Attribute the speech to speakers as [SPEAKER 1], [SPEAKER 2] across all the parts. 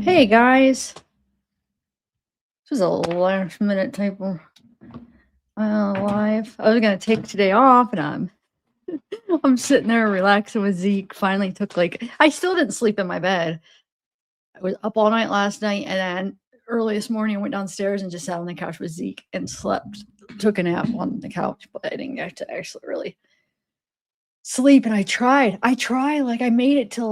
[SPEAKER 1] Hey guys, this was a last minute type of live. I was gonna take today off, and I'm sitting there relaxing with Zeke. Finally took I still didn't sleep in my bed. I was up all night last night, and then early this morning I went downstairs and just sat on the couch with Zeke and slept. Took a nap on the couch, but I didn't get to actually really sleep. And I tried. I made it till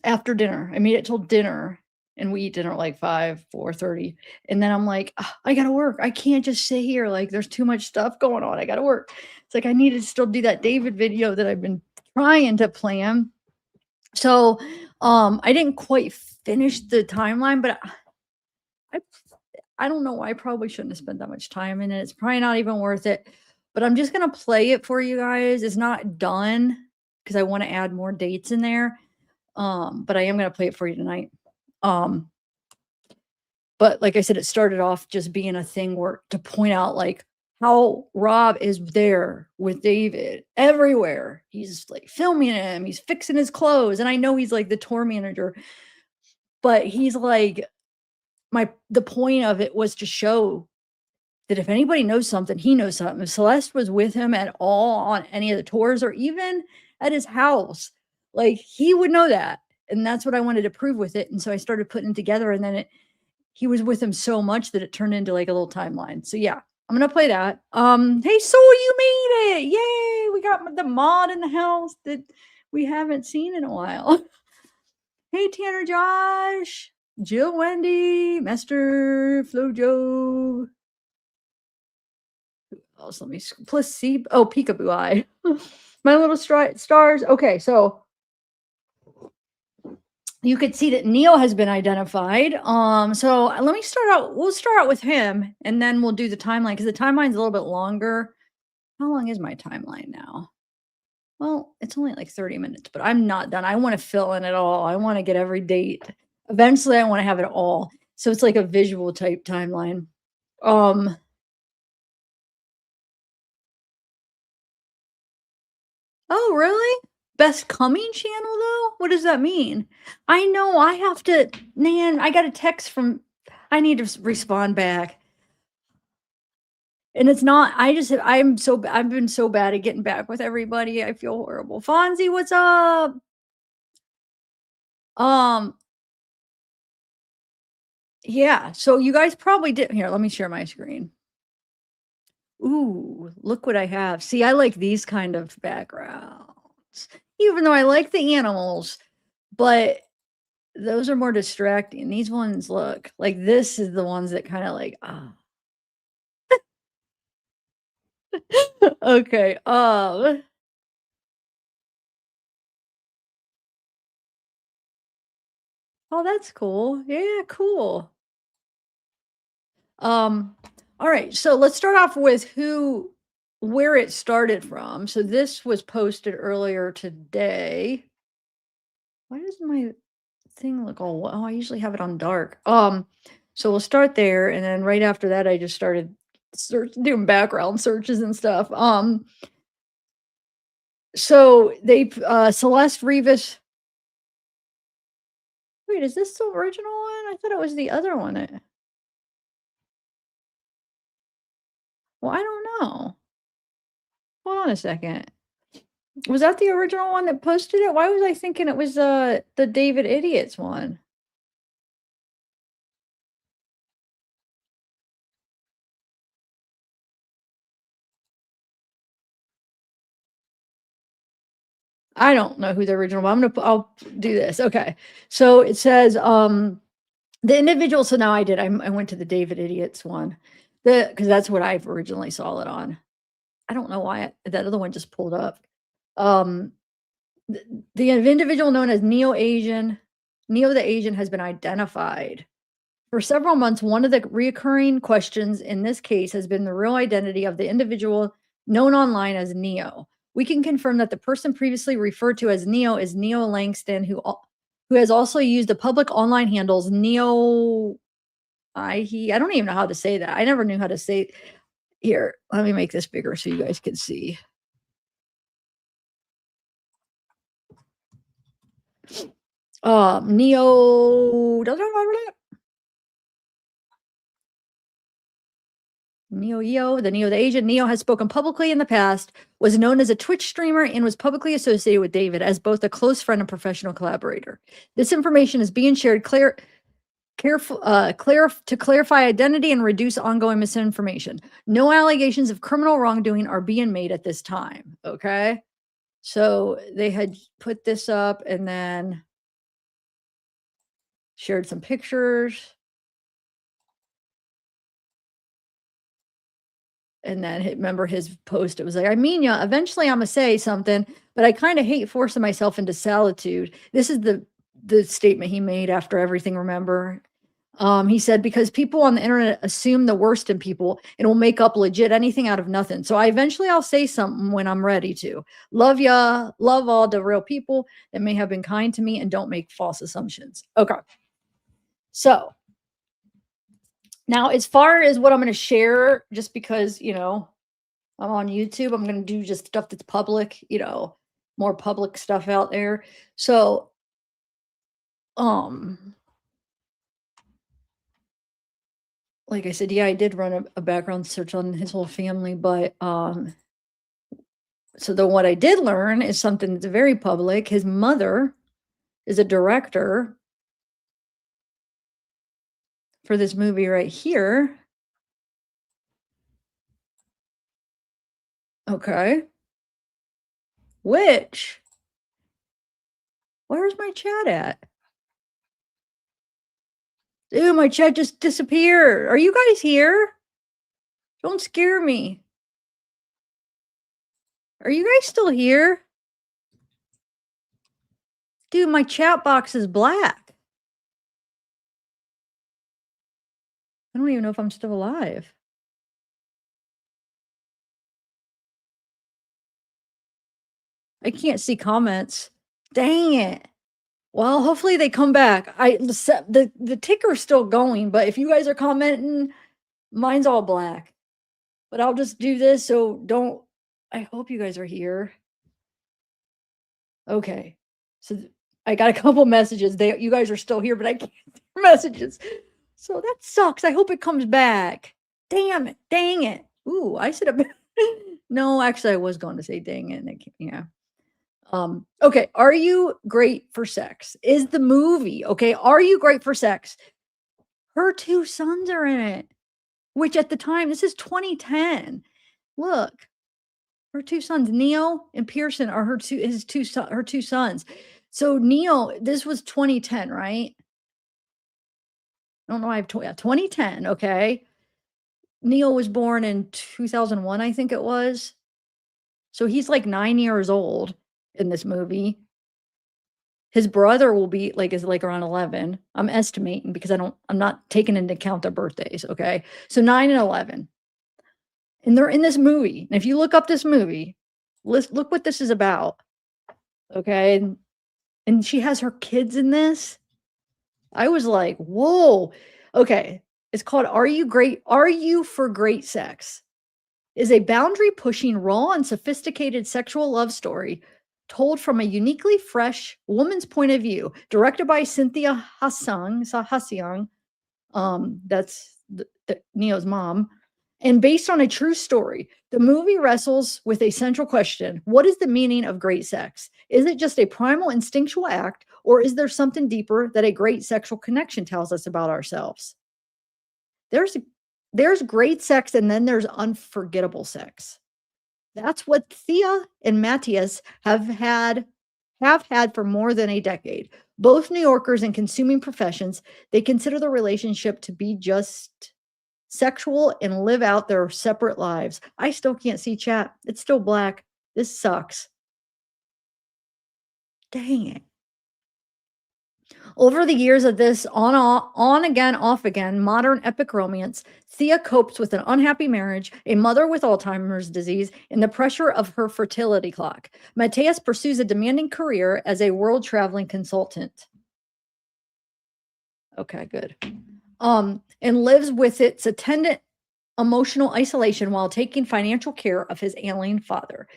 [SPEAKER 1] after dinner. I made it till dinner, and we eat dinner at like 5, 4:30. And then I'm like, "Ugh, I gotta work. I can't just sit here. Like, there's too much stuff going on. I gotta work." It's like I need to still do that David video that I've been trying to plan. So I didn't quite finish the timeline, but I I don't know. I probably shouldn't have spent that much time in it. It's probably not even worth it. But I'm just gonna play it for you guys. It's not done because I want to add more dates in there. But I am gonna play it for you tonight. Um, but like I said, it started off just being a thing where to point out how Rob is there with David everywhere. He's like filming him, he's fixing his clothes, and I know he's like the tour manager, but he's like the point of it was to show that if anybody knows something, he knows something. If Celeste was with him at all on any of the tours or even at his house, like he would know that. And that's what I wanted to prove with it. And so I started putting it together, and then he was with him so much that it turned into like a little timeline. So yeah, I'm gonna play that. Hey Soul, you made it! Yay! We got the mod in the house that we haven't seen in a while. Hey Tanner, Josh, Jill, Wendy, Master, Flojo. Oh, so let me plus C. Oh, Peekaboo Eye. My little stars. Okay, so you could see that Neil has been identified. So let me start out. We'll start out with him, and then we'll do the timeline because the timeline's a little bit longer. How long is my timeline now? Well, it's only like 30 minutes, but I'm not done. I want to fill in it all. I want to get every date. Eventually, I want to have it all. So it's like a visual type timeline. Um, oh, really? Best coming channel though? What does that mean? I know I have to, man, I got a text from, I need to respond back. And it's not, I've been so bad at getting back with everybody. I feel horrible. Fonzie, what's up? Um, yeah. So you guys probably did. Here, let me share my screen. Ooh, look what I have. See, I like these kind of backgrounds, even though I like the animals, but those are more distracting. These ones look like this is the ones that kind of like, ah. Okay. Oh, that's cool. Yeah, cool. Um, all right. So let's start off with where it started from. So this was posted earlier today. Why does my thing look all, oh, I usually have it on dark. So we'll start there, and then right after that, I just started doing background searches and stuff. So they Celeste Rivas. Wait, is this the original one? I thought it was the other one. Well, I don't know. Hold on a second. Was that the original one that posted it? Why was I thinking it was the David Idiots one? I don't know who the original one. I'll do this. Okay. So it says the individual, so now I went to the David Idiots one. Because that's what I originally saw it on. I don't know why that other one just pulled up. Um the individual known as Neo the Asian has been identified. For several months, one of the reoccurring questions in this case has been the real identity of the individual known online as Neo. We can confirm that the person previously referred to as Neo is Neo Langston, who has also used the public online handles Neo I don't even know how to say that. I never knew how to say. Here, let me make this bigger so you guys can see. Neo Neo, the Neo the Asian. Neo has spoken publicly in the past, was known as a Twitch streamer, and was publicly associated with David as both a close friend and professional collaborator. This information is being shared to clarify identity and reduce ongoing misinformation. No allegations of criminal wrongdoing are being made at this time. Okay. So they had put this up and then shared some pictures. And then remember his post, it was like, I mean, yeah, eventually I'm gonna say something, but I kind of hate forcing myself into solitude. This is the statement he made after everything, remember? He said, because people on the internet assume the worst in people and will make up legit anything out of nothing. So I'll say something when I'm ready to. Love ya, love all the real people that may have been kind to me, and don't make false assumptions. Okay. So now, as far as what I'm going to share, just because, I'm on YouTube, I'm going to do just stuff that's public, more public stuff out there. So, like I said, yeah, I did run a background search on his whole family, but, so then what I did learn is something that's very public. His mother is a director for this movie right here. Okay. Where's my chat at? Dude, my chat just disappeared. Are you guys here? Don't scare me. Are you guys still here? Dude, my chat box is black. I don't even know if I'm still alive. I can't see comments. Dang it. Well, hopefully they come back. The ticker's still going, but if you guys are commenting, mine's all black. But I'll just do this, so don't. I hope you guys are here. Okay. So I got a couple messages. You guys are still here, but I can't see your messages. So that sucks. I hope it comes back. Damn it. Dang it. Ooh, I said no, actually I was going to say dang it. Yeah. Okay. Are You Great for Sex? Is the movie. Okay. Are You Great for Sex? Her two sons are in it, which at the time, this is 2010. Look, her two sons, Neo and Pearson, are her two sons. So Neo, this was 2010, right? I don't know. I have 2010. Okay. Neo was born in 2001, I think it was. So he's like 9 years old in this movie. His brother will be is around 11. I'm estimating because I'm not taking into account their birthdays. Okay. So 9 and 11. And they're in this movie. And if you look up this movie, look what this is about. Okay. And she has her kids in this. I was like, whoa. Okay. It's called Are You for Great Sex? Is a boundary pushing, raw, and sophisticated sexual love story told from a uniquely fresh woman's point of view, directed by Cynthia Hasiang. That's Neo's mom, and based on a true story. The movie wrestles with a central question: what is the meaning of great sex? Is it just a primal instinctual act, or is there something deeper that a great sexual connection tells us about ourselves? There's great sex, and then there's unforgettable sex. That's what Thea and Matthias have had for more than a decade. Both New Yorkers in consuming professions, they consider the relationship to be just sexual and live out their separate lives. I still can't see chat. It's still black. This sucks. Dang it. Over the years of this on again, off again, modern epic romance, Thea copes with an unhappy marriage, a mother with Alzheimer's disease, and the pressure of her fertility clock. Matthias pursues a demanding career as a world-traveling consultant. Okay, good. And lives with its attendant emotional isolation while taking financial care of his ailing father.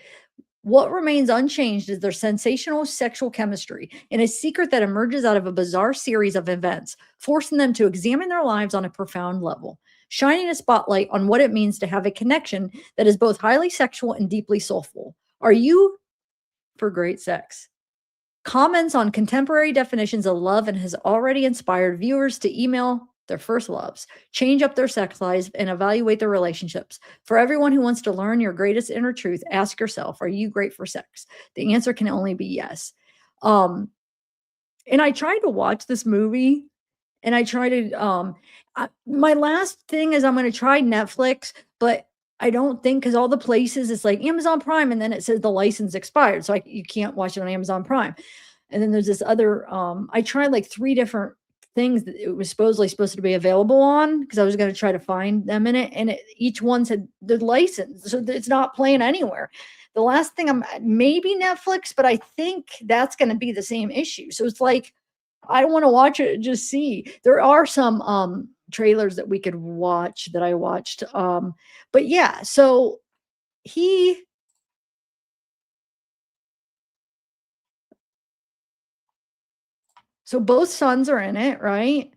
[SPEAKER 1] What remains unchanged is their sensational sexual chemistry and a secret that emerges out of a bizarre series of events, forcing them to examine their lives on a profound level, shining a spotlight on what it means to have a connection that is both highly sexual and deeply soulful. Are you for great sex? Comments on contemporary definitions of love and has already inspired viewers to email their first loves, change up their sex lives, and evaluate their relationships. For everyone who wants to learn your greatest inner truth, ask yourself, are you great for sex? The answer can only be yes. Um, and I tried to watch this movie and I try to my last thing is I'm gonna try Netflix, but I don't think because all the places it's like Amazon Prime, and then it says the license expired, so you can't watch it on Amazon Prime. And then there's this other, I tried like 3 different things that it was supposed to be available on because I was gonna try to find them in it, and each one said the license, so it's not playing anywhere. The last thing I'm maybe Netflix, but I think that's gonna be the same issue. So it's like I wanna watch it and just see. There are some, trailers that we could watch that I watched, but yeah, so he so both sons are in it, right?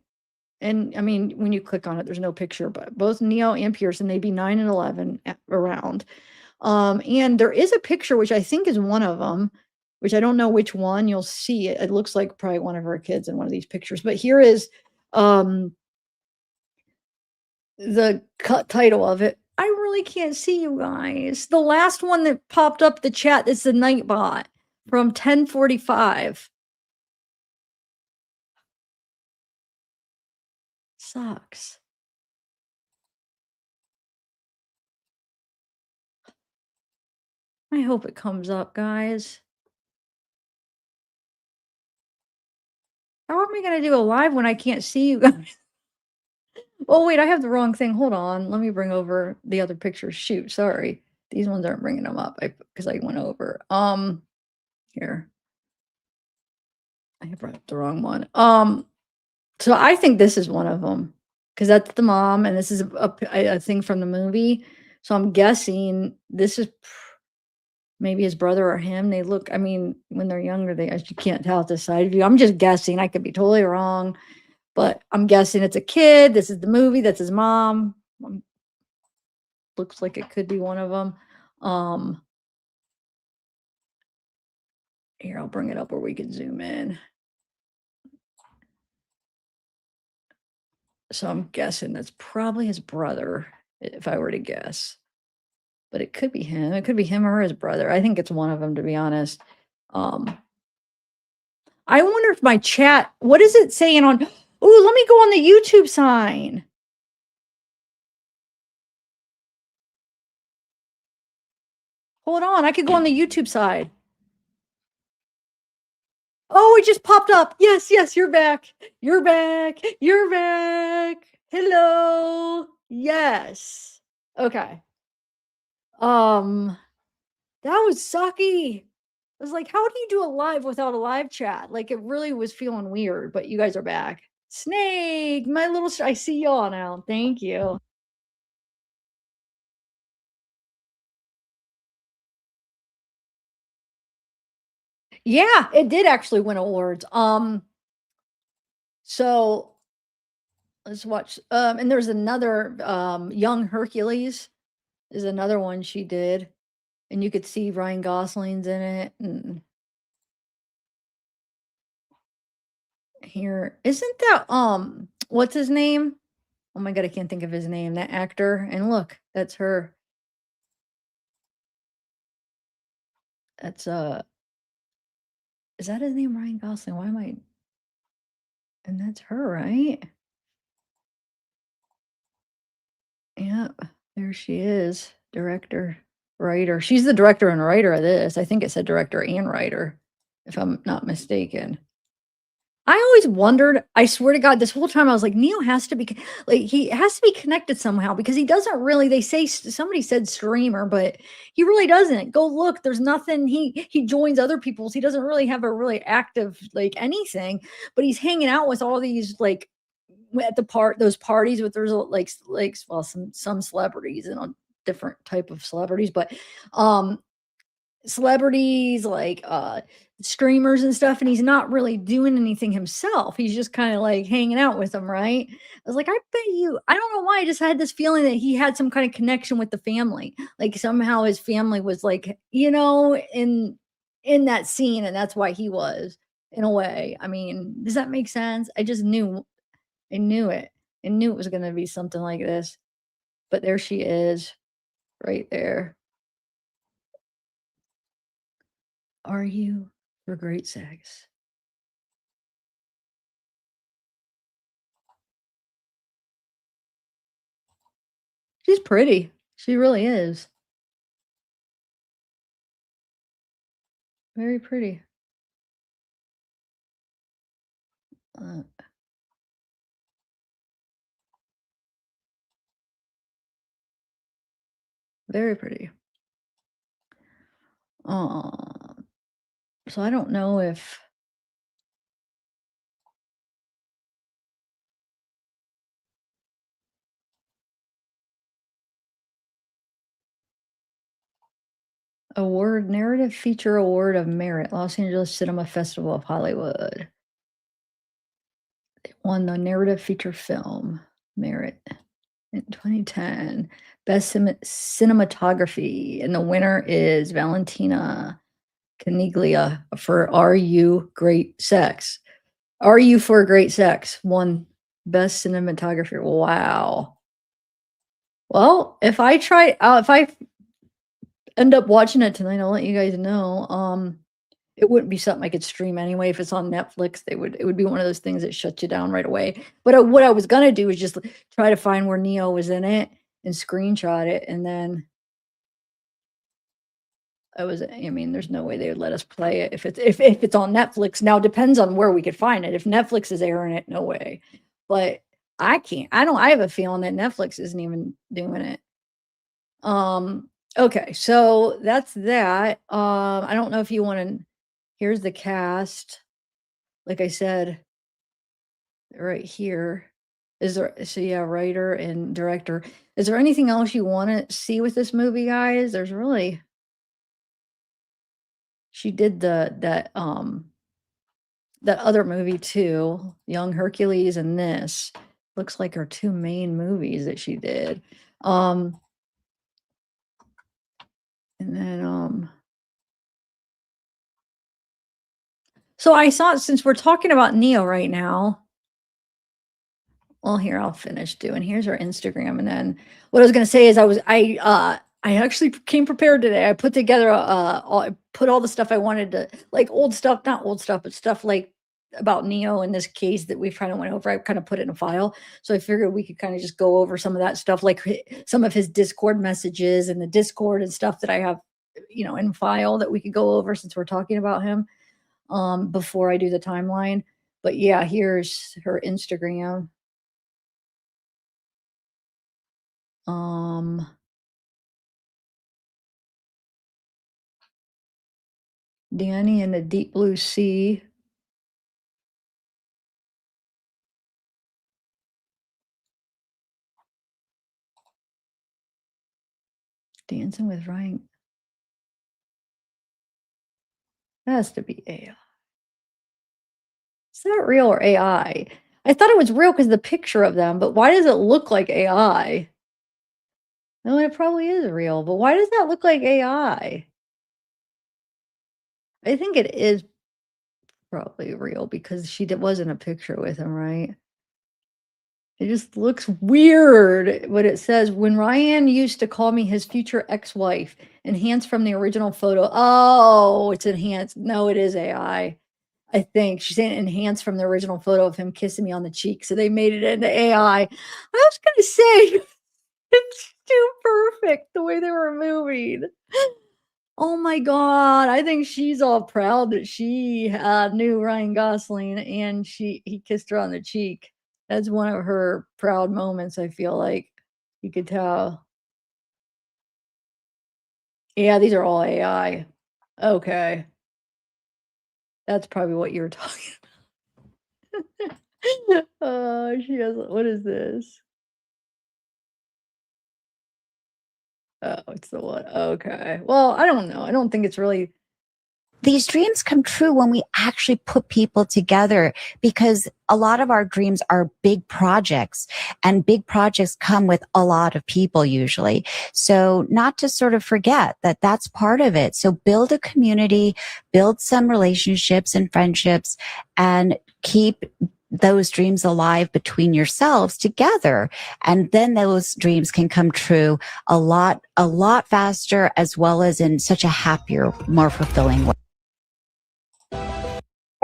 [SPEAKER 1] And, I mean, when you click on it, there's no picture, but both Neo and Pearson, they'd be 9 and 11 around. And there is a picture, which I think is one of them, which I don't know which one, you'll see it. It looks like probably one of her kids in one of these pictures, but here is, um the cut title of it. I really can't see you guys. The last one that popped up the chat is the Nightbot from 10:45. Sucks. I hope it comes up, guys. How am I gonna do a live when I can't see you guys? Oh, wait, I have the wrong thing. Hold on. Let me bring over the other pictures. Shoot, sorry. These ones aren't bringing them up because I went over. Here. I brought up the wrong one. So I think this is one of them because that's the mom, and this is a thing from the movie. So I'm guessing this is maybe his brother or him. They look, I mean, when they're younger, you can't tell at the side view. I'm just guessing. I could be totally wrong, but I'm guessing it's a kid. This is the movie. That's his mom. Looks like it could be one of them. Here, I'll bring it up where we can zoom in. So I'm guessing that's probably his brother, if I were to guess. But it could be him. It could be him or his brother. I think it's one of them, to be honest. Um, I wonder if my chat, what is it saying on? Oh, let me go on the YouTube sign. Hold on, I could go on the YouTube side. Oh, it just popped up. Yes, yes, you're back. You're back. You're back. Hello. Yes. Okay. Um, that was sucky. I was like, how do you do a live without a live chat? Like, it really was feeling weird, but you guys are back. Snake, my little, I see y'all now. Thank you. Yeah, it did actually win awards. So let's watch. And there's another, Young Hercules is another one she did, and you could see Ryan Gosling's in it. And here, isn't that, what's his name? Oh my God, I can't think of his name, that actor. And look, that's her. That's, is that his name, Ryan Gosling? Why am I, and that's her, right? Yep, there she is, director, writer. She's the director and writer of this. I think it said director and writer, if I'm not mistaken. I always wondered, I swear to God, this whole time I was like, Neo has to be like, he has to be connected somehow because he doesn't really, they say somebody said streamer, but he really doesn't. Go look, there's nothing. He joins other people's. He doesn't really have a really active like anything, but he's hanging out with all these like at those parties with there's like well some celebrities and a different type of celebrities, but um celebrities, like, streamers and stuff, and he's not really doing anything himself. He's just kinda, like, hanging out with them, right? I was like, "I bet you" I don't know why, I just had this feeling that he had some kind of connection with the family. Like, somehow his family was, like, in that scene, and that's why he was, in a way. I mean, does that make sense? I knew it. I knew it was gonna be something like this, but there she is, right there. Are you for great sex? She's pretty. She really is. Very pretty. Uh, very pretty. Aw. So I don't know if award narrative feature award of merit, Los Angeles Cinema Festival of Hollywood. It won the narrative feature film merit in 2010. Best cinematography, and the winner is Valentina Caniglia for Are You Great Sex? Are You for Great Sex? Won best cinematography. Wow. Well, if I end up watching it tonight, I'll let you guys know. It wouldn't be something I could stream anyway. If it's on Netflix, it would be one of those things that shuts you down right away. But what I was gonna do is just try to find where Neo was in it and screenshot it, and then I mean, there's no way they would let us play it if it's on Netflix. Now, it depends on where we could find it. If Netflix is airing it, no way. But I have a feeling that Netflix isn't even doing it. Okay, so that's that. I don't know if you wanna here's the cast. Like I said, right here. Is there so yeah, writer and director. Is there anything else you wanna see with this movie, guys? There's really she did that other movie too, Young Hercules and this. Looks like her 2 main movies that she did. Um, and then, so I saw since we're talking about Neo right now, well, here, I'll finish doing here's her Instagram, and then what I was gonna say is I actually came prepared today. I put together, I put all the stuff I wanted to like, old stuff not old stuff, but stuff, like, about Neo in this case that we've kinda went over, I kinda put it in a file, so I figured we could kinda just go over some of that stuff, like, some of his Discord messages and the Discord and stuff that I have, in file that we could go over since we're talking about him, before I do the timeline. But, yeah, here's her Instagram. Um, Danny in the deep blue sea, dancing with Ryan. That has to be AI. Is that real or AI? I thought it was real because the picture of them, but why does it look like AI? No, it probably is real, but why does that look like AI? I think it is probably real because was in a picture with him, right? It just looks weird what it says, "When Ryan used to call me his future ex-wife, enhanced from the original photo." Oh, it's enhanced. No, it is AI. I think she's saying enhanced from the original photo of him kissing me on the cheek, so they made it into AI. I was gonna say, it's too perfect the way they were moving. Oh my god, I think she's all proud that she, knew Ryan Gosling and he kissed her on the cheek. That's one of her proud moments, I feel like. You could tell. Yeah, these are all AI. Okay. That's probably what you were talking about. Oh, she has what is this? Oh, it's the one. Okay. Well, I don't know. I don't think it's really.
[SPEAKER 2] These dreams come true when we actually put people together, because a lot of our dreams are big projects, and big projects come with a lot of people usually. So not to sort of forget that that's part of it. So build a community, build some relationships and friendships, and keep those dreams alive between yourselves together. And then those dreams can come true a lot faster, as well as in such a happier, more fulfilling way.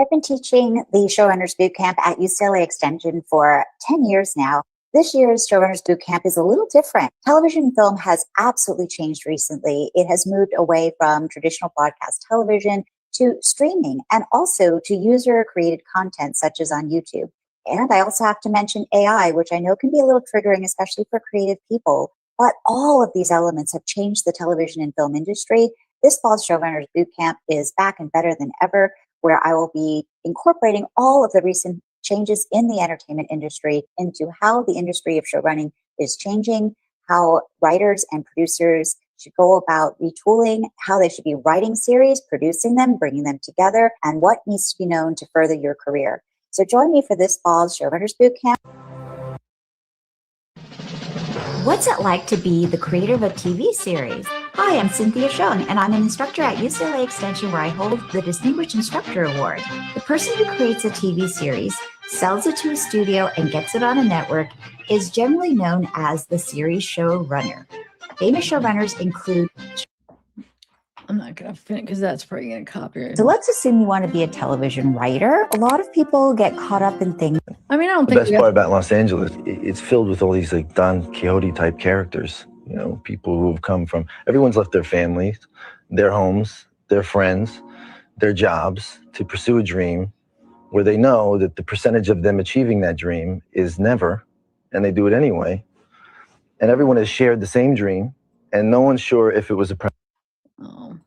[SPEAKER 2] I've been teaching the Showrunners Bootcamp at UCLA Extension for 10 years now. This year's Showrunners Bootcamp is a little different. Television and film has absolutely changed recently. It has moved away from traditional broadcast television to streaming, and also to user-created content such as on YouTube. And I also have to mention AI, which I know can be a little triggering, especially for creative people. But all of these elements have changed the television and film industry. This fall's Showrunners Bootcamp is back and better than ever, where I will be incorporating all of the recent changes in the entertainment industry into how the industry of show running is changing, how writers and producers should go about retooling, how they should be writing series, producing them, bringing them together, and what needs to be known to further your career. So join me for this fall's Showrunners Bootcamp. What's it like to be the creator of a TV series? Hi, I'm Cynthia Shung, and I'm an instructor at UCLA Extension, where I hold the Distinguished Instructor Award. The person who creates a TV series, sells it to a studio, and gets it on a network is generally known as the series showrunner. Famous showrunners include...
[SPEAKER 1] I'm not going to finish because that's probably going to copyright.
[SPEAKER 2] So let's assume you want to be a television writer. A lot of people get caught up in things.
[SPEAKER 1] I mean, I don't
[SPEAKER 3] The
[SPEAKER 1] think
[SPEAKER 3] best part about Los Angeles, it's filled with all these like Don Quixote type characters. You know, people who have come from, everyone's left their families, their homes, their friends, their jobs to pursue a dream where they know that the percentage of them achieving that dream is never, and they do it anyway. And everyone has shared the same dream, and no one's sure if it was a...
[SPEAKER 1] Oh.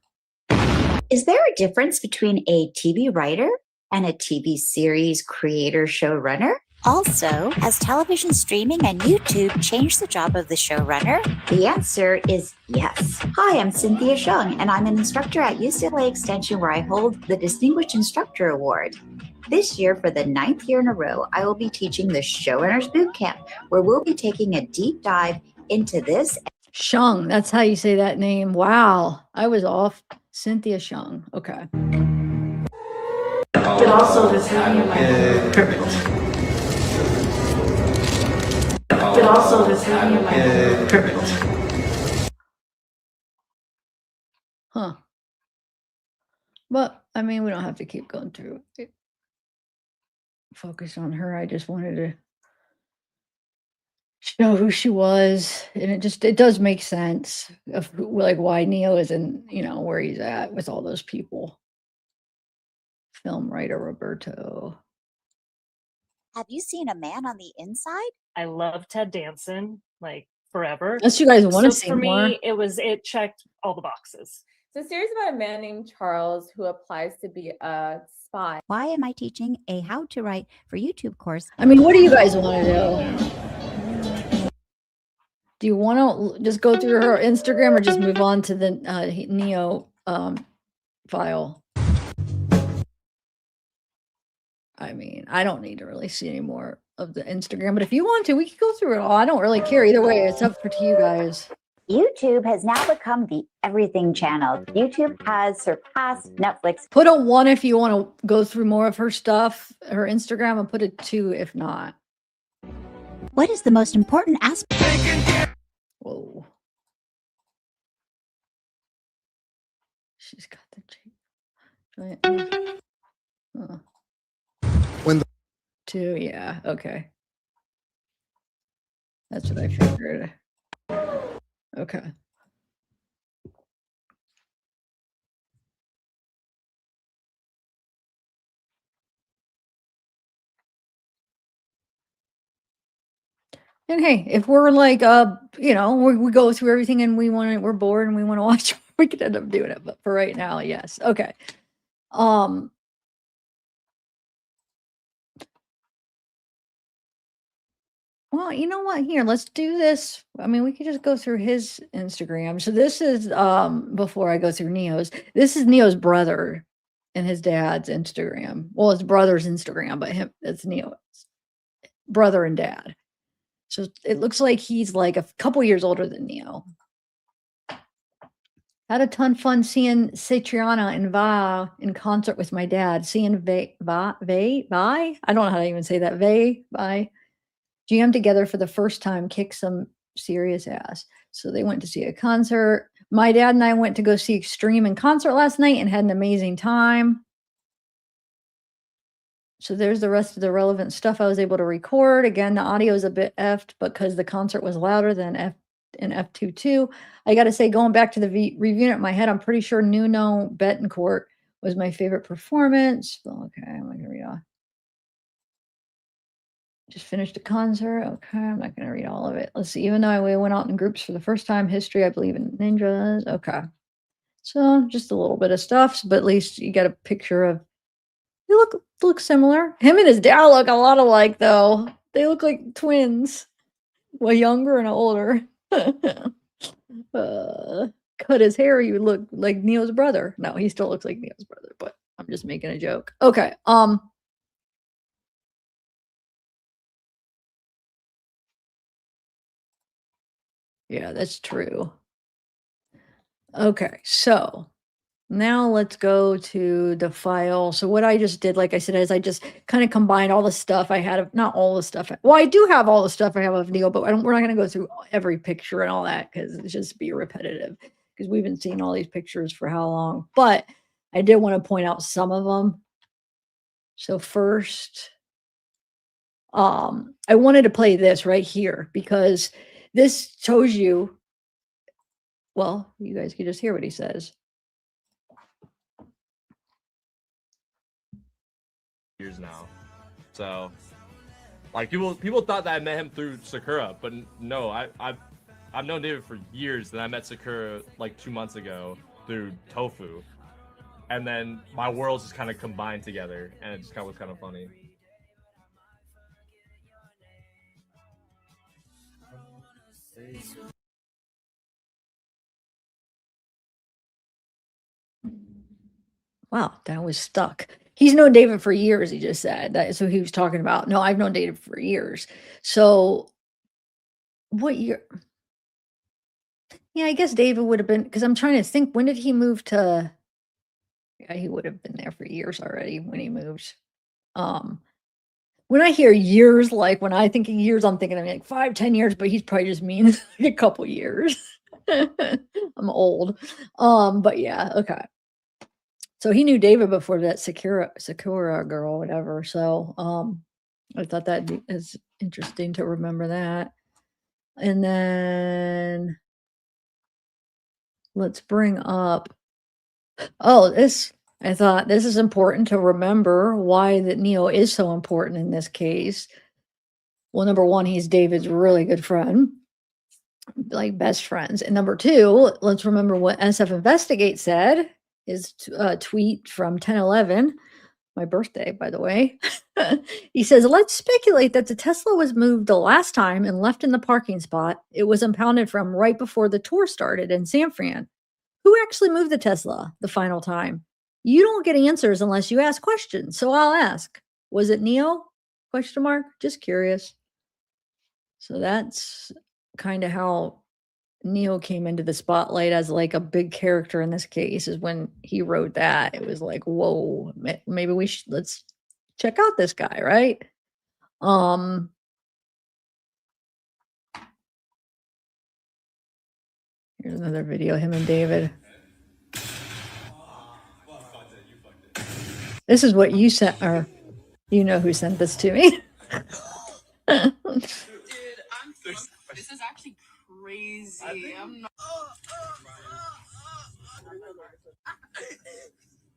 [SPEAKER 2] Is there a difference between a TV writer and a TV series creator showrunner? Also, has television streaming and YouTube changed the job of the showrunner? The answer is yes. Hi, I'm Cynthia Shung, and I'm an instructor at UCLA Extension, where I hold the Distinguished Instructor Award. This year, for the 9th year in a row, I will be teaching the Showrunners Bootcamp, where we'll be taking a deep dive into this.
[SPEAKER 1] Shung, that's how you say that name. Wow, I was off. Cynthia Shung. Okay.
[SPEAKER 4] But also this area might perfect. But also this area might perfect.
[SPEAKER 1] Huh. But I mean, we don't have to keep going through it. Focus on her. I just wanted to show who she was, and it does make sense of who, like, why Neo is in, you know, where he's at with all those people. Film writer Roberto.
[SPEAKER 2] Have you seen A Man on the Inside?
[SPEAKER 5] I love Ted Danson, like forever.
[SPEAKER 1] Unless you guys want to
[SPEAKER 5] So
[SPEAKER 1] see
[SPEAKER 5] for
[SPEAKER 1] more.
[SPEAKER 5] me, it checked all the boxes.
[SPEAKER 6] It's a series about a man named Charles who applies to be a spy.
[SPEAKER 2] Why am I teaching a how to write for YouTube course?
[SPEAKER 1] I mean, what do you guys want to do? Do you want to just go through her Instagram or just move on to the Neo file? I mean, I don't need to really see any more of the Instagram, but if you want to, we can go through it all. I don't really care either way. It's up to you guys.
[SPEAKER 2] YouTube has now become the everything channel. YouTube has surpassed Netflix.
[SPEAKER 1] Put a 1 if you want to go through more of her stuff, her Instagram, and put a 2 if not.
[SPEAKER 2] What is the most important aspect?
[SPEAKER 1] Whoa. She's got the G. Oh.
[SPEAKER 7] When the
[SPEAKER 1] 2, yeah, okay. That's what I figured. Okay. And hey, if we're like, you know, we go through everything and we're bored and we want to watch, we could end up doing it. But for right now, yes. Okay. Well, you know what? Here, let's do this. I mean, we could just go through his Instagram. So this is before I go through Neo's. This is Neo's brother and his dad's Instagram. Well, his brother's Instagram, but it's Neo's brother and dad. So it looks like he's like a couple years older than Neo. Had a ton fun seeing Citriana and Va in concert with my dad. Seeing Vi, I don't know how to even say that. Vi jammed together for the first time, kicked some serious ass. So they went to see a concert. My dad and I went to go see Extreme in concert last night and had an amazing time. So there's the rest of the relevant stuff I was able to record. Again, the audio is a bit effed because the concert was louder than F22. I got to say, going back to the review in my head, I'm pretty sure Nuno Betancourt was my favorite performance. Okay, I'm not going to read all. Just finished a concert. Okay, I'm not going to read all of it. Let's see. Even though we went out in groups for the first time, history, I believe in ninjas. Okay. So just a little bit of stuff, but at least you got a picture of, they look similar. Him and his dad look a lot alike, though. They look like twins. Well, younger and older. Cut his hair, he would look like Neo's brother. No, he still looks like Neo's brother, but I'm just making a joke. Okay. Yeah, that's true. Okay, so now let's go to the file. So what I just did, like I said, is I just kind of combined all the stuff I had of, not all the stuff. Well, I do have all the stuff I have of Neo, but we're not going to go through every picture and all that because it's just be repetitive because we've been seeing all these pictures for how long. But I did want to point out some of them. So first, I wanted to play this right here because this shows you, well, you guys can just hear what he says.
[SPEAKER 8] Years now, so like people thought that I met him through Sakura, but no, I've known David for years, and I met Sakura like 2 months ago through Tofu, and then my worlds just kind of combined together, and it just kind of was kind of funny.
[SPEAKER 1] Wow, that was stuck. He's known David for years, he just said. That is who he was talking about. No, I've known David for years. So what year? Yeah, I guess David would have been, because I'm trying to think, when did he move to? Yeah, he would have been there for years already when he moved. When I hear years, like when I think of years, I'm thinking of like 5-10 years, but he's probably just means like a couple years. I'm old. But yeah, okay. So he knew David before that Sakura girl, whatever. So I thought that is interesting to remember that. And then let's bring up, I thought this is important to remember why that Neo is so important in this case. Well, number one, he's David's really good friend, like best friends. And number two, let's remember what SF Investigate said, his tweet from 10/11, my birthday, by the way. He says, let's speculate that the Tesla was moved the last time and left in the parking spot it was impounded from right before the tour started in San Fran. Who actually moved the Tesla the final time? You don't get answers unless you ask questions. So I'll ask, was it Neo? Question mark. Just curious. So that's kind of how Neo came into the spotlight as like a big character in this case, is when he wrote that. It was like, whoa, maybe let's check out this guy, right? Here's another video, him and David. This is what you sent, or you know who sent this to me.
[SPEAKER 9] This is actually crazy. I'm not.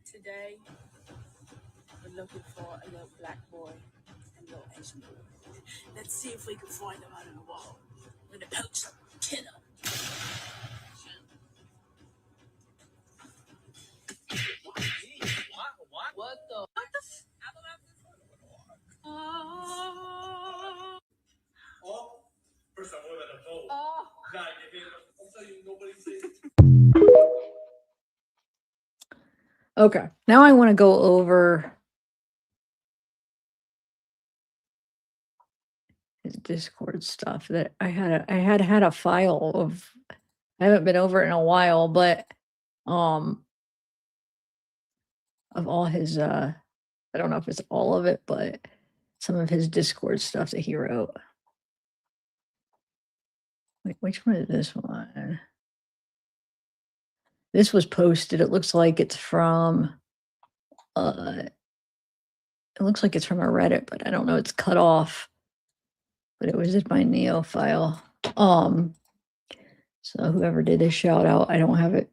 [SPEAKER 9] Today, we're looking for a little black boy and a little Asian boy. Let's see if we can find them out of the wall. We're gonna poach them, kill them. What the? What the?
[SPEAKER 1] Okay, now I want to go over his Discord stuff that I had a file of. I haven't been over it in a while, but of all his I don't know if it's all of it, but some of his Discord stuff that he wrote. Like, which one is this one? This was posted. It looks like it's from it looks like it's from a Reddit, but I don't know. It's cut off. But it was in my Neo file. So whoever did this shout out, I don't have it.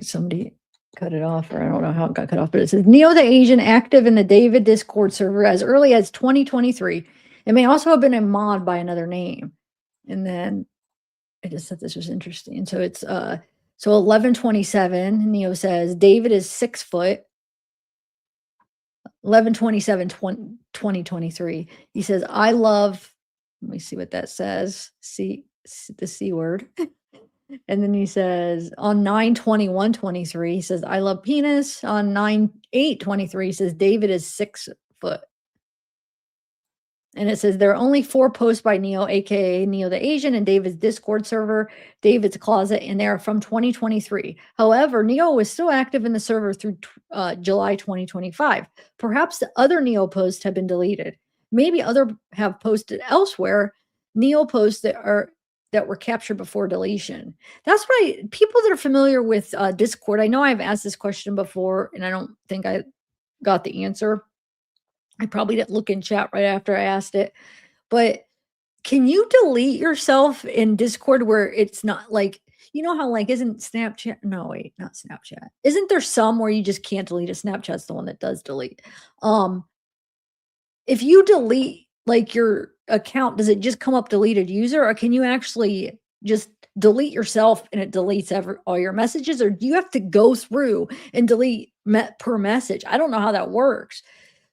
[SPEAKER 1] Somebody cut it off, or I don't know how it got cut off, but it says Neo the Asian active in the David Discord server as early as 2023. It may also have been a mod by another name. And then I just thought this was interesting. So it's so 11/27, Neo says David is 6 foot. 11/27/2023. He says, I love, let me see what that says. See the C word. And then he says on 9/21/23, he says, I love penis. On 9/8/23, he says, David is 6 foot. And it says there are only 4 posts by Neo, aka Neo the Asian, and David's Discord server, David's Closet, and they are from 2023. However, Neo was still active in the server through July 2025. Perhaps the other Neo posts have been deleted. Maybe other have posted elsewhere. Neo posts that were captured before deletion. That's why people that are familiar with Discord, I know I've asked this question before, and I don't think I got the answer. I probably didn't look in chat right after I asked it, but can you delete yourself in Discord where it's not like, you know how like, isn't Snapchat? No, wait, not Snapchat. Isn't there some where you just can't delete it? Snapchat's the one that does delete. If you delete like your account, does it just come up deleted user, or can you actually just delete yourself and it deletes all your messages, or do you have to go through and delete per message? I don't know how that works.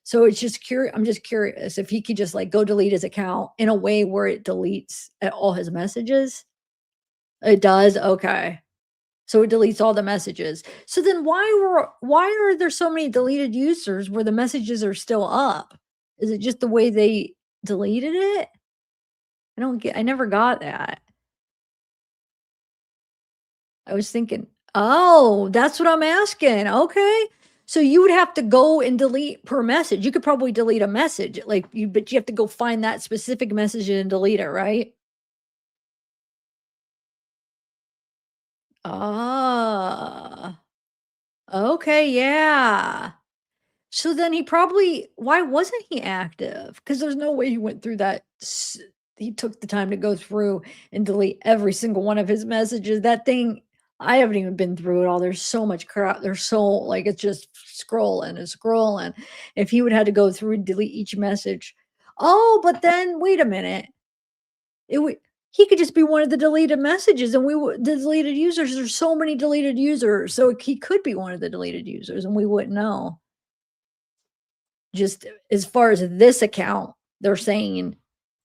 [SPEAKER 1] So it's just curious. I'm just curious if he could just like go delete his account in a way where it deletes all his messages. It does. Okay. So it deletes all the messages. So then why are there so many deleted users where the messages are still up? Is it just the way they deleted it? I never got that. I was thinking, oh, that's what I'm asking. Okay. So you would have to go and delete per message. You could probably delete a message but you have to go find that specific message and delete it, right? Ah, okay, yeah. So then why wasn't he active? Because there's no way he went through that. He took the time to go through and delete every single one of his messages. That thing, I haven't even been through it all. There's so much crap. There's so like it's just scrolling and scrolling. If he would have to go through and delete each message. Oh, but then wait a minute. He could just be one of the deleted messages, and the deleted users. There's so many deleted users, so he could be one of the deleted users, and we wouldn't know. Just as far as this account, they're saying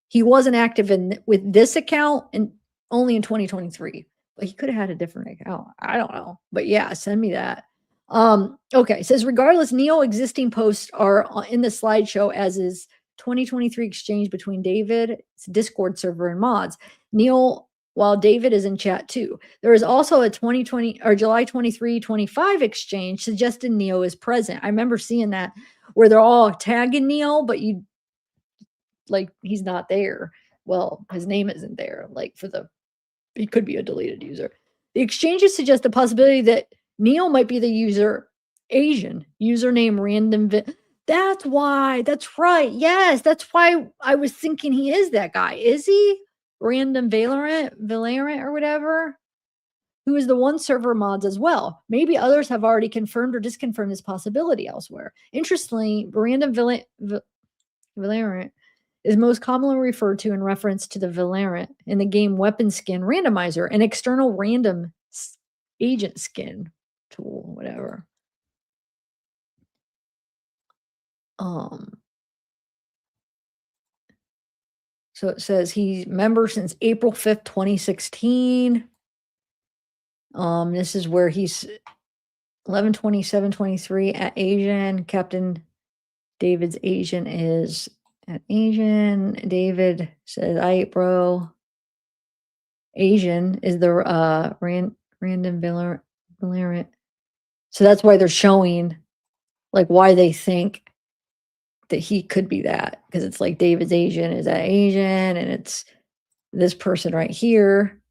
[SPEAKER 1] he wasn't active with this account and only in 2023. But he could have had a different account. I don't know. But yeah, send me that. Okay, it says regardless, Neo existing posts are in the slideshow as is 2023 exchange between David's Discord server and mods. Neo, while David is in chat too. There is also a 2020 or July 23-25 exchange suggesting Neo is present. I remember seeing that where they're all tagging Neo, but he's not there. Well, his name isn't there. He could be a deleted user. The exchanges suggest the possibility that Neo might be the user Asian username random. That's why. That's right. Yes, that's why I was thinking he is that guy. Is he random Valorant or whatever? Who is the one server mods as well. Maybe others have already confirmed or disconfirmed this possibility elsewhere. Interestingly, random Valorant is most commonly referred to in reference to the Valorant in the game weapon skin randomizer, an external random agent skin tool, whatever. So it says he's member since April 5th, 2016. This is where he's 11/27/23 at Asian. Captain David's Asian is at Asian. David says, "I bro." Asian is the random variant. So that's why they're showing like why they think that he could be that, because it's like David's Asian is that Asian, and it's this person right here.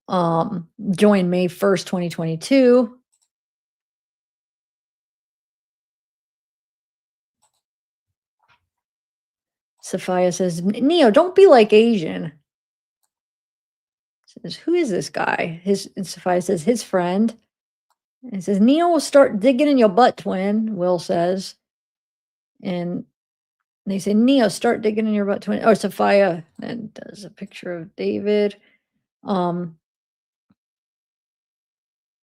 [SPEAKER 1] Joined May 1st, 2022. Sophia says, Neo, don't be like Asian. Says, who is this guy? And Sophia says, his friend. And it says, Neo will start digging in your butt, twin, Will says. And they say, Neo, start digging in your butt, twin. Or Sophia then does a picture of David.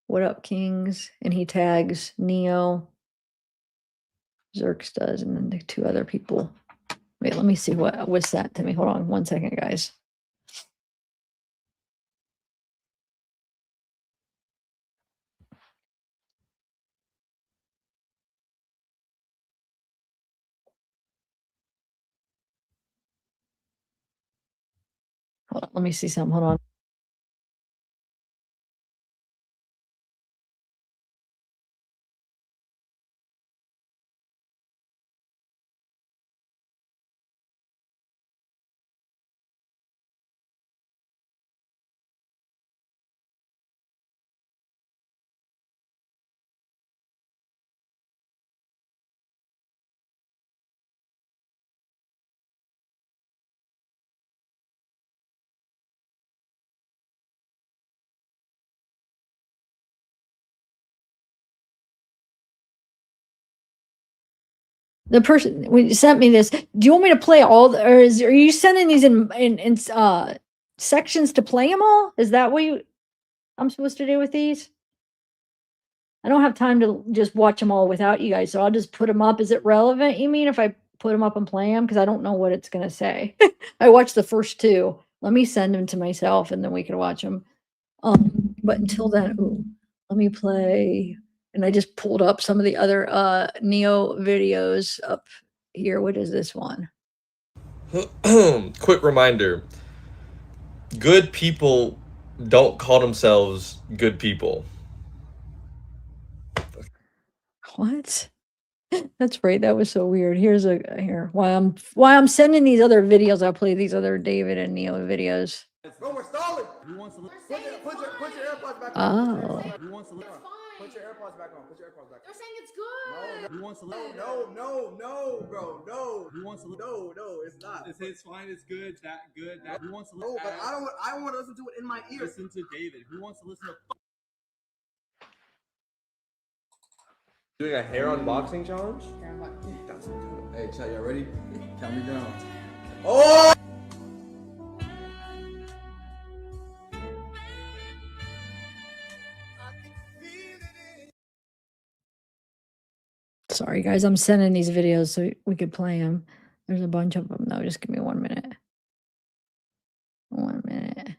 [SPEAKER 1] What up, Kings? And he tags Neo. Zerks does, and then the two other people. Wait, let me see what was sent to me. Hold on 1 second, guys. Hold on, let me see something. Hold on. The person when you sent me this, do you want me to play all the, or are you sending these in sections to play them all? Is that what I'm supposed to do with these? I don't have time to just watch them all without you guys, so I'll just put them up. Is it relevant, you mean, if I put them up and play them? Because I don't know what it's going to say. I watched the first two. Let me send them to myself, and then we can watch them. But until then, let me play. And I just pulled up some of the other Neo videos up here. What is this one?
[SPEAKER 8] Quick reminder. Good people don't call themselves good people.
[SPEAKER 1] What? That's right. That was so weird. Here. While I'm sending these other videos, I'll play these other David and Neo videos.
[SPEAKER 7] Bro, we're stalling. Who wants to put your AirPods back
[SPEAKER 1] on.
[SPEAKER 7] Who wants to put your AirPods back on? Put your AirPods back on.
[SPEAKER 9] They're saying it's good.
[SPEAKER 7] Who wants to no, bro, no. Who wants to no, it's not. It's fine, it's good, that. Who wants to listen? No, but I don't want to listen to it in my ear. Listen to David. Who wants to listen to
[SPEAKER 8] Doing a hair unboxing challenge?
[SPEAKER 7] Hey, chat, y'all ready? Count me down. Oh!
[SPEAKER 1] Sorry, guys. I'm sending these videos so we could play them. There's a bunch of them, though. Just give me 1 minute. 1 minute.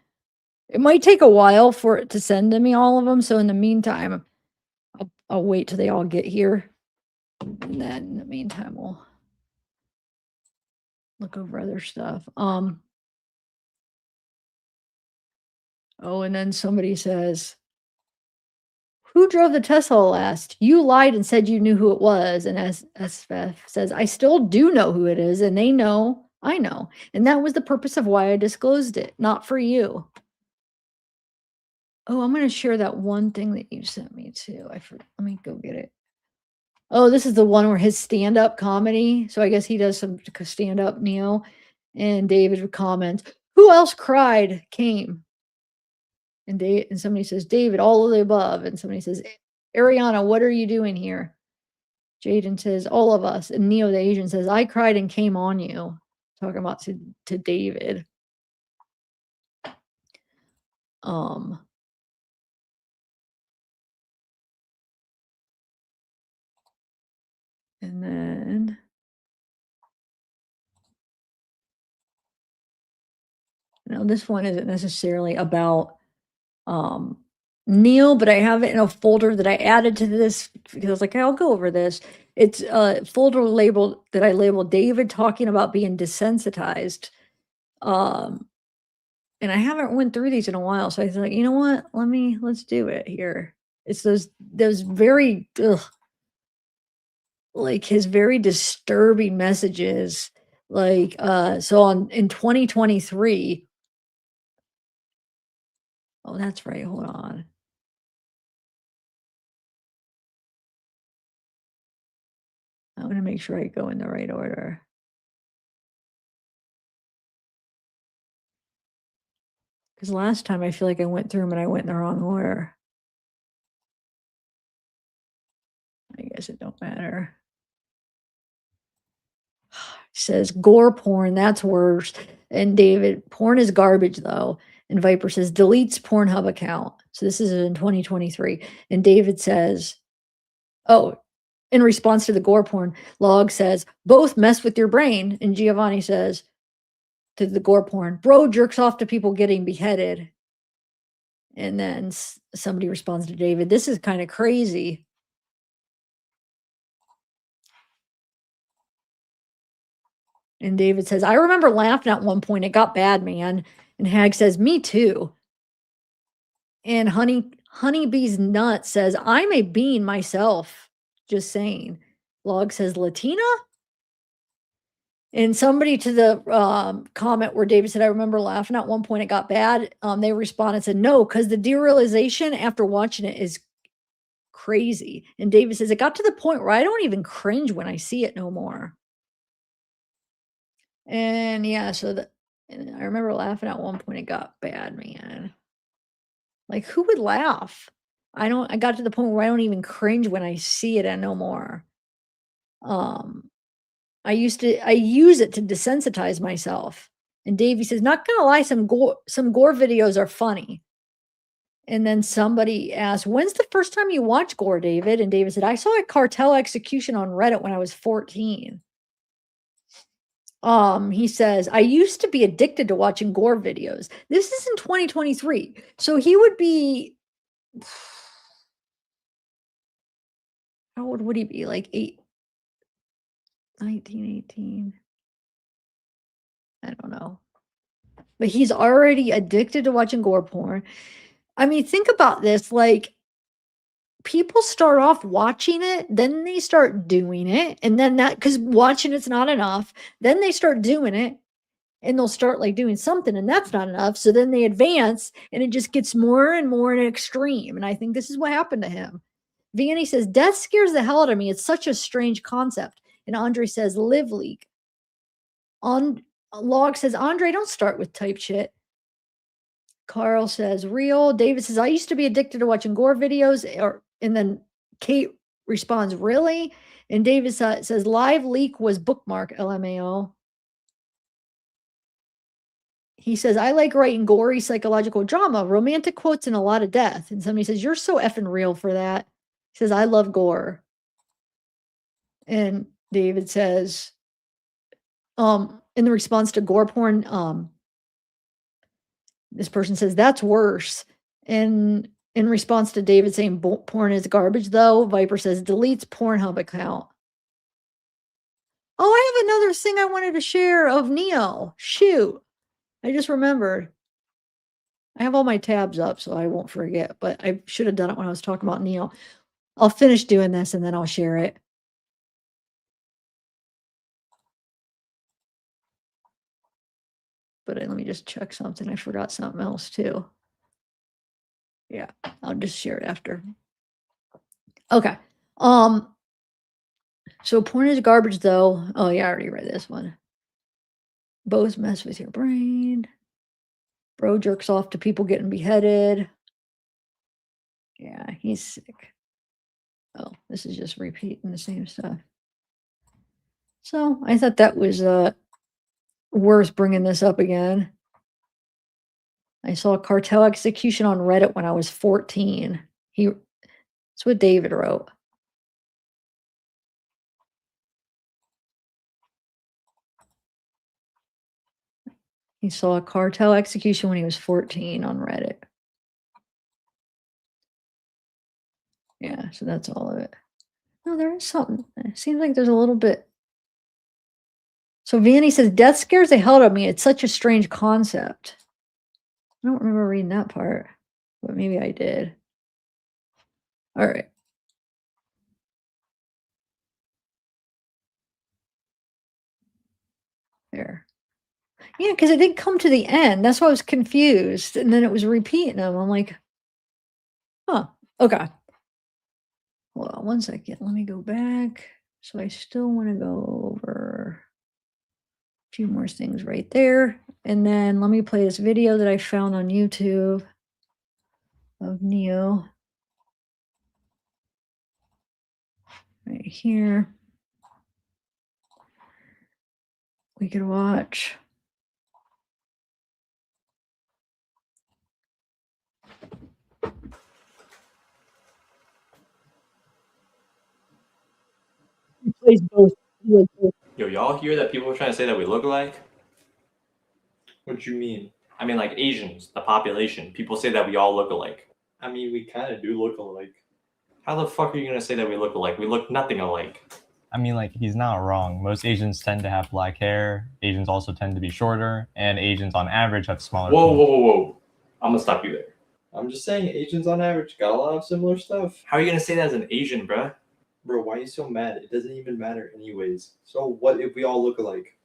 [SPEAKER 1] It might take a while for it to send to me all of them. So in the meantime, I'll wait till they all get here. And then in the meantime, we'll look over other stuff. Oh, and then somebody says, who drove the Tesla last? You lied and said you knew who it was. And as SFF says, I still do know who it is, and they know I know. And that was the purpose of why I disclosed it, not for you. Oh, I'm going to share that one thing that you sent me too. Let me go get it. Oh, this is the one where his stand-up comedy. So I guess he does some stand-up, Neo. And David would comment, who else cried? Came. And somebody says, David, all of the above. And somebody says, Ariana, what are you doing here? Jaden says, all of us. And Neo, the Asian, says, I cried and came on you. Talking about to David. And then this one isn't necessarily about Neil, but I have it in a folder that I added to this because I was like, "Hey, I'll go over this." It's a folder labeled that I labeled David talking about being desensitized. Um, and I haven't went through these in a while, so I was like, you know what? Let's do it here. It's those very like his very disturbing messages. Like so in 2023. Oh, that's right. Hold on. I want to make sure I go in the right order. Because last time I feel like I went through them and I went in the wrong order. I guess it don't matter. Says gore porn, that's worse. And David, porn is garbage though. And Viper says deletes Pornhub account. So this is in 2023. And David says, oh, in response to the gore porn, Log says, both mess with your brain. And Giovanni says to the gore porn, bro jerks off to people getting beheaded. And then somebody responds to David, this is kind of crazy. And David says, I remember laughing at one point. It got bad, man. And Hag says, me too. And Honeybee's Nut says, I'm a bean myself. Just saying. Log says, Latina? And somebody to the comment where David said, I remember laughing at one point. It got bad. They responded and said, no, because the derealization after watching it is crazy. And David says, it got to the point where I don't even cringe when I see it no more. And yeah, and I remember laughing at one point. It got bad, man. Like, who would laugh? I got to the point where I don't even cringe when I see it and no more. I use it to desensitize myself. And Davey says, not gonna lie, some gore videos are funny. And then somebody asked, when's the first time you watched gore, David? And David said, I saw a cartel execution on Reddit when I was 14. He says, I used to be addicted to watching gore videos. This is in 2023. So he would be, how old would he be? Like 1918. I don't know. But he's already addicted to watching gore porn. I mean, think about this. Like, people start off watching it, then they start doing it. And then because watching it's not enough, then they start doing it. And they'll start like doing something, and that's not enough. So then they advance, and it just gets more and more an extreme. And I think this is what happened to him. Vanny says, death scares the hell out of me. It's such a strange concept. And Andre says, live leak. Log says, Andre, don't start with type shit. Carl says, real. David says, I used to be addicted to watching gore videos. And then Kate responds, really? And David says, live leak was bookmark, LMAO. He says, I like writing gory psychological drama, romantic quotes, and a lot of death. And somebody says, you're so effing real for that. He says, I love gore. And David says, in the response to gore porn, this person says, that's worse. And in response to David saying porn is garbage, though, Viper says, deletes Pornhub account. Oh, I have another thing I wanted to share of Neo. Shoot. I just remembered. I have all my tabs up, so I won't forget, but I should have done it when I was talking about Neo. I'll finish doing this and then I'll share it. But let me just check something. I forgot something else too. Yeah, I'll just share it after. Okay. So porn is garbage though. Oh yeah, I already read this one. Both mess with your brain. Bro jerks off to people getting beheaded. Yeah, he's sick. Oh, this is just repeating the same stuff. So I thought that was worth bringing this up again. I saw a cartel execution on Reddit when I was 14. That's what David wrote. He saw a cartel execution when he was 14 on Reddit. Yeah, so that's all of it. No, there is something. It seems like there's a little bit. So Vanny says, death scares the hell out of me. It's such a strange concept. I don't remember reading that part, but maybe I did. All right. There. Yeah, because it didn't come to the end. That's why I was confused. And then it was repeating them. I'm like, huh, okay. Hold on one second. Let me go back. So I still want to go over a few more things right there. And then let me play this video that I found on YouTube of Neo. Right here. We could watch. He plays both.
[SPEAKER 8] Yo, y'all hear that people are trying to say that we look alike?
[SPEAKER 7] What you mean?
[SPEAKER 8] I mean, like Asians, the population. People say that we all look alike.
[SPEAKER 7] I mean, we kind of do look alike.
[SPEAKER 8] How the fuck are you gonna say that we look alike? We look nothing alike.
[SPEAKER 10] I mean, like, he's not wrong. Most Asians tend to have black hair. Asians also tend to be shorter, and Asians on average have smaller.
[SPEAKER 8] Whoa, whoa, whoa, whoa! I'm gonna stop you there.
[SPEAKER 7] I'm just saying, Asians on average got a lot of similar stuff.
[SPEAKER 8] How are you gonna say that as an Asian, bruh?
[SPEAKER 7] Bro, why are you so mad? It doesn't even matter anyways. So what if we all look alike?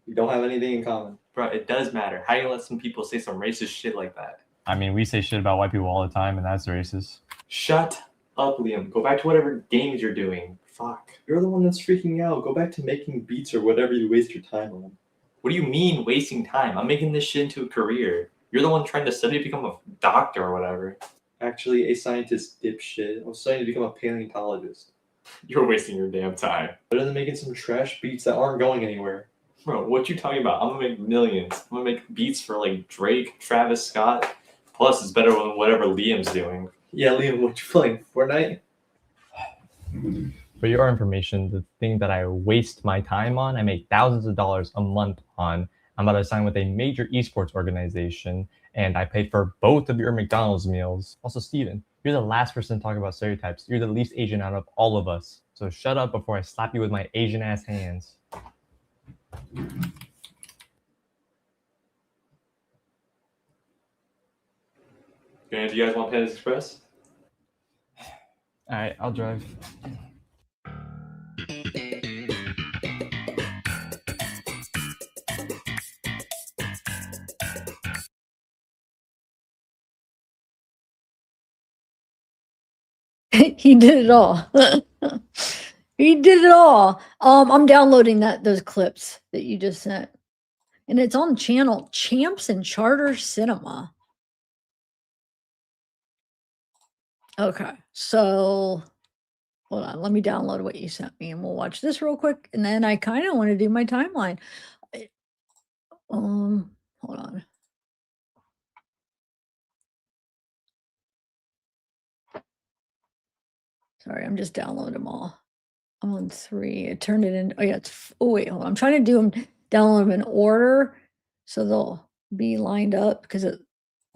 [SPEAKER 7] We don't have anything in common.
[SPEAKER 8] Bro, it does matter. How you gonna let some people say some racist shit like that?
[SPEAKER 10] I mean, we say shit about white people all the time, and that's racist.
[SPEAKER 8] Shut up, Liam. Go back to whatever games you're doing. Fuck.
[SPEAKER 7] You're the one that's freaking out. Go back to making beats or whatever you waste your time on.
[SPEAKER 8] What do you mean wasting time? I'm making this shit into a career. You're the one trying to study to become a doctor or whatever.
[SPEAKER 7] Actually, a scientist dipshit. I was studying to become a paleontologist.
[SPEAKER 8] You're wasting your damn time.
[SPEAKER 7] Better than making some trash beats that aren't going anywhere.
[SPEAKER 8] Bro, what you talking about? I'm gonna make millions. I'm gonna make beats for like Drake, Travis Scott. Plus, it's better than whatever Liam's doing.
[SPEAKER 7] Yeah, Liam, what you playing? Fortnite?
[SPEAKER 10] For your information, the thing that I waste my time on, I make thousands of dollars a month on. I'm about to sign with a major esports organization, and I paid for both of your McDonald's meals. Also, Steven, you're the last person to talk about stereotypes. You're the least Asian out of all of us. So shut up before I slap you with my Asian-ass hands.
[SPEAKER 8] Okay, do you guys want Panda Express?
[SPEAKER 10] All right, I'll drive.
[SPEAKER 1] He did it all. He did it all. I'm downloading those clips that you just sent. And it's on channel Champs and Charter Cinema. Okay, so hold on. Let me download what you sent me and we'll watch this real quick. And then I kind of want to do my timeline. Hold on. Sorry, I'm just downloading them all. I'm on 3. It turned it in. Oh yeah, wait, hold on. I'm trying to do them, download them in order so they'll be lined up because it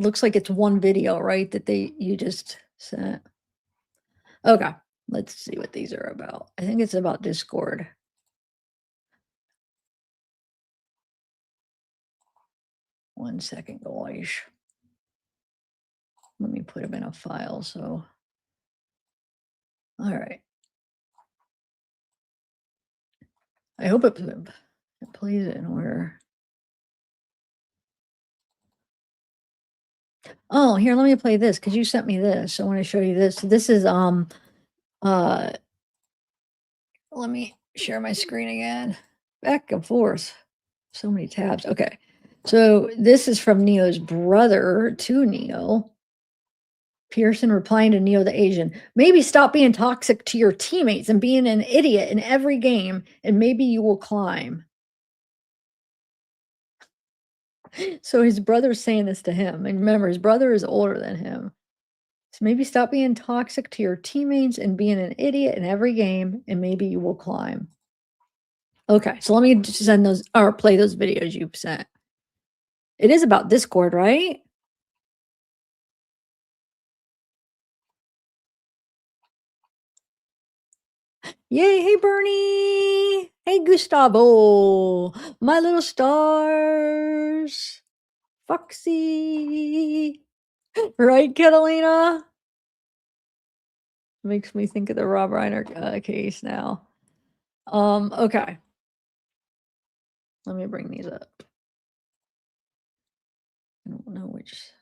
[SPEAKER 1] looks like it's one video, right? That you just sent. Okay, let's see what these are about. I think it's about Discord. One second, guys. Let me put them in a file. So, all right. I hope it plays in order. Oh, here, let me play this because you sent me this. I want to show you this. This is let me share my screen again. Back and forth. So many tabs. Okay. So this is from Neo's brother to Neo. Pearson replying to Neo the Asian. Maybe stop being toxic to your teammates and being an idiot in every game, and maybe you will climb. So his brother's saying this to him. And remember, his brother is older than him. So maybe stop being toxic to your teammates and being an idiot in every game, and maybe you will climb. Okay, so let me send those or play those videos you've sent. It is about Discord, right? Yay, hey Bernie. Hey Gustavo. My little stars. Foxy. Right, Catalina? Makes me think of the Rob Reiner case now. Okay. Let me bring these up. I don't know which.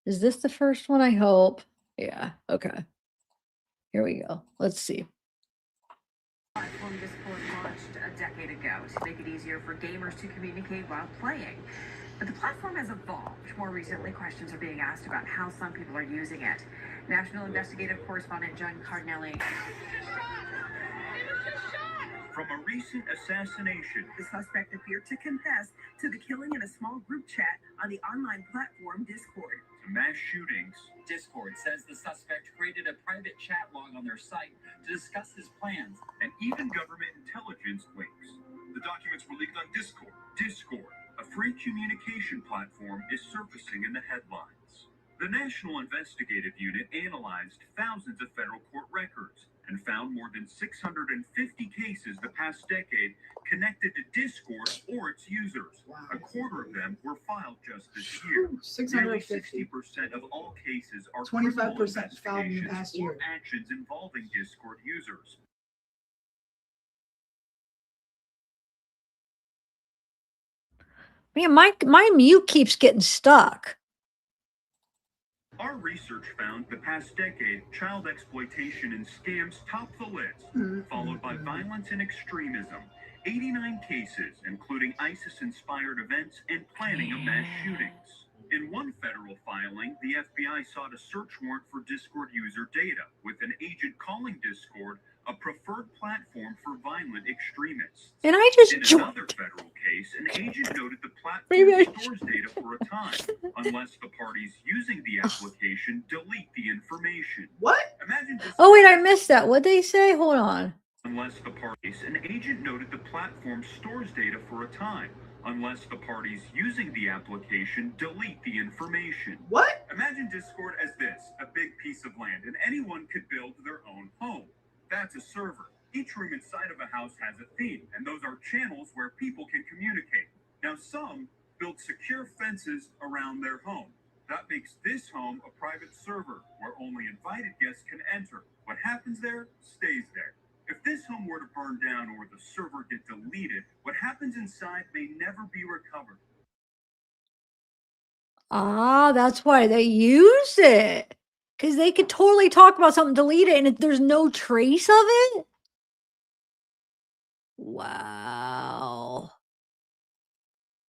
[SPEAKER 1] Is this the first one? I hope. Yeah, okay. Here we go. Let's see.
[SPEAKER 11] Platform Discord launched a decade ago to make it easier for gamers to communicate while playing. But the platform has evolved. More recently, questions are being asked about how some people are using it. National investigative correspondent John Cardinelli.
[SPEAKER 12] From a recent assassination, the suspect appeared to confess to the killing in a small group chat on the online platform Discord. To mass shootings, Discord says the suspect created a private chat log on their site to discuss his plans, and even government intelligence links. The documents were leaked on Discord. Discord, a free communication platform, is surfacing in the headlines. The National Investigative Unit analyzed thousands of federal court records and found more than 650 cases the past decade connected to Discord or its users. Wow. A quarter of them were filed just this year. 650. 60% of all cases are 25% filed in the past year. Or actions involving Discord users.
[SPEAKER 1] Man, my mute keeps getting stuck.
[SPEAKER 12] Our research found the past decade, child exploitation and scams topped the list, followed by violence and extremism. 89 cases, including ISIS-inspired events and planning of mass shootings. In one federal filing, the FBI sought a search warrant for Discord user data, with an agent calling Discord a preferred platform for violent extremists.
[SPEAKER 1] And I just
[SPEAKER 12] In another federal case, an agent noted the platform stores data for a time, unless the parties using the application delete the information.
[SPEAKER 4] What?
[SPEAKER 12] Imagine this.
[SPEAKER 1] Oh wait, I missed that. What'd they say? Hold on.
[SPEAKER 12] Unless the parties, an agent noted the platform stores data for a time, unless the parties using the application delete the information.
[SPEAKER 4] What?
[SPEAKER 12] Imagine Discord as this, a big piece of land, and anyone could build their own home. That's a server. Each room inside of a house has a theme, and those are channels where people can communicate. Now, some build secure fences around their home. That makes this home a private server where only invited guests can enter. What happens there stays there. If this home were to burn down or the server get deleted, what happens inside may never be recovered.
[SPEAKER 1] Ah, that's why they use it. Because they could totally talk about something, delete it, and there's no trace of it? Wow.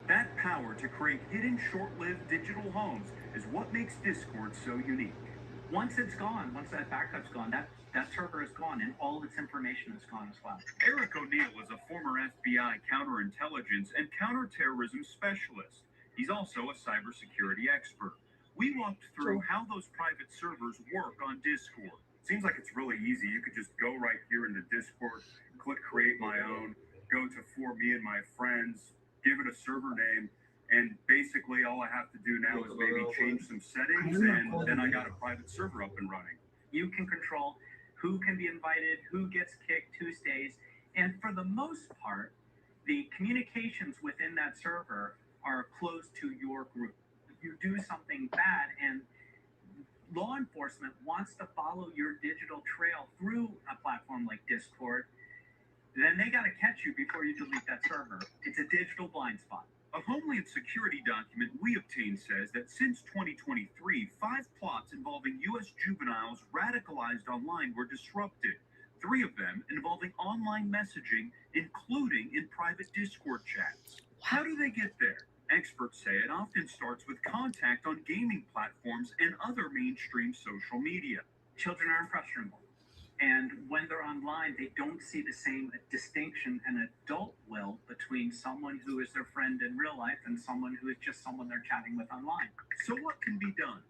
[SPEAKER 12] That power to create hidden, short-lived digital homes is what makes Discord so unique.
[SPEAKER 13] Once it's gone, once that backup's gone, that server is gone, and all of its information is gone as well.
[SPEAKER 12] Eric O'Neill is a former FBI counterintelligence and counterterrorism specialist. He's also a cybersecurity expert. We walked through how those private servers work on Discord. Seems like it's really easy. You could just go right here into Discord, click create my own, go to for me and my friends, give it a server name, and basically all I have to do now is maybe change some settings, and then I got a private server up and running.
[SPEAKER 13] You can control who can be invited, who gets kicked, who stays, and for the most part, the communications within that server are close to your group. If you do something bad and law enforcement wants to follow your digital trail through a platform like Discord, then they got to catch you before you delete that server. It's a digital blind spot.
[SPEAKER 12] A Homeland Security document we obtained says that since 2023, 5 plots involving U.S. juveniles radicalized online were disrupted. 3 of them involving online messaging, including in private Discord chats. How do they get there? Experts say it often starts with contact on gaming platforms and other mainstream social media.
[SPEAKER 13] Children are impressionable. And when they're online, they don't see the same distinction an adult will between someone who is their friend in real life and someone who is just someone they're chatting with online.
[SPEAKER 12] So what can be done?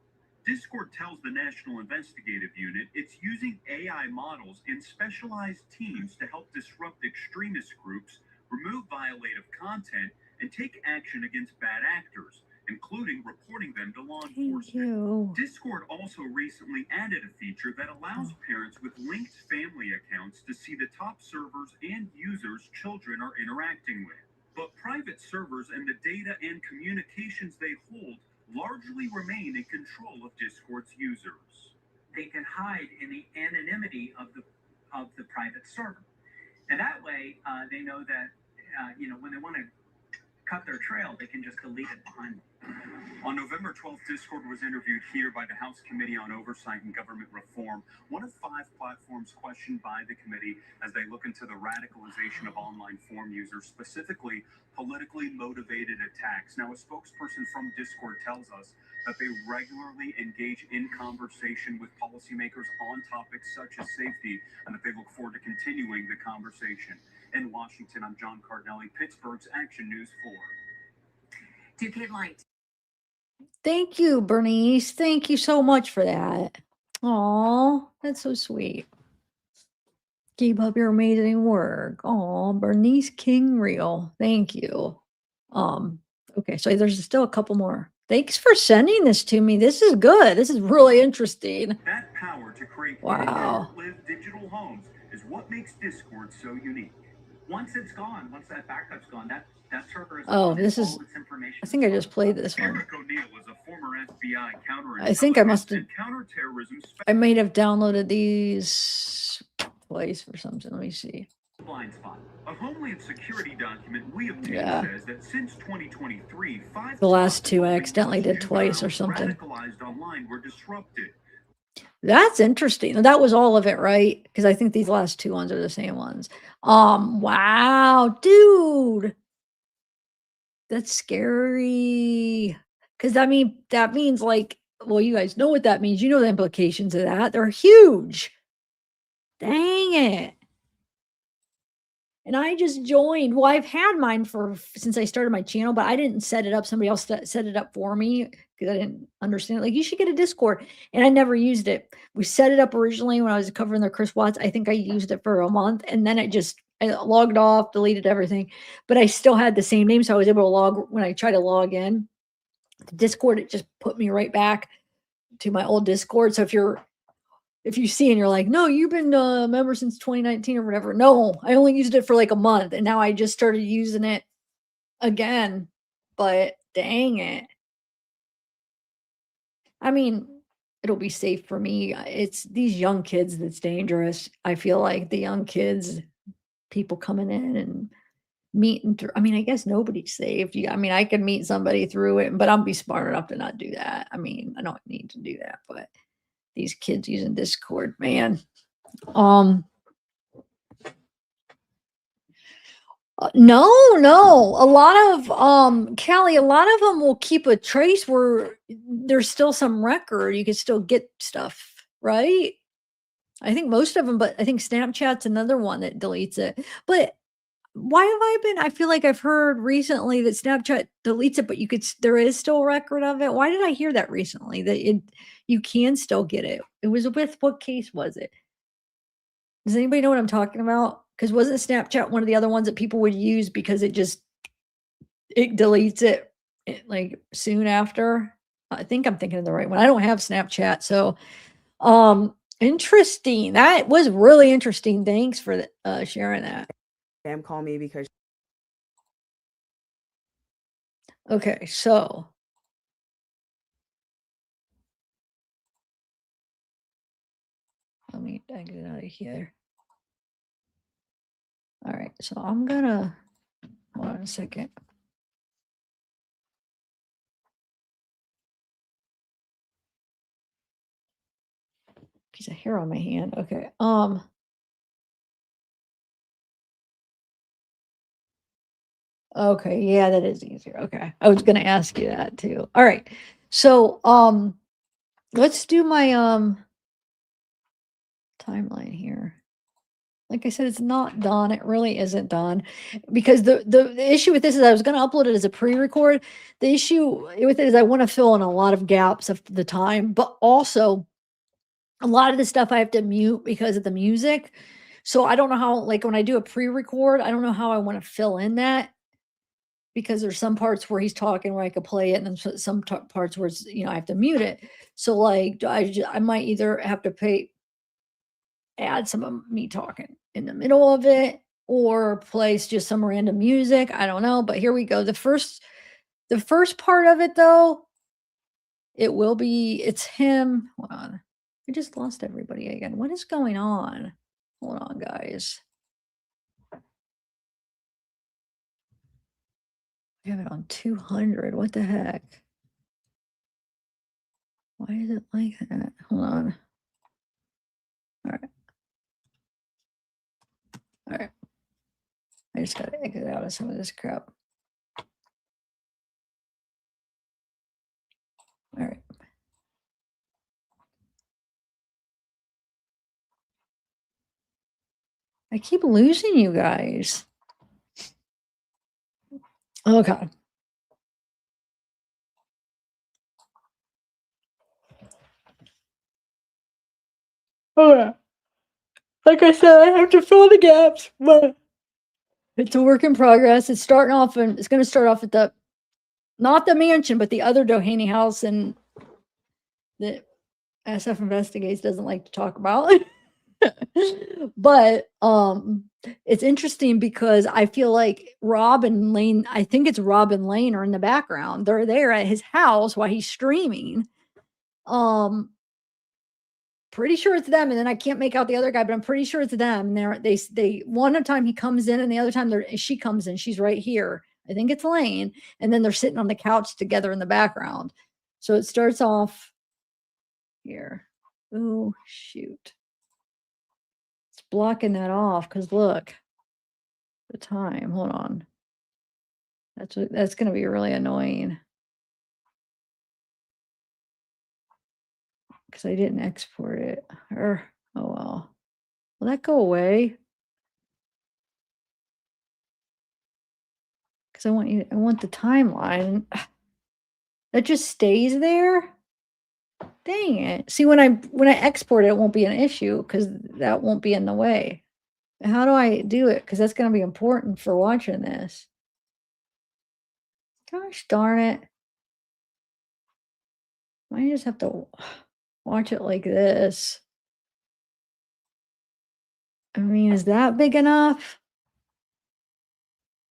[SPEAKER 12] Discord tells the National Investigative Unit it's using AI models and specialized teams to help disrupt extremist groups, remove violative content, and take action against bad actors. including reporting them to law
[SPEAKER 1] Thank
[SPEAKER 12] enforcement.
[SPEAKER 1] you.
[SPEAKER 12] Discord also recently added a feature that allows parents with linked family accounts to see the top servers and users children are interacting with. But private servers and the data and communications they hold largely remain in control of Discord's users. They can hide in the anonymity of the private server, and that way they know that when they want to cut their trail, they can just delete it behind them. On November 12th, Discord was interviewed here by the House Committee on Oversight and Government Reform, one of 5 platforms questioned by the committee as they look into the radicalization of online forum users, specifically politically motivated attacks. Now, a spokesperson from Discord tells us that they regularly engage in conversation with policymakers on topics such as safety, and that they look forward to continuing the conversation. In Washington, I'm John Cardinelli, Pittsburgh's Action News 4.
[SPEAKER 11] 2K Light.
[SPEAKER 1] Thank you, Bernice. Thank you so much for that. Aw, that's so sweet. Keep up your amazing work. Aw, Bernice King Real. Thank you. Okay, so there's still a couple more. Thanks for sending this to me. This is good. This is really interesting.
[SPEAKER 12] That power to create
[SPEAKER 1] Wow.
[SPEAKER 12] short-lived digital homes is what makes Discord so unique. Once it's gone, once that backup's gone, that server is
[SPEAKER 1] Oh,
[SPEAKER 12] gone,
[SPEAKER 1] this
[SPEAKER 12] and
[SPEAKER 1] is,
[SPEAKER 12] all its information
[SPEAKER 1] I think I just played this one.
[SPEAKER 12] Eric O'Neill is a former FBI
[SPEAKER 1] I think I must have,
[SPEAKER 12] and counterterrorism
[SPEAKER 1] I might have downloaded these twice or something. Let me see.
[SPEAKER 12] blind spot. A Homeland Security document we obtained
[SPEAKER 1] Yeah.
[SPEAKER 12] says that since 2023, 5
[SPEAKER 1] The last two I accidentally did twice or something.
[SPEAKER 12] radicalized online were disrupted.
[SPEAKER 1] That's interesting. That was all of it, right? Because I think these last two ones are the same ones. Wow, dude. That's scary. Because that means like, well, you guys know what that means. You know the implications of that. They're huge. Dang it. And I just joined. Well, I've had mine since I started my channel, but I didn't set it up. Somebody else set it up for me because I didn't understand. Like, you should get a Discord. And I never used it. We set it up originally when I was covering the Chris Watts. I think I used it for a month. And then I logged off, deleted everything. But I still had the same name. So I was able to when I tried to log in to Discord, it just put me right back to my old Discord. So if you see and you're like, no, you've been a member since 2019 or whatever. No, I only used it for like a month and now I just started using it again. But dang it. I mean, it'll be safe for me. It's these young kids that's dangerous. I feel like the young kids, people coming in and meeting through. I mean, I guess nobody's saved. I can meet somebody through it, but I'll be smart enough to not do that. I mean, I don't need to do that, but these kids using Discord, man. No. A lot of Callie, a lot of them will keep a trace where there's still some record. You can still get stuff, right? I think most of them, but I think Snapchat's another one that deletes it. But why have I feel like I've heard recently that Snapchat deletes it, but there is still a record of it. Why did I hear that recently? That you can still get it. It was with, what case was it? Does anybody know what I'm talking about? Because wasn't Snapchat one of the other ones that people would use because it deletes it like soon after? I think I'm thinking of the right one. I don't have Snapchat, so interesting. That was really interesting. Thanks for sharing that.
[SPEAKER 14] Sam called me because.
[SPEAKER 1] Okay, so. Let me get out of here. All right, so I'm gonna, hold on a second. Piece of hair on my hand. Okay. Okay, yeah, that is easier. Okay. I was gonna ask you that too. All right. So let's do my timeline here. Like I said, it's not done. It really isn't done. Because the issue with this is I was gonna upload it as a pre-record. The issue with it is I want to fill in a lot of gaps of the time, but also a lot of the stuff I have to mute because of the music. So I don't know how, like when I do a pre-record, I don't know how I want to fill in that. because there's some parts where he's talking where I could play it, and then some parts where it's, I have to mute it. So like I might either have to add some of me talking in the middle of it, or place just some random music. I don't know, but here we go. The first part of it though, it's him. Hold on. I just lost everybody again. What is going on? Hold on, guys. I have it on 200. What the heck? Why is it like that? Hold on. All right. I just got to exit out of some of this crap. All right. I keep losing you guys. Okay. Okay. Like I said, I have to fill the gaps, but it's a work in progress. It's starting off, and it's going to start off at not the mansion, but the other Doheny house, and the SF Investigates doesn't like to talk about. But it's interesting because I feel like Rob and Layne, I think it's Rob and Layne are in the background. They're there at his house while he's streaming. Pretty sure it's them, and then I can't make out the other guy, but I'm pretty sure it's them. And they one time he comes in, and the other time she comes in. She's right here. I think it's Layne, and then they're sitting on the couch together in the background. So it starts off here. Oh shoot! It's blocking that off because look, the time. Hold on. That's going to be really annoying because I didn't export it. Or oh well. Will that go away? Because I want the timeline. That just stays there. Dang it. See, when I export it, it won't be an issue because that won't be in the way. How do I do it? Because that's going to be important for watching this. Gosh darn it. I just have to watch it like this. I mean, is that big enough?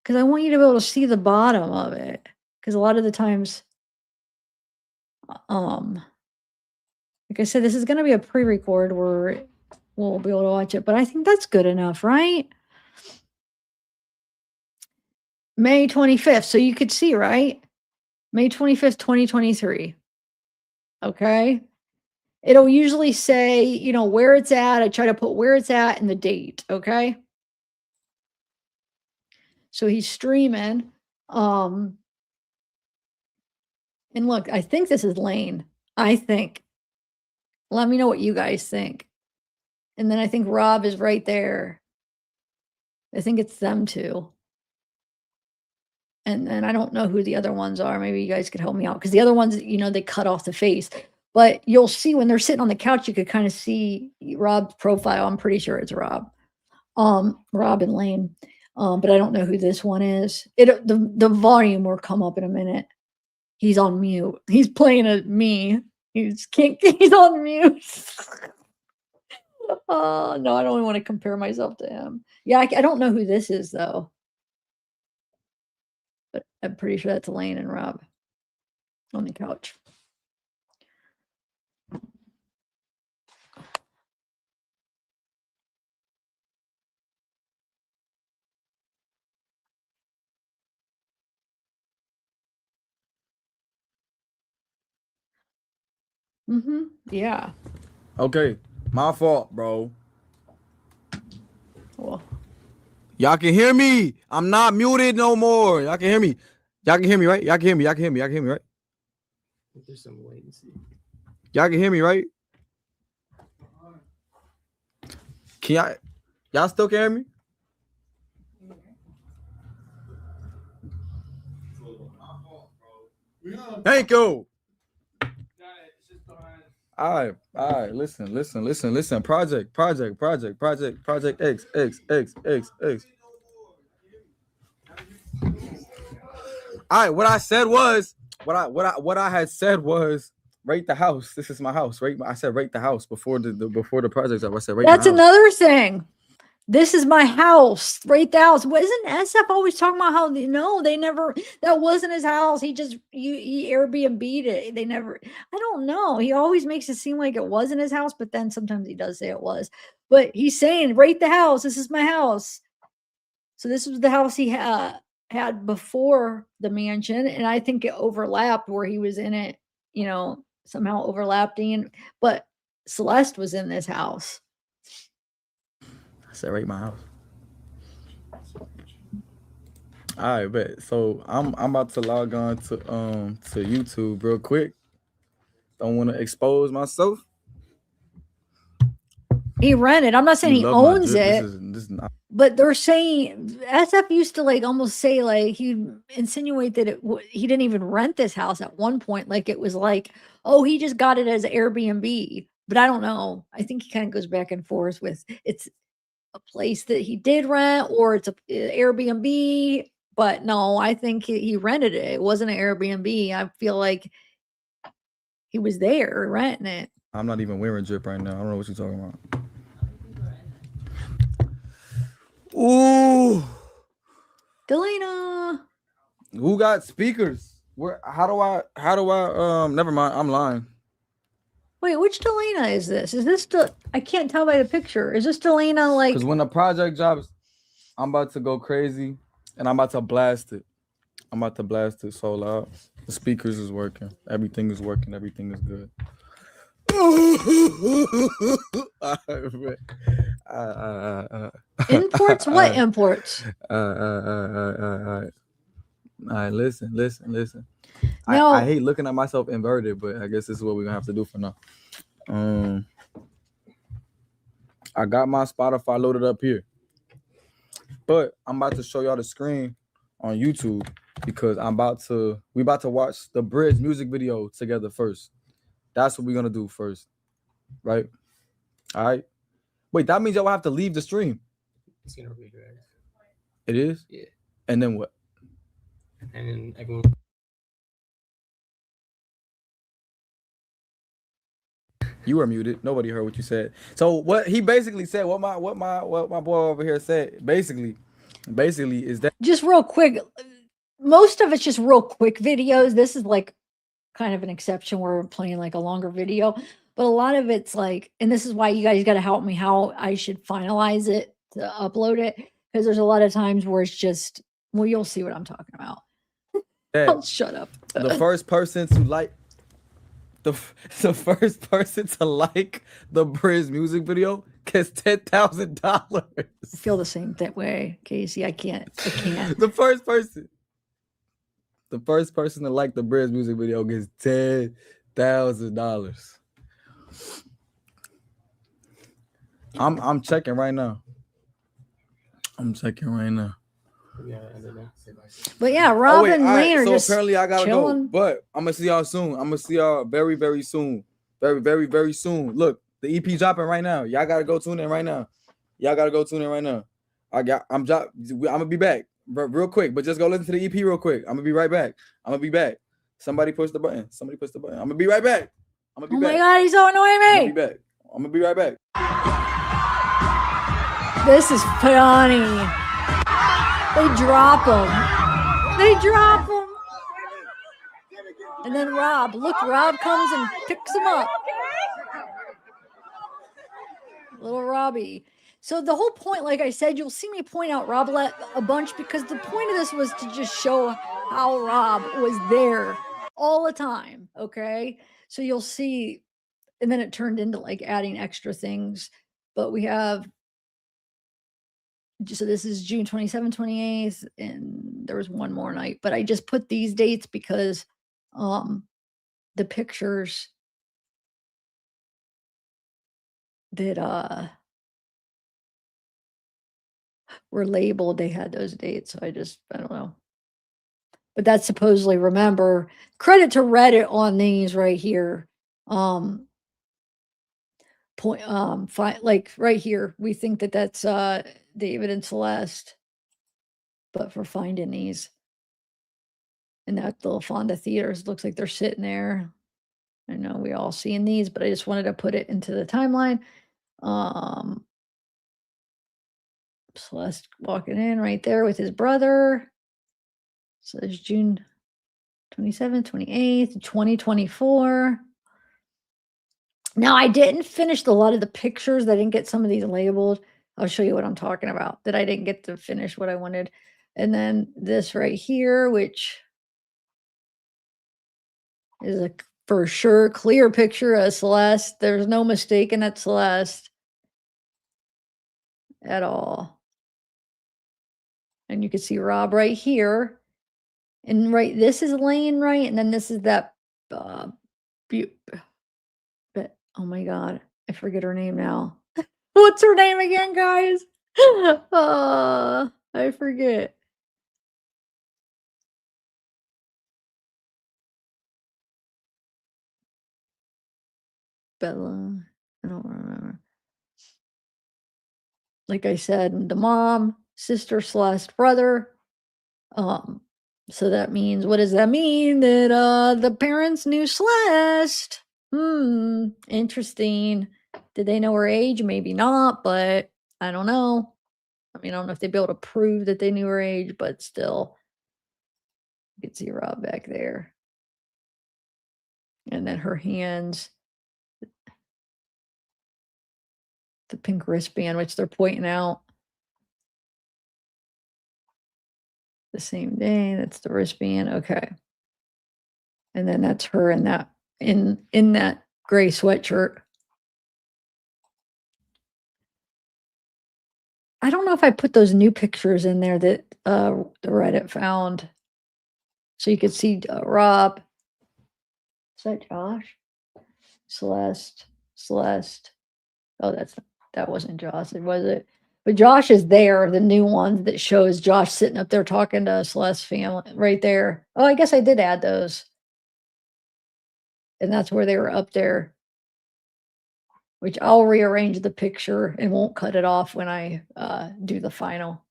[SPEAKER 1] Because I want you to be able to see the bottom of it. Because a lot of the times, like I said, this is going to be a pre-record where we'll be able to watch it. But I think that's good enough, right? May 25th. So you could see, right? May 25th, 2023. Okay. It'll usually say, where it's at. I try to put where it's at and the date. Okay. So he's streaming. And look, I think this is Layne. I think. Let me know what you guys think. And then I think Rob is right there. I think it's them two. And then I don't know who the other ones are. Maybe you guys could help me out. Because the other ones, they cut off the face. But you'll see when they're sitting on the couch, you could kind of see Rob's profile. I'm pretty sure it's Rob. Rob and Layne. But I don't know who this one is. The volume will come up in a minute. He's on mute. He's playing at me. He's on mute. Oh no, I don't even want to compare myself to him. Yeah, I don't know who this is though. But I'm pretty sure that's Layne and Rob on the couch. Yeah.
[SPEAKER 7] Okay, my fault, bro.
[SPEAKER 1] Well,
[SPEAKER 7] y'all can hear me. I'm not muted no more. Y'all can hear me. Y'all can hear me, right? Y'all can hear me. Y'all can hear me. Y'all can hear me, right?
[SPEAKER 14] There's some latency.
[SPEAKER 7] Y'all can hear me, right? Can y'all still can hear me? Thank you. All right. Listen. Project X. right, what I said was what I had said was rate the house. This is my house. I said rate the house before the project's up. I said rate
[SPEAKER 1] That's
[SPEAKER 7] my house.
[SPEAKER 1] another thing. This is my house. Rate the house. What isn't SF always talking about how they never, that wasn't his house. He Airbnb'd it. They never, I don't know. He always makes it seem like it wasn't his house, but then sometimes he does say it was. But he's saying, rate the house. This is my house. So this was the house he had before the mansion. And I think it overlapped where he was in it, somehow overlapping. But Celeste was in this house.
[SPEAKER 7] I said rate my house. All right, bet. So I'm about to log on to YouTube real quick. Don't want to expose myself.
[SPEAKER 1] He rented. I'm not saying he owns it.
[SPEAKER 7] This is not.
[SPEAKER 1] But they're saying SF used to almost say he'd insinuate that he didn't even rent this house at one point. Like it was oh, he just got it as Airbnb. But I don't know. I think he kind of goes back and forth with it's a place that he did rent or it's a Airbnb. But no, I think he rented it. It wasn't an Airbnb. I feel like he was there renting it.
[SPEAKER 7] I'm not even wearing drip right now. I don't know what you're talking about. Ooh,
[SPEAKER 1] Delana.
[SPEAKER 7] Who got speakers? Where? How do I? Never mind. I'm lying.
[SPEAKER 1] Wait, which Delana is this? Is this I can't tell by the picture. Is this Delana
[SPEAKER 7] Because when the project drops, I'm about to go crazy and I'm about to blast it. I'm about to blast it so loud. The speakers is working. Everything is working. Everything is good.
[SPEAKER 1] Imports? What imports?
[SPEAKER 7] All right, listen.
[SPEAKER 1] No.
[SPEAKER 7] I hate looking at myself inverted, but I guess this is what we're gonna have to do for now. I got my Spotify loaded up here, but I'm about to show y'all the screen on YouTube because we about to watch the Bridge music video together first. That's what we're gonna do first, right? All right. Wait, that means y'all have to leave the stream.
[SPEAKER 14] It's gonna redirect.
[SPEAKER 7] It is?
[SPEAKER 14] Yeah.
[SPEAKER 7] And then what?
[SPEAKER 14] And then everyone.
[SPEAKER 7] You were muted. Nobody heard what you said. So what he basically said, what my boy over here said, basically is that
[SPEAKER 1] just real quick. Most of it's just real quick videos. This is kind of an exception where we're playing a longer video, but a lot of it's and this is why you guys got to help me how I should finalize it to upload it, because there's a lot of times where it's just, well, you'll see what I'm talking about. I'll shut up.
[SPEAKER 7] The first person to like the first person to like the Bridge music video gets $10,000.
[SPEAKER 1] I feel the same way, Casey. I can't.
[SPEAKER 7] The first person to like the Bridge music video gets $10,000. I'm checking right now.
[SPEAKER 1] But yeah, Rob and Layne are just
[SPEAKER 7] apparently I gotta
[SPEAKER 1] chilling.
[SPEAKER 7] go. But I'm gonna see y'all soon. I'm gonna see y'all very, very soon. Very, very, very soon. Look, the EP dropping right now. Y'all gotta go tune in right now. I'm gonna be back real quick, but just go listen to the EP real quick. I'm gonna be right back. Somebody push the button. I'm gonna be right back.
[SPEAKER 1] Oh my God, he's so annoying me.
[SPEAKER 7] I'm gonna be right back.
[SPEAKER 1] This is funny. They drop him. And then Rob comes and picks him up. Little Robbie. So the whole point, like I said, you'll see me point out Rob a bunch because the point of this was to just show how Rob was there all the time. Okay. So you'll see, and then it turned into adding extra things, but we have, so this is June 27th, 28th, and there was one more night, but I just put these dates because the pictures that were labeled, they had those dates. So I don't know. But that's supposedly, remember, credit to Reddit on these right here. Right here, we think that that's David and Celeste, but for finding these. And that little Fonda Theaters looks like they're sitting there. I know we all seen these, but I just wanted to put it into the timeline. Celeste walking in right there with his brother. So there's June 27th, 28th, 2024. Now, I didn't finish a lot of the pictures. I didn't get some of these labeled. I'll show you what I'm talking about, that I didn't get to finish what I wanted. And then this right here, which is a for sure clear picture of Celeste. There's no mistaking that Celeste at all. And you can see Rob right here. And right, this is Layne, right? And then this is that but oh my god, I forget her name now. What's her name again, guys? I forget. Bella. I don't remember. Like I said, the mom, sister, Celeste, brother. So that means, what does that mean? That the parents knew Celeste. Interesting. Did they know her age? Maybe not, but I don't know. I mean, I don't know if they'd be able to prove that they knew her age, but still. You can see Rob back there. And then her hands. The pink wristband, which they're pointing out. The same day, that's the wristband. Okay. And then that's her in that in that gray sweatshirt. I don't know if I put those new pictures in there that the Reddit found. So you could see Rob. Is that Josh? Celeste. Oh, that wasn't Josh, was it? But Josh is there, the new one that shows Josh sitting up there talking to Celeste's family right there. Oh, I guess I did add those. And that's where they were up there. Which I'll rearrange the picture and won't cut it off when I do the final.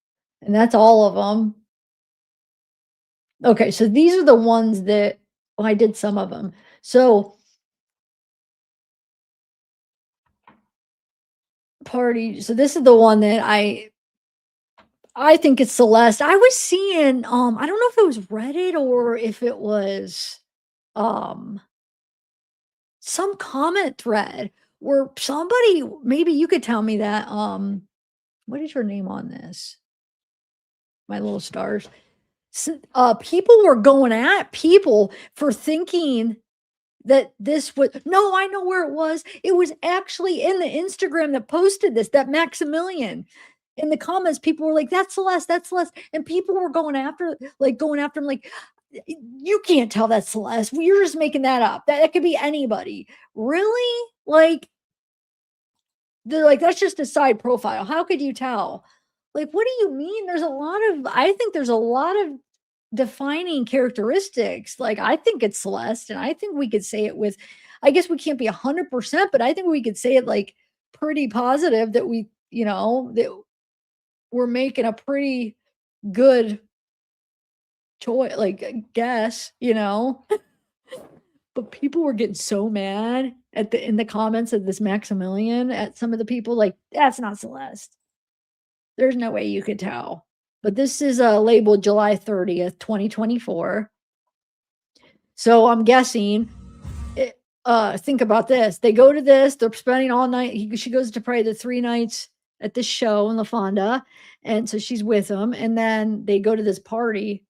[SPEAKER 1] And that's all of them. Okay, so these are the ones that, well, I did some of them. So party, so this is the one that I think it's Celeste. I was seeing, I don't know if it was Reddit or if it was some comment thread where somebody, maybe you could tell me that, what is your name on this? My little stars. So, people were going at people for thinking that this was, no, I know where it was. It was actually in the Instagram that posted this, that Maximilian. In the comments, people were like, that's Celeste, that's Celeste. And people were going after him, like, you can't tell that's Celeste. You're just making that up. That could be anybody. Really? Like, they're like, that's just a side profile. How could you tell? Like, what do you mean? I think there's a lot of defining characteristics. Like, I think it's Celeste, and I think we could say it with, I guess we can't be 100%, but I think we could say it like pretty positive that we, that we're making a pretty good choice, like guess, But people were getting so mad in the comments of this Maximilian at some of the people, like, that's not Celeste. There's no way you could tell. But this is labeled July 30th, 2024. So I'm guessing, think about this. They go to this, they're spending all night. She goes to probably the 3 nights at this show in La Fonda. And so she's with them. And then they go to this party,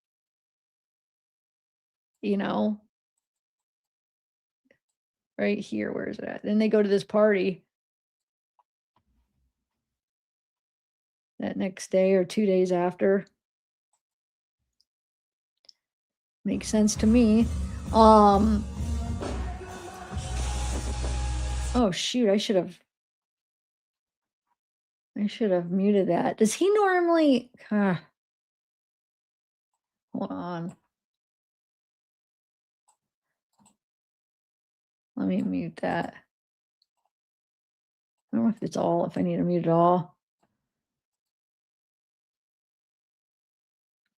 [SPEAKER 1] right here. Where is it at? Then they go to this party that next day or 2 days after. Makes sense to me. Oh shoot, I should have muted that. Does he normally hold on. Let me mute that. I don't know if I need to mute it all.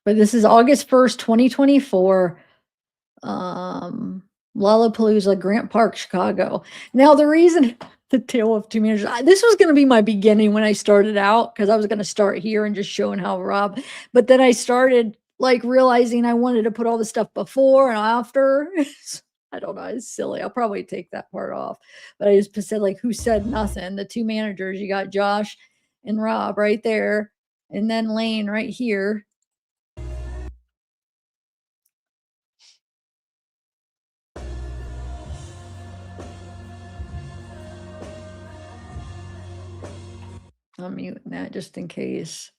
[SPEAKER 1] But this is August 1st, 2024. Lollapalooza, Grant Park, Chicago. Now the reason the Tale of Two Managers, this was going to be my beginning when I started out, because I was going to start here and just showing how Rob, but then I started like realizing I wanted to put all the stuff before and after. I don't know, it's silly. I'll probably take that part off, but I just said like, who said nothing? The two managers, you got Josh and Rob right there, and then Layne right here. I'm muting that just in case.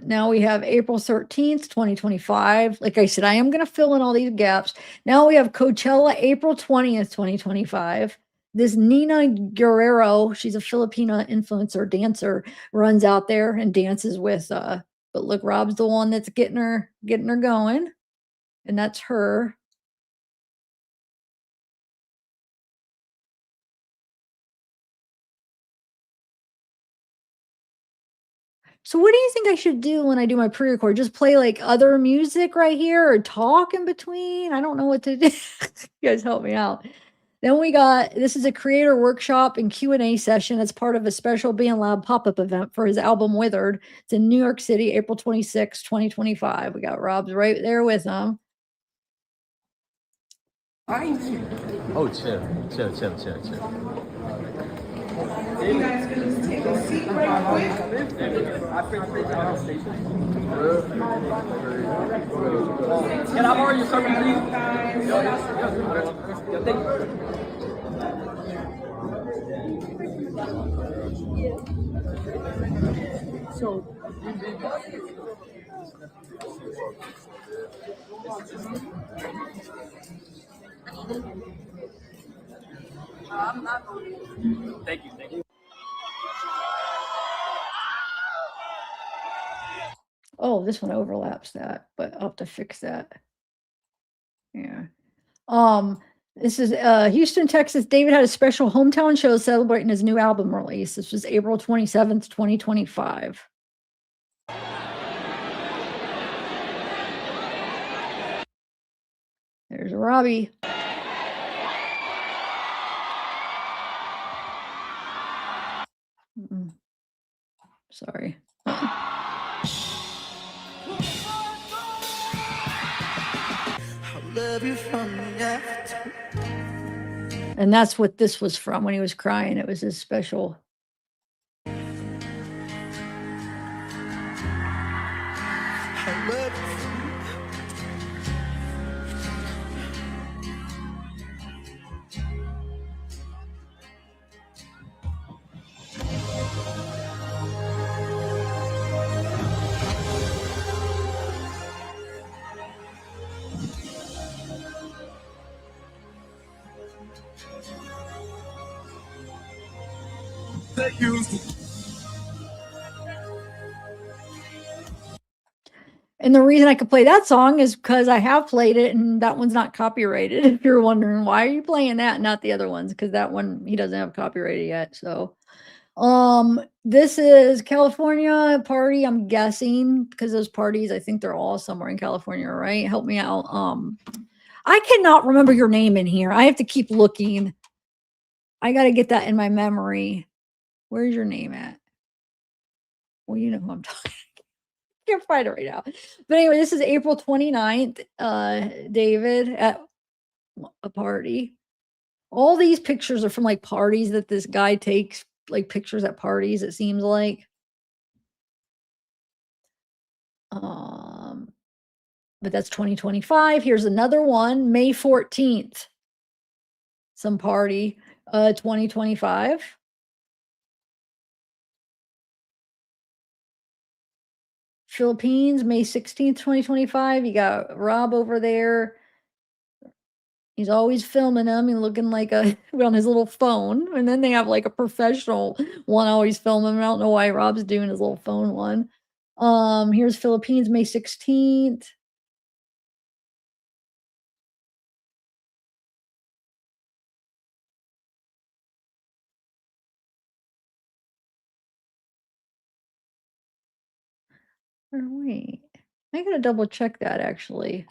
[SPEAKER 1] Now we have April 13th, 2025. Like I said, I am going to fill in all these gaps. Now we have Coachella, April 20th, 2025. This Nina Guerrero, she's a Filipino influencer dancer, runs out there and dances with, but look, Rob's the one that's getting her going. And that's her. So what do you think I should do when I do my pre-record? Just play like other music right here or talk in between? I don't know what to do. You guys help me out. Then we got, this is a creator workshop and Q&A session. It's part of a special Being Loud pop-up event for his album Withered. It's in New York City, April 26, 2025. We got Rob's right there with him.
[SPEAKER 15] Oh, chill.
[SPEAKER 16] You guys can just take a seat real quick.
[SPEAKER 15] Can I borrow your service, please? So, thank you.
[SPEAKER 1] Oh, this one overlaps that, but I'll have to fix that. Yeah. This is Houston, Texas. David had a special hometown show celebrating his new album release. This was April 27th, 2025. There's Robbie. Sorry. And that's what this was from when he was crying. It was his special. And the reason I could play that song is because I have played it and that one's not copyrighted. If you're wondering why are you playing that and not the other ones, because that one he doesn't have copyrighted yet. So this is California party, I'm guessing, because those parties, I think they're all somewhere in California, right? Help me out. I cannot remember your name in here. I have to keep looking. I got to get that in my memory. Where's your name at? Well, you know who I'm talking. Can't find it right now. But anyway, this is April 29th. David at a party. All these pictures are from like parties that this guy takes, like pictures at parties, it seems like. But that's 2025. Here's another one, May 14th. Some party, 2025. Philippines, May 16th, 2025. You got Rob over there. He's always filming them and looking like a on his little phone. And then they have like a professional one always filming him. I don't know why Rob's doing his little phone one. Here's Philippines, May 16th. Or wait, I gotta double check that actually.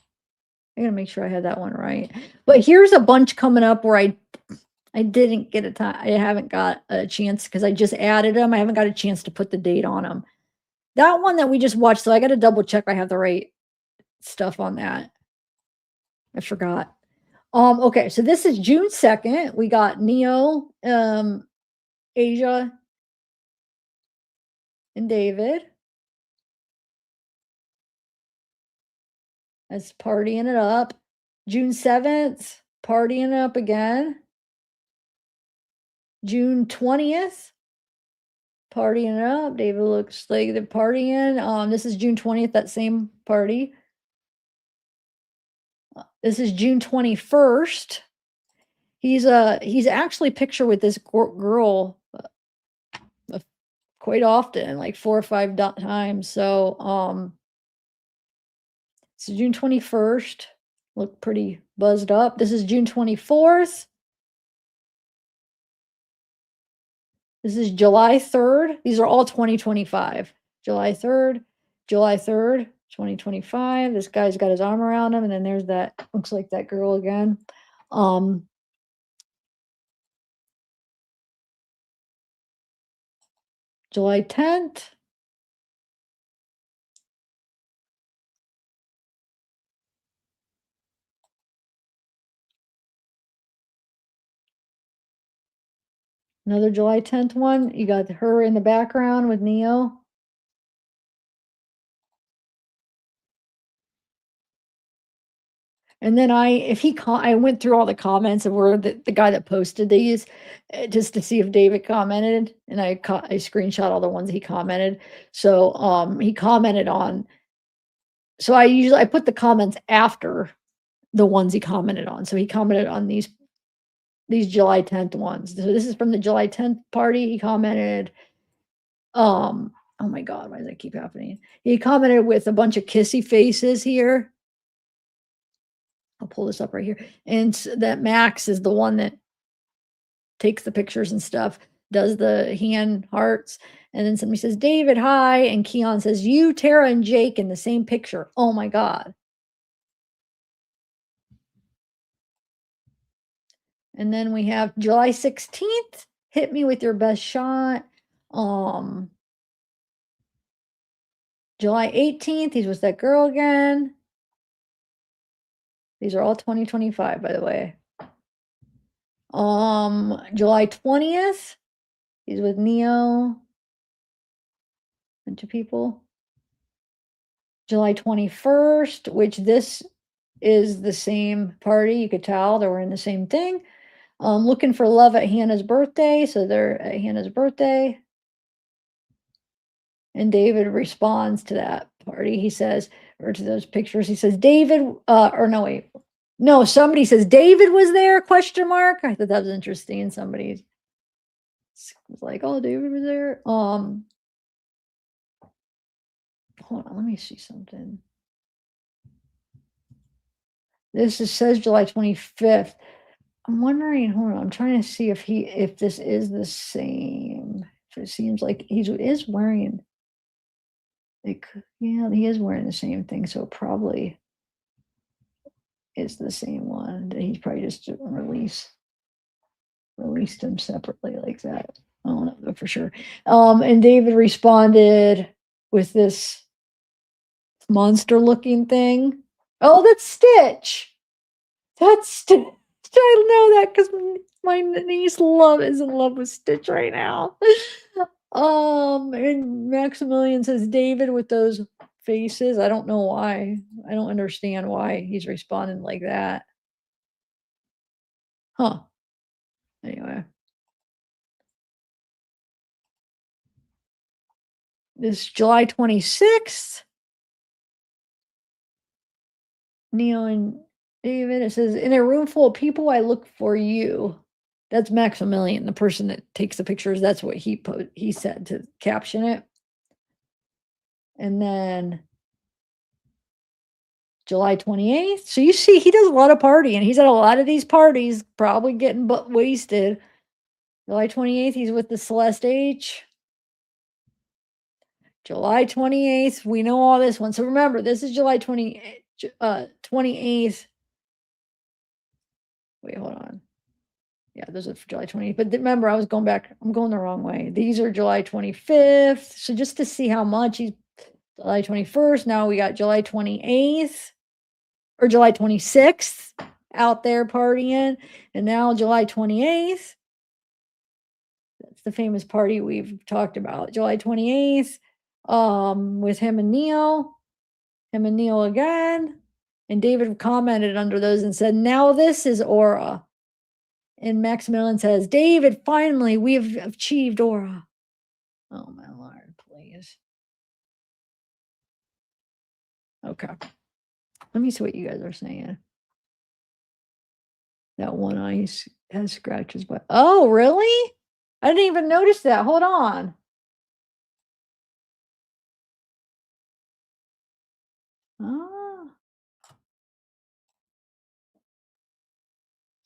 [SPEAKER 1] I gotta make sure I had that one right. But here's a bunch coming up where I didn't get a time. I haven't got a chance because I just added them. I haven't got a chance to put the date on them. That one that we just watched, so I got to double check I have the right stuff on that. I forgot. Okay, so this is June 2nd. We got Neo, Asia, and David. That's partying it up. June 7th, partying it up again. June 20th, partying it up. David looks like they're partying. This is June 20th, that same party. This is June 21st. He's actually pictured with this girl quite often, like 4 or 5 times. So June 21st, look pretty buzzed up. This is June 24th. This is July 3rd. These are all 2025. July 3rd, July 3rd, 2025. This guy's got his arm around him, and then there's that, looks like that girl again. July 10th. Another July 10th one. You got her in the background with Neo. And then I went through all the comments of where the guy that posted these just to see if David commented, and I screenshot all the ones he commented. So he commented on, so I put the comments after the ones he commented on. So he commented on these July 10th ones. So this is from the July 10th party. He commented, oh my God, why does that keep happening? He commented with a bunch of kissy faces here. I'll pull this up right here. And that Max is the one that takes the pictures and stuff, does the hand hearts. And then somebody says, David, hi. And Keon says, you, Tara, and Jake in the same picture. Oh my God. And then we have July 16th, hit me with your best shot. July 18th, he's with that girl again. These are all 2025, by the way. July 20th, he's with Neo. Bunch of people. July 21st, which this is the same party. You could tell they're wearing the same thing. Looking for love at Hannah's birthday. So they're at Hannah's birthday. And David responds to that party. He says, or to those pictures, he says, David, or no, wait. No, somebody says David was there, question mark. I thought that was interesting. Somebody was like, oh, David was there. Hold on, let me see something. This says July 25th. I'm wondering, hold on, I'm trying to see if this is the same. It seems like he is wearing, yeah, he is wearing the same thing, so it probably is the same one. He's probably just released them separately like that. I don't know for sure. And David responded with this monster looking thing. Oh, that's Stitch. That's Stitch. I know that because my niece is in love with Stitch right now. And Maximilian says David with those faces. I don't know why. I don't understand why he's responding like that. Huh. Anyway. This July 26th. Neo and David, it says, in a room full of people, I look for you. That's Maximilian, the person that takes the pictures. That's what he said to caption it. And then July 28th. So you see, he does a lot of partying. He's at a lot of these parties, probably getting butt wasted. July 28th, he's with the Celeste H. July 28th. We know all this one. So remember, this is July 28th. Wait, hold on. Yeah, those are for July 28th. But remember, I'm going the wrong way. These are July 25th. So just to see how much he's July 21st. Now we got July 28th or July 26th out there partying. And now July 28th. That's the famous party we've talked about. July 28th. With him and Neo again. And David commented under those and said, now this is Aura. And Maximilian says, David, finally, we've achieved Aura. Oh, my Lord, please. Okay. Let me see what you guys are saying. That one eye has scratches, but oh, really? I didn't even notice that. Hold on. Oh.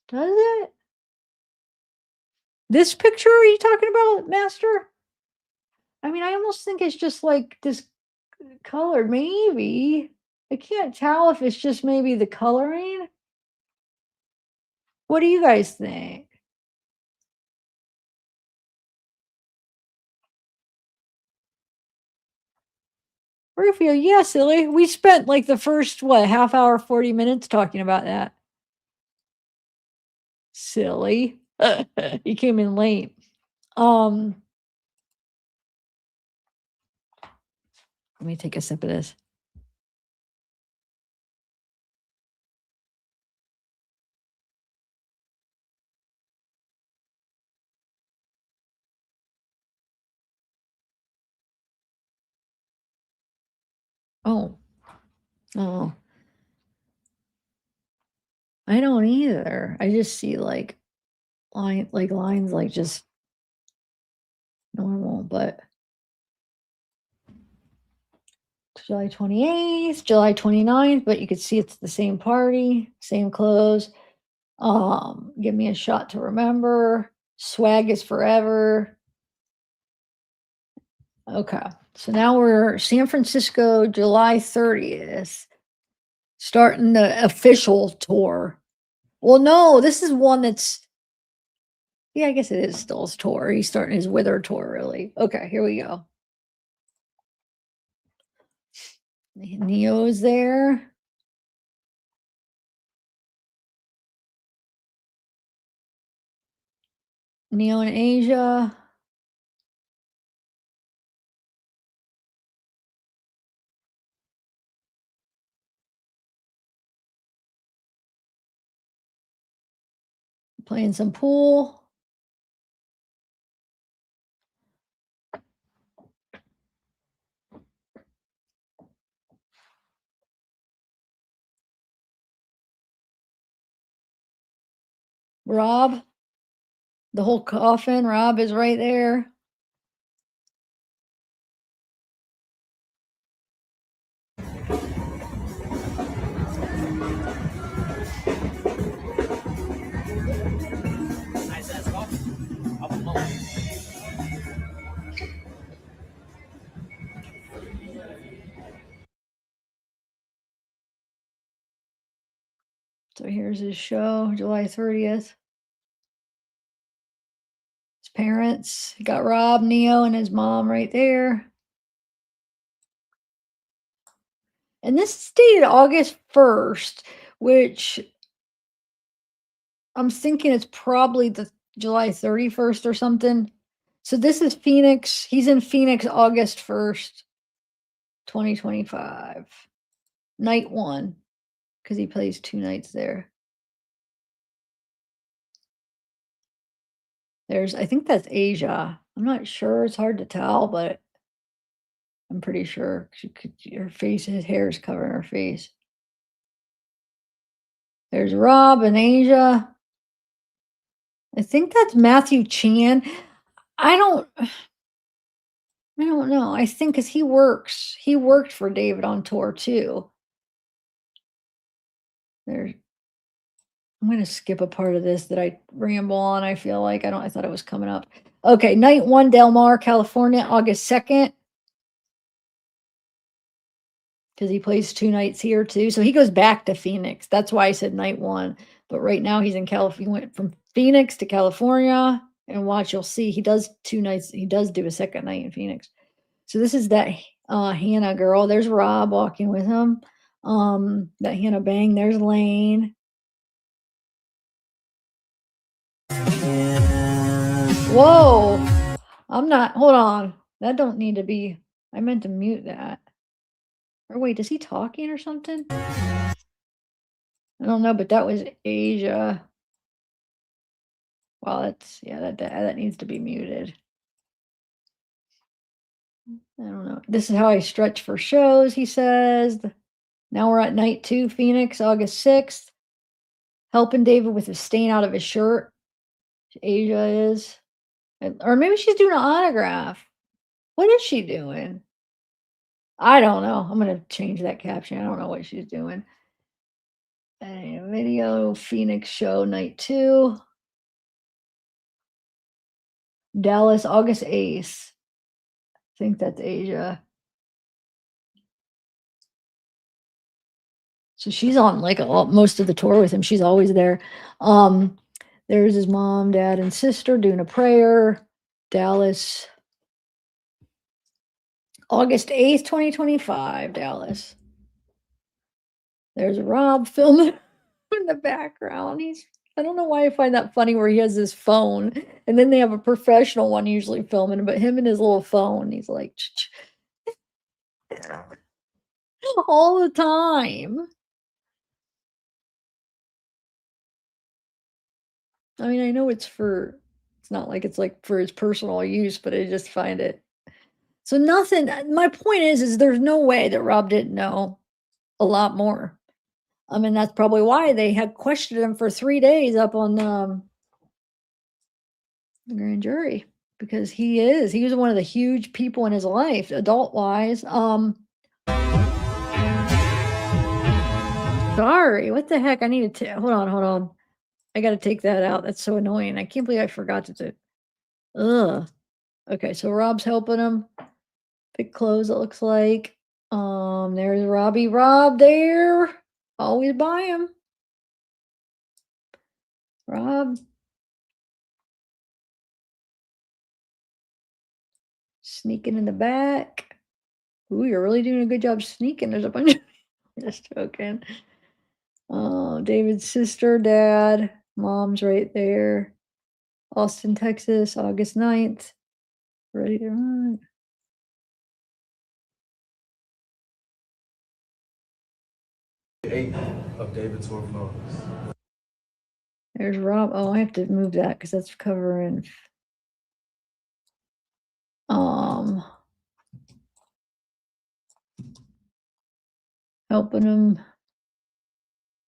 [SPEAKER 1] Does it? This picture are you talking about, Master? I mean, I almost think it's just like this colored, maybe. I can't tell if it's just maybe the coloring. What do you guys think? Rufio, yeah, silly. We spent like the first, half hour, 40 minutes talking about that. Silly. He came in late. Let me take a sip of this. Oh. I don't either. I just see like lines like just normal, but July 28th, July 29th, but you could see it's the same party, same clothes. Give me a shot to remember. Swag is forever. Okay. So now we're San Francisco, July 30th, starting the official tour. Well, no, this is one that's, yeah, I guess it is still his tour. He's starting his Wither tour, really. Okay, here we go. Neo's there. Neo in Asia. Playing some pool. Rob, the whole coffin, Rob is right there. So here's his show, July 30th. His parents, he got Rob, Neo, and his mom right there. And this is dated August 1st, which I'm thinking it's probably the July 31st or something. So this is Phoenix. He's in Phoenix August 1st, 2025. Night 1, because he plays 2 nights there. I think that's Asia. I'm not sure. It's hard to tell, but I'm pretty sure her face, his hair is covering her face. There's Rob in Asia. I think that's Matthew Chan. I don't know. I think because he worked for David on tour too. I'm going to skip a part of this that I ramble on. I feel like I thought it was coming up. Okay. Night 1, Del Mar, California, August 2nd. because he plays 2 nights here too. So he goes back to Phoenix. That's why I said night 1. But right now he's in California. He went from Phoenix to California, and watch, you'll see he does 2 nights. He does do a second night in Phoenix. So this is that Hannah girl. There's Rob walking with him. That Hannah Bang. There's Layne. Whoa. I'm not. Hold on. That don't need to be. I meant to mute that. Or wait, is he talking or something? I don't know, but that was Asia. Well, that's, yeah, that needs to be muted. I don't know. This is how I stretch for shows, he says. Now we're at night 2, Phoenix, August 6th. Helping David with a stain out of his shirt. Asia is. Or maybe she's doing an autograph. What is she doing? I don't know. I'm going to change that caption. I don't know what she's doing. A video, Phoenix show, night 2. Dallas, August 8th. I think that's Asia. So she's on like most of the tour with him. She's always there. There's his mom, dad, and sister doing a prayer. Dallas, August 8th, 2025, Dallas. There's Rob filming in the background. I don't know why I find that funny where he has his phone and then they have a professional one usually filming, but him and his little phone, he's like all the time. I mean, I know it's not like it's like for his personal use, but I just find it. So nothing, my point is there's no way that Rob didn't know a lot more. I mean, that's probably why they had questioned him for 3 days up on the grand jury, because he was one of the huge people in his life, adult wise. Sorry, what the heck? I need to hold on. I got to take that out. That's so annoying. I can't believe I forgot to do. Ugh. Okay, so Rob's helping him pick clothes, it looks like. There's Rob there. Always buy him. Rob. Sneaking in the back. Ooh, you're really doing a good job sneaking. There's a bunch of just joking. Oh, David's sister, dad, mom's right there. Austin, Texas, August 9th. Ready to run.
[SPEAKER 7] Of David tour vlogs.
[SPEAKER 1] There's Rob. Oh, I have to move that because that's covering. Helping him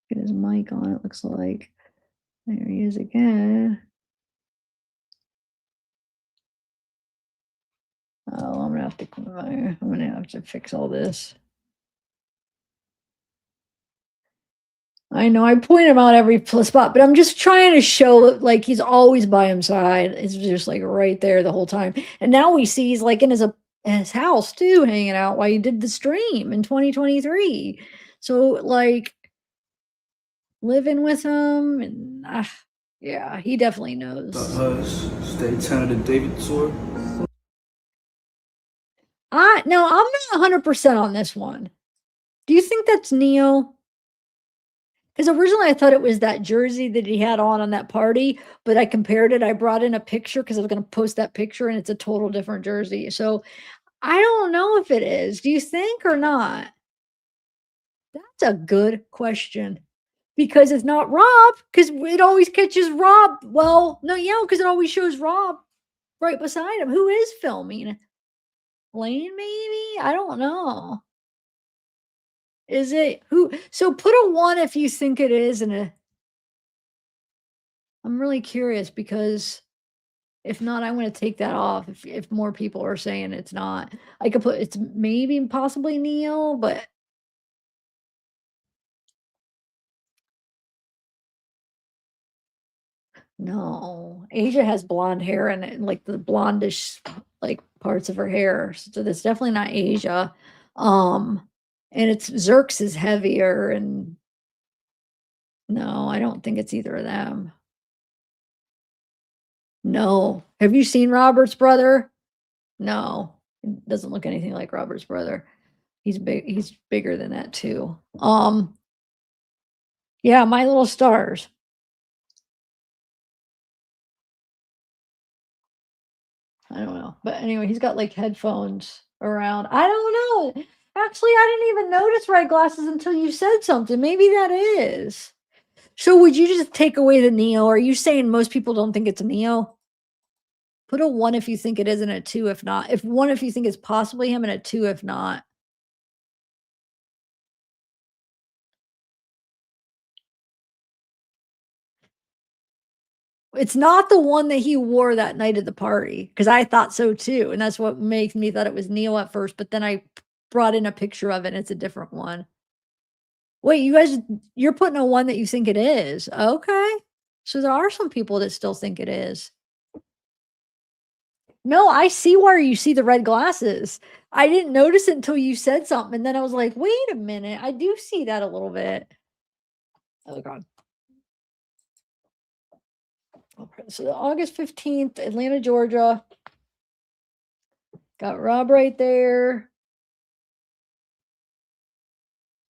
[SPEAKER 1] get his mic on, it looks like. There he is again. Oh, I'm gonna have to fix all this. I know I point him out every spot, but I'm just trying to show like he's always by his side. It's just like right there the whole time. And now we see he's like in his house too, hanging out while he did the stream in 2023. So like living with him, and yeah, he definitely knows.
[SPEAKER 15] Stay tuned to David tour.
[SPEAKER 1] No, I'm not 100% on this one. Do you think that's Neo? Because originally I thought it was that jersey that he had on that party, but I compared it. I brought in a picture because I was going to post that picture, and it's a total different jersey. So I don't know if it is. Do you think or not? That's a good question. Because it's not Rob, because it always catches Rob. Well, no, yeah, because it always shows Rob right beside him. Who is filming? Layne, maybe? I don't know. Is it who? So put a 1 if you think it is, and I'm really curious because if not, I'm going to take that off. If more people are saying it's not, I could put it's maybe possibly Neil, but no. Asia has blonde hair and like the blondish like parts of her hair, so that's definitely not Asia. And it's Zerks is heavier, and no, I don't think it's either of them. No. Have you seen Robert's brother? No. It doesn't look anything like Robert's brother. He's bigger than that too. Yeah, My Little Stars. I don't know. But anyway, he's got like headphones around. I don't know. Actually, I didn't even notice red glasses until you said something. Maybe that is. So would you just take away the Neo? Are you saying most people don't think it's a Neo? Put a 1 if you think it is and a 2 if not. If 1 if you think it's possibly him and a 2 if not. It's not the one that he wore that night at the party, because I thought so too, and that's what makes me thought it was Neo at first, but then I brought in a picture of it, and it's a different one. Wait, you're putting a 1 that you think it is. Okay. So there are some people that still think it is. No, I see where you see the red glasses. I didn't notice it until you said something, and then I was like, "Wait a minute, I do see that a little bit." Oh god. Okay, so August 15th, Atlanta, Georgia. Got Rob right there.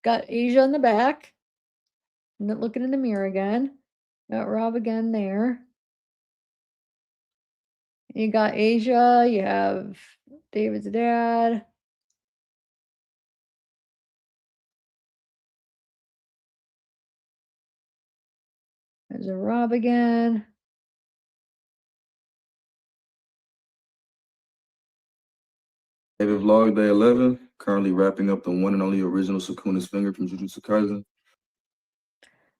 [SPEAKER 1] Got Asia in the back. Looking in the mirror again. Got Rob again there. You got Asia. You have David's dad. There's a Rob again.
[SPEAKER 15] David Vlog Day 11. Currently wrapping up the one and only original Sukuna's Finger from Jujutsu Kaisen.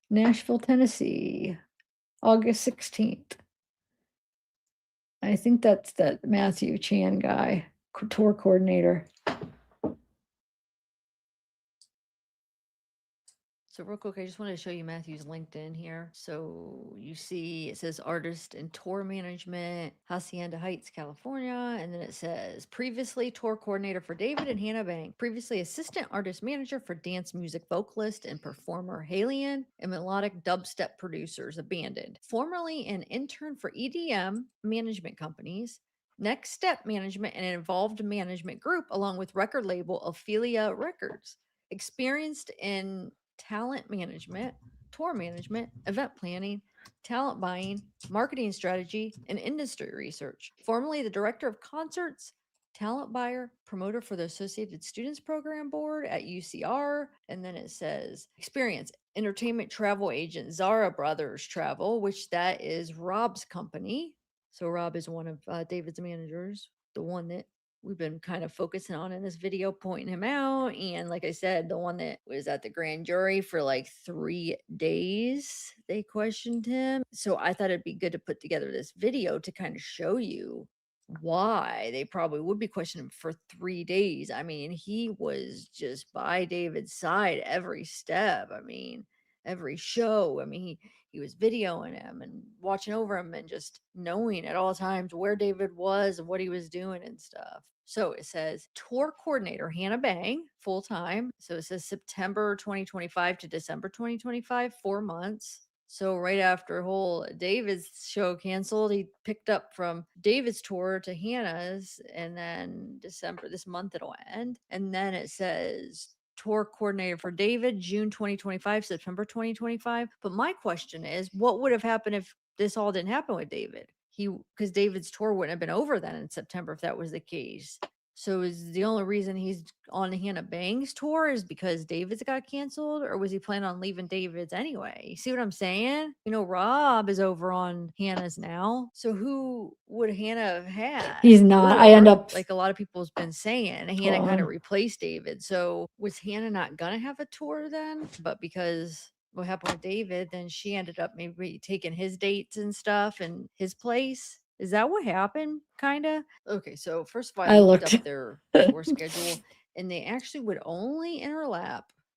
[SPEAKER 1] Nashville, Tennessee. August 16th. I think that's that Matthew Chan guy, tour coordinator. So real quick, I just wanted to show you Matthew's LinkedIn here. So you see it says artist and tour management, Hacienda Heights, California. And then it says previously tour coordinator for David and Hannah Bank, previously assistant artist manager for dance music vocalist and performer Halion and melodic dubstep producers Abandoned, formerly an intern for EDM management companies, Next Step Management and Involved Management Group, along with record label Ophelia Records. Experienced in talent management, tour management, event planning, talent buying, marketing strategy, and industry research. Formerly the director of concerts, talent buyer, promoter for the Associated Students Program Board at UCR. And then it says experience, entertainment travel agent, Zara Brothers Travel, which that is Rob's company. So Rob is one of David's managers, the one that we've been kind of focusing on in this video, pointing him out. And like I said, the one that was at the grand jury for like 3 days, they questioned him. So I thought it'd be good to put together this video to kind of show you why they probably would be questioning him for 3 days. I mean, he was just by David's side every step. I mean, every show. I mean, he was videoing him and watching over him and just knowing at all times where David was and what he was doing and stuff. So it says tour coordinator Hannah Bang, full time. So it says September 2025 to December 2025, 4 months. So right after whole David's show canceled, he picked up from David's tour to Hannah's, and then December this month it'll end. And then it says tour coordinator for David, June 2025, September 2025. But my question is, what would have happened if this all didn't happen with David? Because David's tour wouldn't have been over then in September if that was the case. So is the only reason he's on Hannah Bang's tour is because David's got canceled, or was he planning on leaving David's anyway? You see what I'm saying? You know, Rob is over on Hannah's now. So who would Hannah have had? He's not. I end up like a lot of people's been saying, Hannah kind of replaced David. So was Hannah not gonna have a tour then? But because what happened with David, then she ended up maybe taking his dates and stuff in his place. Is that what happened? Kinda. Okay, so first of all, I looked up their tour schedule, and they actually would only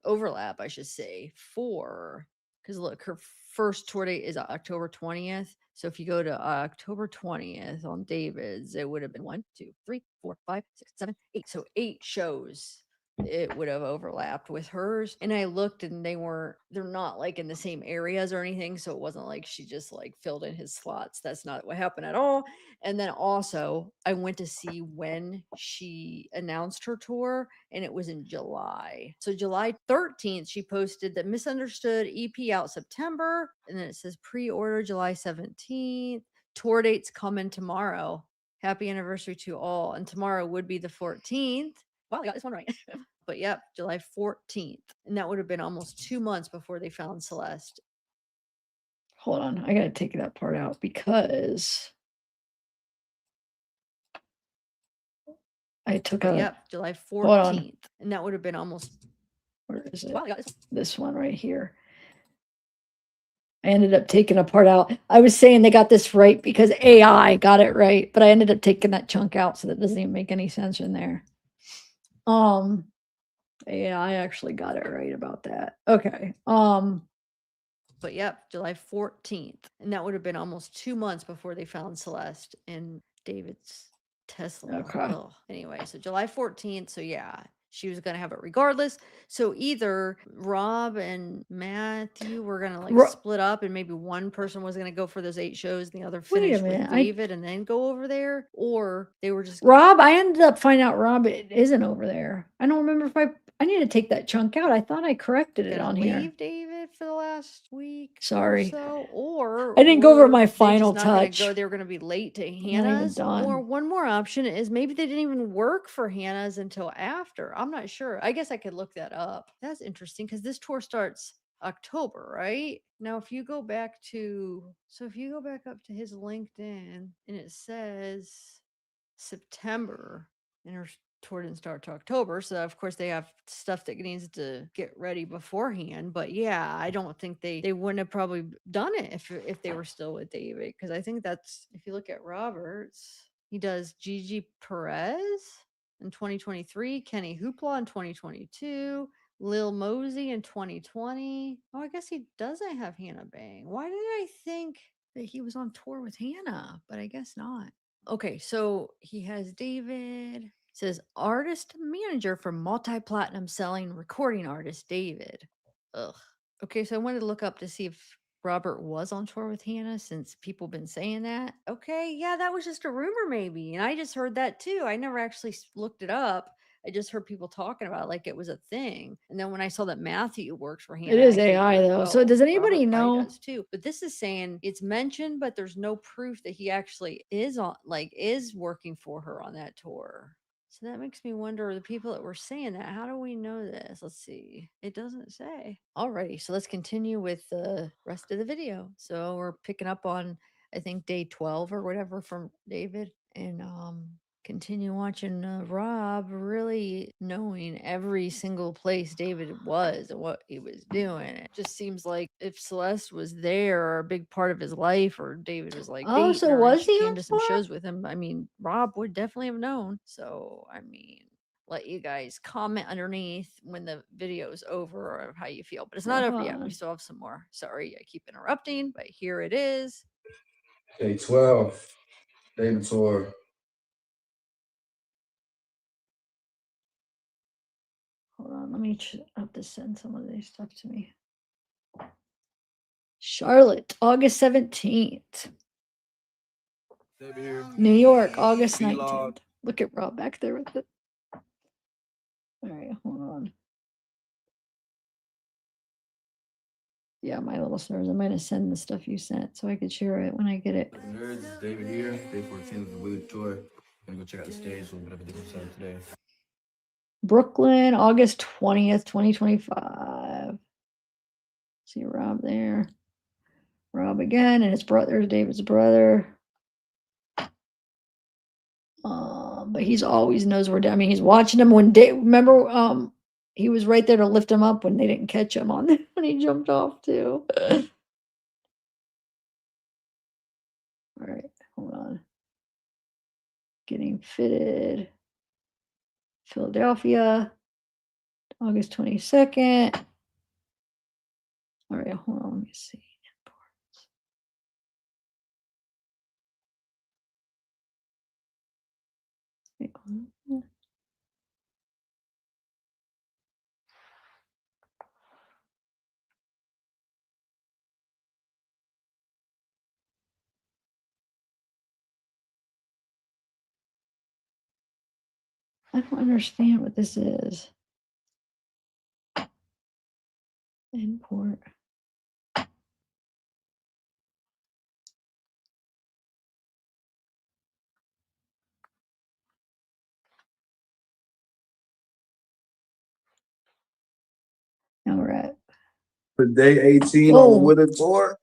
[SPEAKER 1] overlap, I should say, because look, her first tour date is October 20th. So if you go to October 20th on David's, it would have been 1, 2, 3, 4, 5, 6, 7, 8. So 8 shows it would have overlapped with hers. And I looked and they're not like in the same areas or anything. So it wasn't like she just like filled in his slots. That's not what happened at all. And then also I went to see when she announced her tour and it was in July. So July 13th, she posted the Misunderstood EP out September. And then it says pre-order July 17th. Tour dates coming tomorrow. Happy anniversary to all. And tomorrow would be the 14th. Wow, I got this one right. But yep, July 14th. And that would have been almost 2 months before they found Celeste. Hold on, I gotta take that part out because I took out. Yep, July 14th. And that would have been almost. Where is it? Wow, I got this one right here. I ended up taking a part out. I was saying they got this right because AI got it right, but I ended up taking that chunk out, so that doesn't even make any sense in there. AI actually got it right about that. Okay. But yep, July 14th. And that would have been almost 2 months before they found Celeste in David's Tesla.
[SPEAKER 2] Okay.
[SPEAKER 1] Anyway, so July 14th. So yeah, she was going to have it regardless. So either Rob and Matthew were going to like split up and maybe one person was going to go for those 8 shows and the other finish with David and then go over there, or they were just Rob. I ended up finding out Rob isn't over there. I don't remember if I need to take that chunk out. I thought I corrected it on here. Leave David for the last week. Sorry. So, or I didn't go over my final touch. They were going to be late to Hannah's. Or one more option is maybe they didn't even work for Hannah's until after. I'm not sure. I guess I could look that up. That's interesting because this tour starts October, right? Now, if you go back up to his LinkedIn and it says September and her tour didn't start to October. So of course they have stuff that needs to get ready beforehand. But yeah, I don't think they wouldn't have probably done it if they were still with David. Cause I think that's, if you look at Roberts, he does Gigi Perez in 2023, Kenny Hoopla in 2022, Lil Mosey in 2020. Oh, I guess he doesn't have Hannah Bang. Why did I think that he was on tour with Hannah? But I guess not. Okay, so he has David. Says artist manager for multi-platinum selling recording artist David. Ugh. Okay, so I wanted to look up to see if Robert was on tour with Hannah since people been saying that. Okay, yeah, that was just a rumor maybe. And I just heard that too. I never actually looked it up. I just heard people talking about it like it was a thing. And then when I saw that Matthew works for Hannah,
[SPEAKER 2] It is
[SPEAKER 1] I
[SPEAKER 2] AI
[SPEAKER 1] figured,
[SPEAKER 2] though. So does anybody
[SPEAKER 1] Robert probably
[SPEAKER 2] know?
[SPEAKER 1] does too. But this is saying it's mentioned, but there's no proof that he actually is working for her on that tour. So that makes me wonder, the people that were saying that, how do we know this? Let's see. It doesn't say. Alrighty, so let's continue with the rest of the video. So we're picking up on, I think, day 12 or whatever from David. And continue watching Rob really knowing every single place David was and what he was doing. It just seems like if Celeste was there or a big part of his life, or David was like,
[SPEAKER 2] Oh,
[SPEAKER 1] dating
[SPEAKER 2] so
[SPEAKER 1] her and
[SPEAKER 2] was
[SPEAKER 1] she
[SPEAKER 2] he
[SPEAKER 1] came
[SPEAKER 2] on
[SPEAKER 1] to some
[SPEAKER 2] tour?
[SPEAKER 1] shows with him, I mean, Rob would definitely have known. So, I mean, let you guys comment underneath when the video is over of how you feel. But it's not over yet. We still have some more. Sorry, I keep interrupting, but here it is.
[SPEAKER 15] Day 12, David tour.
[SPEAKER 1] Hold on, let me have to send some of this stuff to me. Charlotte, August 17th. New York, August 19th. Look at Rob back there with it. All right, hold on. Yeah, my little stars. I'm gonna send the stuff you sent so I could share it when I get it.
[SPEAKER 15] Nerds, it's David here. Day 14 of the Willie tour. Gonna go check out the stage, a little bit of a different setup today.
[SPEAKER 1] Brooklyn, August 20th, 2025. See Rob there. Rob again, and his brother, David's brother. But he's always knows where. I mean, he's watching him when remember, he was right there to lift him up when they didn't catch him on when he jumped off too. All right, hold on. Getting fitted. Philadelphia, August 22nd. All right, hold on, let me see. I don't understand what this is. Import. Now we're at
[SPEAKER 15] For day 18 on the winter tour.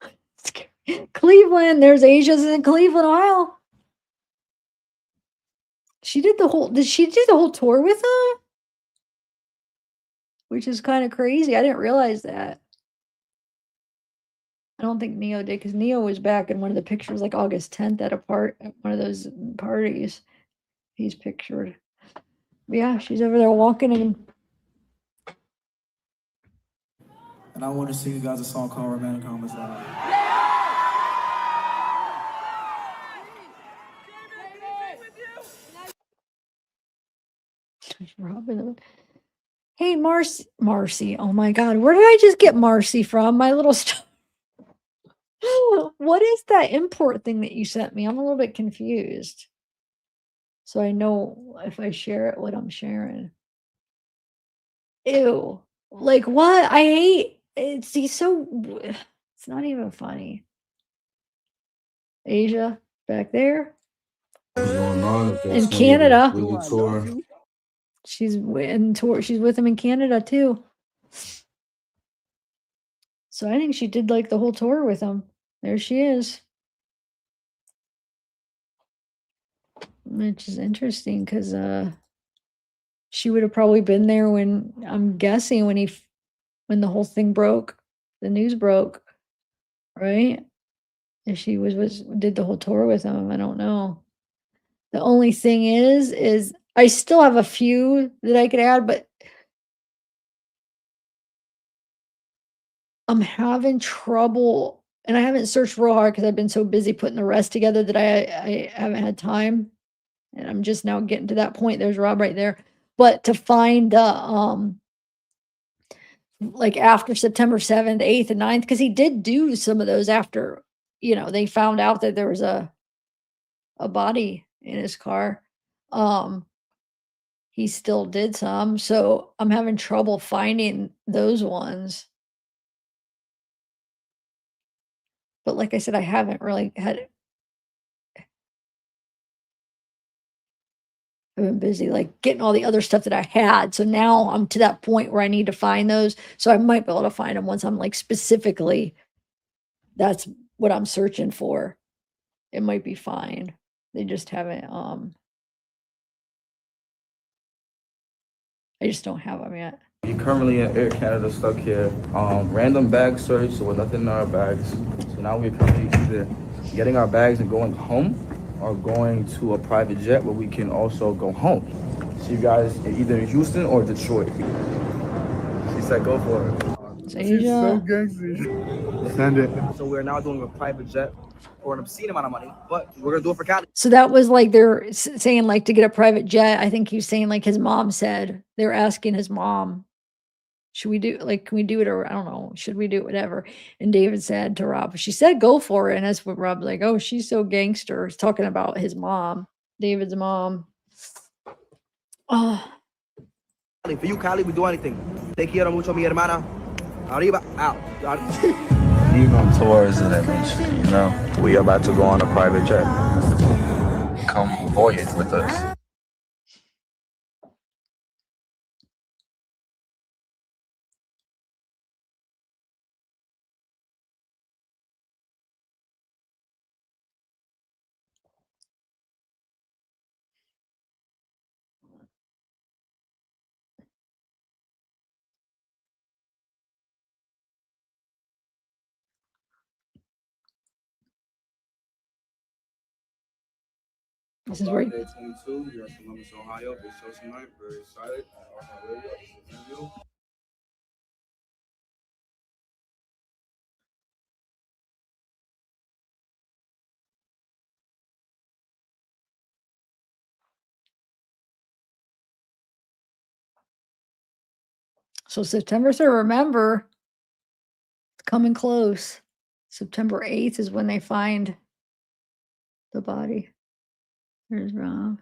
[SPEAKER 1] Cleveland. There's Asia's in Cleveland, Ohio. She did did she do the whole tour with them? Which is kind of crazy. I didn't realize that. I don't think Neo did, because Neo was back in one of the pictures like August 10th at one of those parties. He's pictured. But yeah, she's over there walking and
[SPEAKER 17] And I want to sing you guys a song called Romantic Homicide.
[SPEAKER 1] hey, Marcy. Oh my God, where did I just get Marcy from? My little what is that import thing that you sent me? I'm a little bit confused. So I know if I share it, what I'm sharing. Ew. Like what? I hate it's he's so it's not even funny. Asia back there. In Canada. She's she's with him in Canada too. So I think she did like the whole tour with him. There she is. Which is interesting because she would have probably been there when I'm guessing when the whole thing broke, the news broke, right? If she did the whole tour with him, I don't know. The only thing is I still have a few that I could add, but I'm having trouble, and I haven't searched real hard because I've been so busy putting the rest together that I haven't had time, and I'm just now getting to that point. There's Rob right there, but to find the like after September 7th, 8th, and 9th, because he did do some of those after they found out that there was a body in his car. He still did some, so I'm having trouble finding those ones. But like I said, I haven't really I've been busy like getting all the other stuff that I had. So now I'm to that point where I need to find those. So I might be able to find them once I'm like specifically that's what I'm searching for. It might be fine. They just haven't I just don't have them yet.
[SPEAKER 7] We're currently in Air Canada, stuck here. Random bag search, so with nothing in our bags. So now we're currently either getting our bags and going home, or going to a private jet where we can also go home. See you guys either in Houston or Detroit. She said, "Go for it."
[SPEAKER 1] She's so
[SPEAKER 7] gangster. Send it. So we're now doing a private jet for an obscene amount of money, but we're gonna do it for Cali.
[SPEAKER 1] So that was like they're saying like to get a private jet. I think he was saying like his mom said they're asking his mom, should we do like can we do it or I don't know, should we do it, whatever. And David said to Rob, she said go for it. And that's what Rob's like, oh, she's so gangster. He's talking about his mom, David's mom. Oh,
[SPEAKER 7] For you, Cali, we do anything. Te quiero mucho, mi hermana. Arriba, out.
[SPEAKER 3] Being on tour is an adventure, We are about to go on a private jet. Come voyage with us.
[SPEAKER 1] this is where
[SPEAKER 15] Day 22, you're in Columbus, Ohio. Big show tonight. Very excited. On our radio, this is Venmo.
[SPEAKER 1] so September 3rd, remember, it's coming close. September 8th is when they find the body. There's Rob.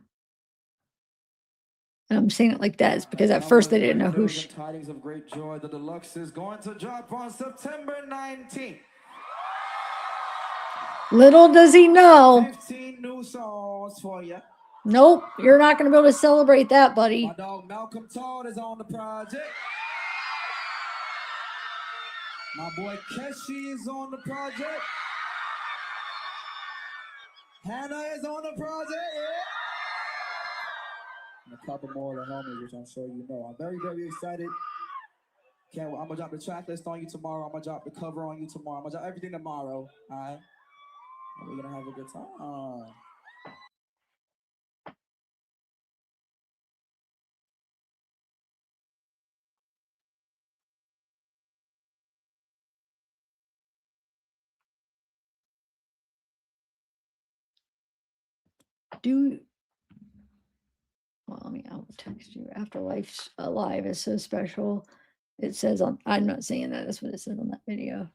[SPEAKER 1] And I'm saying it like that is because at first they didn't know who she.
[SPEAKER 17] Tidings of great joy. The deluxe is going to drop on September 19th.
[SPEAKER 1] Little does he know.
[SPEAKER 17] 15 new songs for you.
[SPEAKER 1] Nope, you're not going to be able to celebrate that, buddy.
[SPEAKER 17] My dog Malcolm Todd is on the project. My boy Keshi is on the project. Hannah is on the project. Yeah. And a couple more of the homies, which I'm sure you know. I'm very, very excited. I'm gonna drop the track list on you tomorrow. I'm gonna drop the cover on you tomorrow. I'm gonna drop everything tomorrow. All right. And we're gonna have a good time.
[SPEAKER 1] Well, I'll text you. Afterlife's Alive is so special. It says on, I'm not saying that, that's what it says on that video.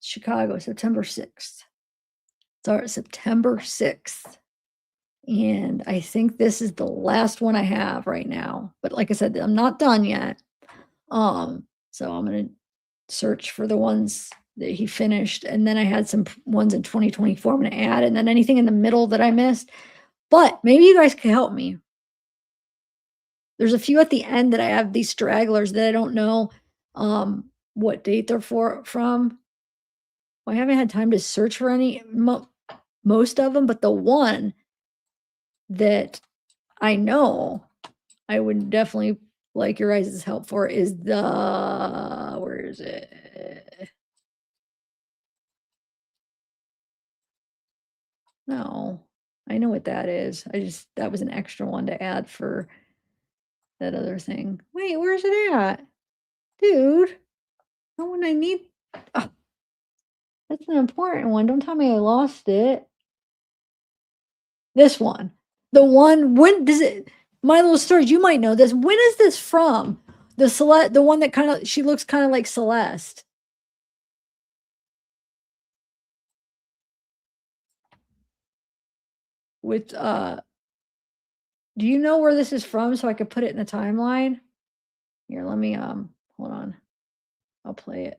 [SPEAKER 1] Chicago, September 6th. Start September 6th. And I think this is the last one I have right now. But like I said, I'm not done yet. So I'm gonna search for the ones that he finished. And then I had some ones in 2024 I'm gonna add, and then anything in the middle that I missed. But maybe you guys can help me. There's a few at the end that I have these stragglers that I don't know what date they're from. Well, I haven't had time to search for any most of them, but the one that I know I would definitely like your guys' help for is the, where is it? No, I know what that is. That was an extra one to add for that other thing. Wait, where's it at? Dude, not when I need, oh, that's an important one. Don't tell me I lost it. This one. The one, when does it, my little stories, you might know this. When is this from? The one that kind of, she looks kind of like Celeste. With, do you know where this is from so I could put it in the timeline? Here, let me, hold on. I'll play it.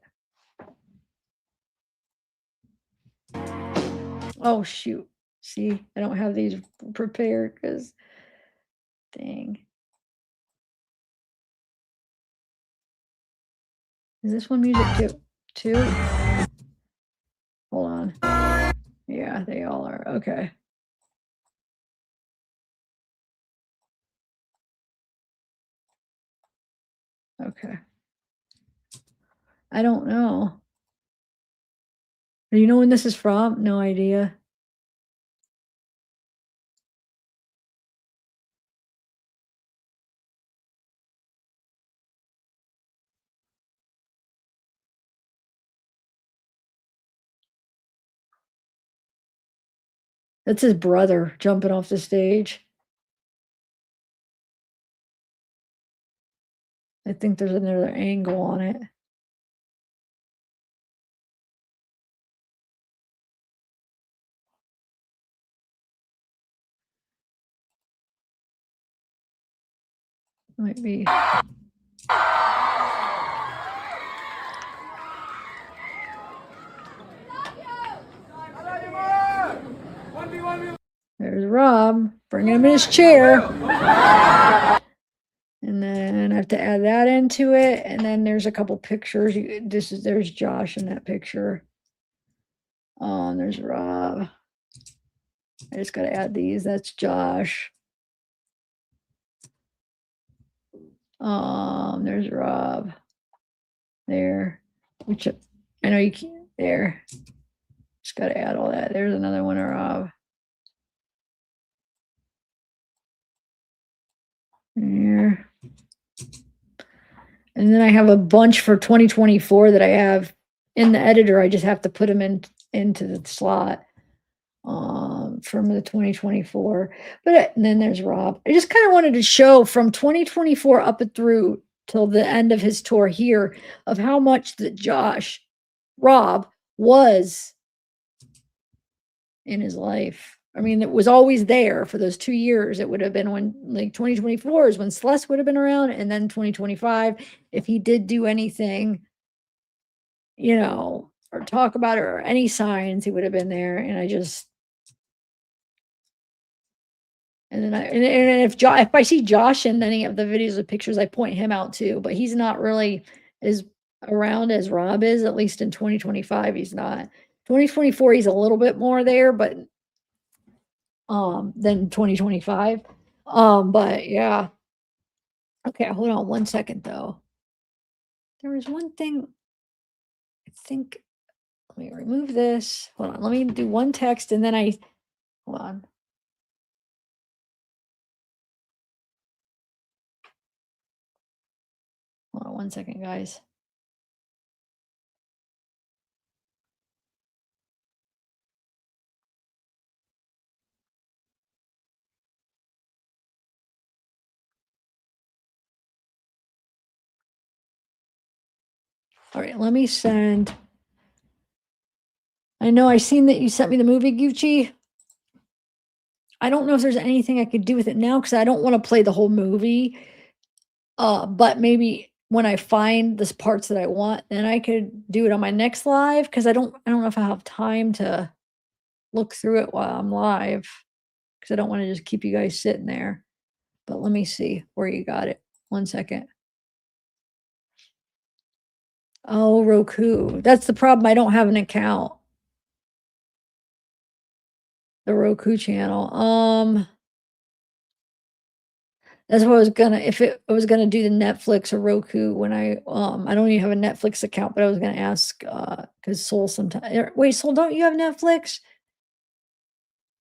[SPEAKER 1] Oh, shoot. See, I don't have these prepared because, dang. Is this one music too? Hold on. Yeah, they all are. Okay. Okay. I don't know. Do you know when this is from? No idea. That's his brother jumping off the stage. I think there's another angle on it. Might be. There's Rob bringing him in his chair. And then I have to add that into it. And then there's a couple pictures. There's Josh in that picture. There's Rob. I just got to add these. That's Josh. There's Rob. There. Which I know you can't. There. Just got to add all that. There's another one of Rob. There. And then I have a bunch for 2024 that I have in the editor. I just have to put them into the slot from the 2024. And then there's Rob. I just kind of wanted to show from 2024 up and through till the end of his tour here of how much that Rob was in his life. I mean, it was always there for those 2 years. It would have been when like 2024 is when Celeste would have been around, and then 2025, if he did do anything, you know, or talk about it or any signs, he would have been there. And I just and then and if I see Josh in any of the videos or pictures, I point him out too, but he's not really as around as Rob is, at least in 2025, he's not. 2024, he's a little bit more there, but than 2025. But yeah. Okay, hold on one second though. There was one thing I think. Let me remove this. Hold on, let me do one text and then hold on. Hold on one second, guys. All right, let me send. I know I seen that you sent me the movie, Gucci. I don't know if there's anything I could do with it now because I don't want to play the whole movie. But maybe when I find the parts that I want, then I could do it on my next live because I don't know if I have time to look through it while I'm live because I don't want to just keep you guys sitting there. But let me see where you got it. One second. Oh, Roku. That's the problem. I don't have an account. The Roku channel. That's what I was gonna I was gonna do the Netflix or Roku when I don't even have a Netflix account, but I was gonna ask because Soul sometimes wait, Soul, don't you have Netflix?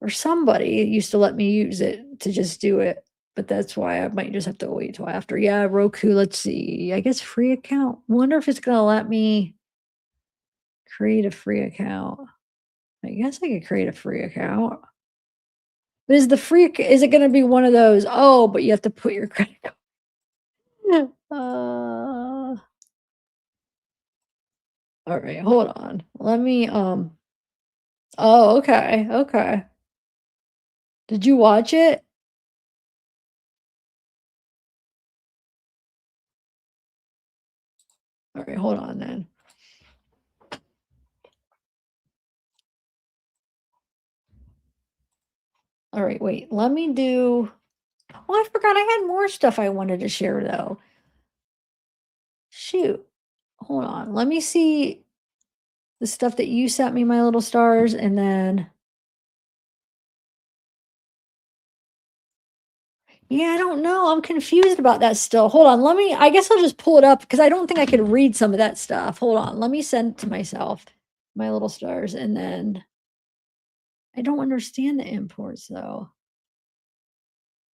[SPEAKER 1] Or somebody used to let me use it to just do it, but that's why I might just have to wait till after. Yeah, Roku, let's see. I guess free account. Wonder if it's gonna let me create a free account. I guess I could create a free account. But is it gonna be one of those, oh, but you have to put your credit card? All right, hold on. Let me oh, okay, okay. Did you watch it? All right, hold on then. All right, wait. Let me do. Oh, I forgot I had more stuff I wanted to share though. Shoot. Hold on. Let me see the stuff that you sent me, my little stars, and then yeah, I don't know. I'm confused about that still. Hold on. I guess I'll just pull it up because I don't think I could read some of that stuff. Hold on. Let me send it to myself, my little stars, and then I don't understand the imports though.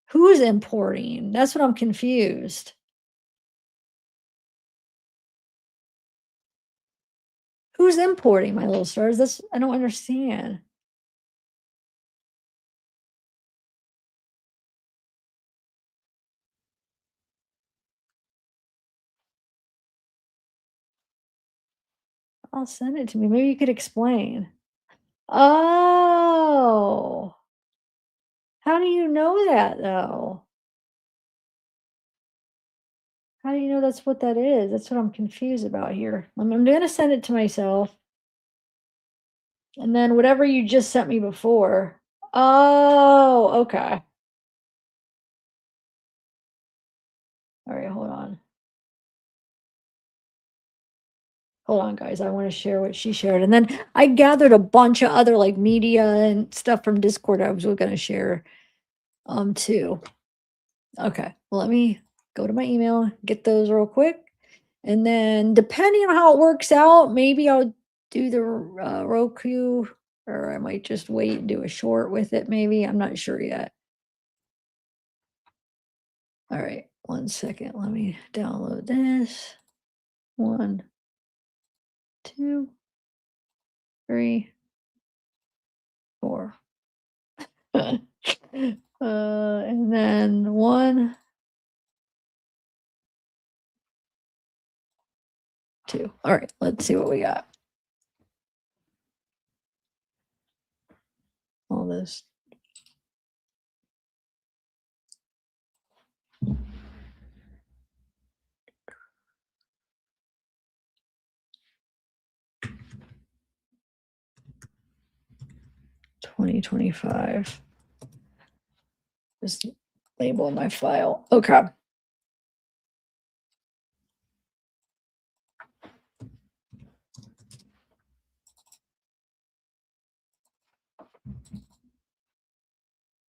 [SPEAKER 1] Who's importing? That's what I'm confused. Who's importing, my little stars? I don't understand. I'll send it to me. Maybe you could explain. Oh. How do you know that though? How do you know that's what that is? That's what I'm confused about here. I'm gonna send it to myself. And then whatever you just sent me before. Oh, okay. All right, hold on. Hold on, guys. I want to share what she shared. And then I gathered a bunch of other like media and stuff from Discord I was going to share too. Okay, well, let me go to my email, get those real quick. And then depending on how it works out, maybe I'll do the Roku, or I might just wait and do a short with it. Maybe I'm not sure yet. All right, one second. Let me download this. 1, 2, 3, 4. And then 1, 2. All right, let's see what we got. All this 2025. Just label my file. Okay.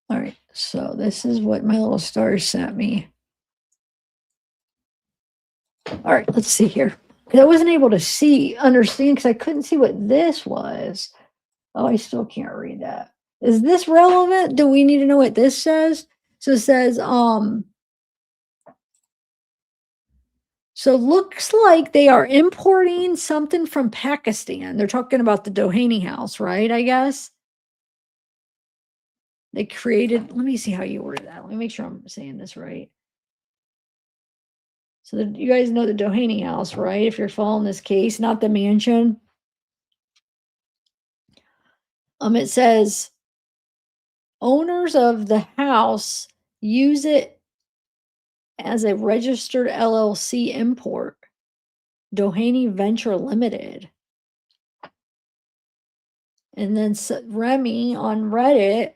[SPEAKER 1] All right, so this is what my little stars sent me. All right, let's see here. Because I wasn't able to understand because I couldn't see what this was. Oh, I still can't read that. Is this relevant? Do we need to know what this says? So it says, so looks like they are importing something from Pakistan. They're talking about the Doheny house, right? I guess. They created, let me see how you word that. Let me make sure I'm saying this right. So you guys know the Doheny house, right? If you're following this case, not the mansion. It says owners of the house use it as a registered LLC import, Doheny Venture Limited. And then Remy on Reddit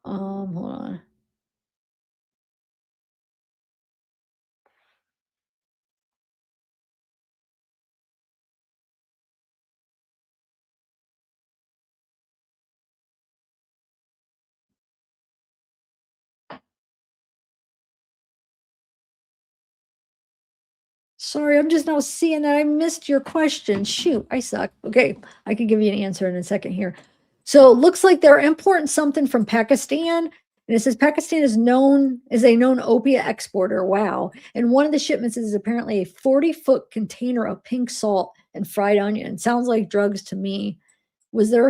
[SPEAKER 1] hold on. Sorry, I'm just now seeing that I missed your question. Shoot, I suck. Okay, I can give you an answer in a second here. So it looks like they're importing something from Pakistan. And it says Pakistan is a known opiate exporter. Wow. And one of the shipments is apparently a 40-foot container of pink salt and fried onion. Sounds like drugs to me. Was there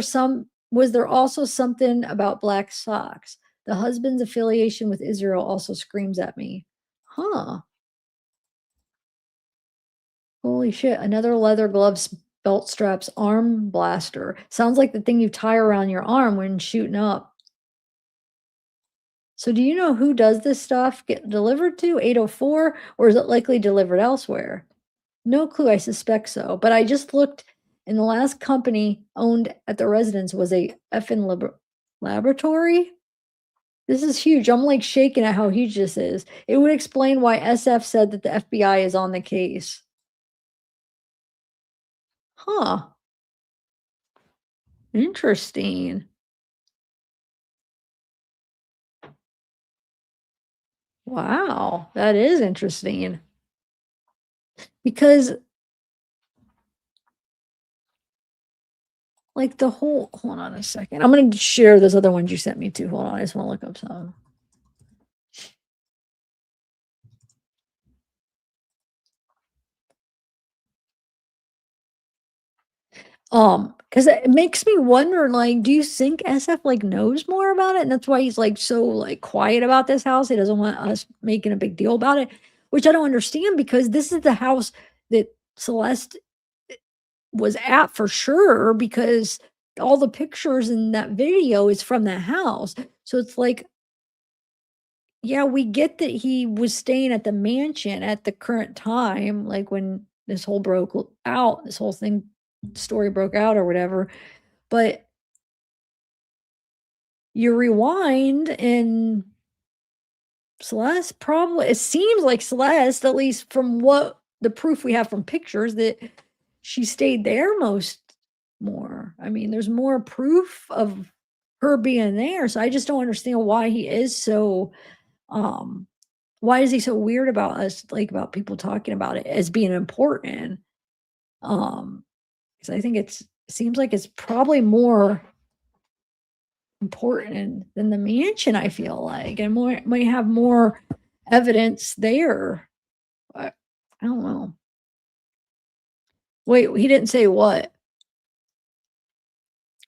[SPEAKER 1] also something about black socks? The husband's affiliation with Israel also screams at me. Huh. Holy shit, another leather gloves, belt straps, arm blaster. Sounds like the thing you tie around your arm when shooting up. So do you know who does this stuff get delivered to? 804? Or is it likely delivered elsewhere? No clue, I suspect so. But I just looked, and the last company owned at the residence was a effing laboratory? This is huge. I'm like shaking at how huge this is. It would explain why SF said that the FBI is on the case. Huh. Interesting. Wow, that is interesting. Because like hold on a second. I'm going to share those other ones you sent me to. Hold on, I just want to look up some. Because it makes me wonder, like, do you think SF like knows more about it? And that's why he's like so like quiet about this house. He doesn't want us making a big deal about it, which I don't understand because this is the house that Celeste was at for sure because all the pictures in that video is from the house. So it's like, yeah, we get that he was staying at the mansion at the current time, like when this whole this whole story broke out or whatever. But you rewind and Celeste it seems like Celeste, at least from what the proof we have from pictures, that she stayed there more. I mean, there's more proof of her being there. So I just don't understand why he is so, why is he so weird about us, like about people talking about it as being important? Because I think it seems like it's probably more important than the mansion, I feel like, and might have more evidence there. I don't know. Wait, he didn't say what?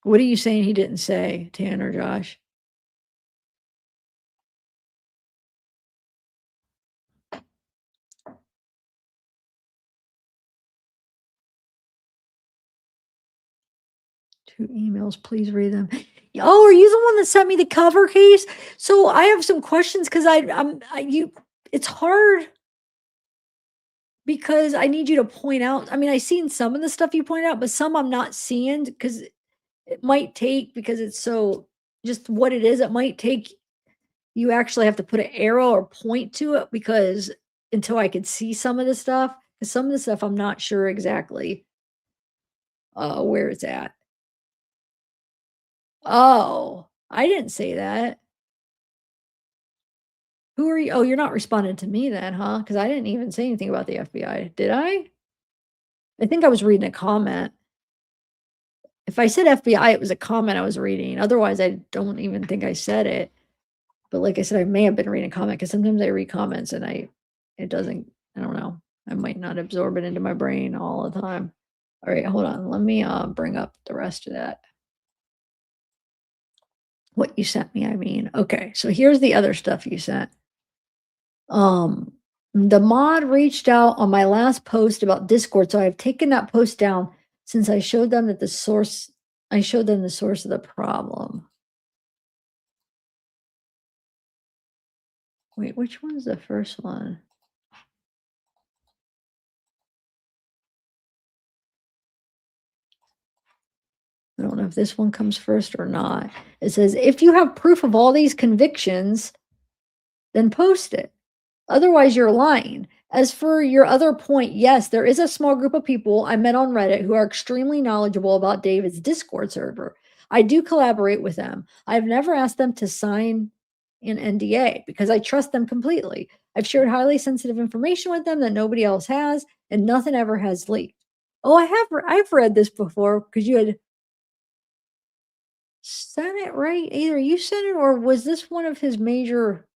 [SPEAKER 1] What are you saying he didn't say, Tanner, Josh? Two emails, please read them. Oh, are you the one that sent me the cover case? So I have some questions because it's hard
[SPEAKER 18] because I need you to point out. I mean, I seen some of the stuff you pointed out, but some I'm not seeing because it might take, because it's so just what it is, it might take you actually have to put an arrow or point to it, because until I could see some of the stuff, because some of the stuff I'm not sure exactly where it's at. Oh, I didn't say that. Who are you? Oh, you're not responding to me then, huh? Because I didn't even say anything about the FBI. Did I? I think I was reading a comment. If I said FBI, it was a comment I was reading. Otherwise, I don't even think I said it. But like I said, I may have been reading a comment, because sometimes I read comments and it doesn't, I don't know. I might not absorb it into my brain all the time. All right, hold on. Let me bring up the rest of that. What you sent me, I mean. Okay, so here's the other stuff you sent. The mod reached out on my last post about Discord, so I've taken that post down since I showed them that the source of the problem. Wait, which one's the first one? I don't know if this one comes first or not. It says, if you have proof of all these convictions, then post it. Otherwise, you're lying. As for your other point, yes, there is a small group of people I met on Reddit who are extremely knowledgeable about David's Discord server. I do collaborate with them. I've never asked them to sign an NDA because I trust them completely. I've shared highly sensitive information with them that nobody else has, and nothing ever has leaked. Oh, I've read this before, because you had sent it, right? Either you sent it, or was this one of his major?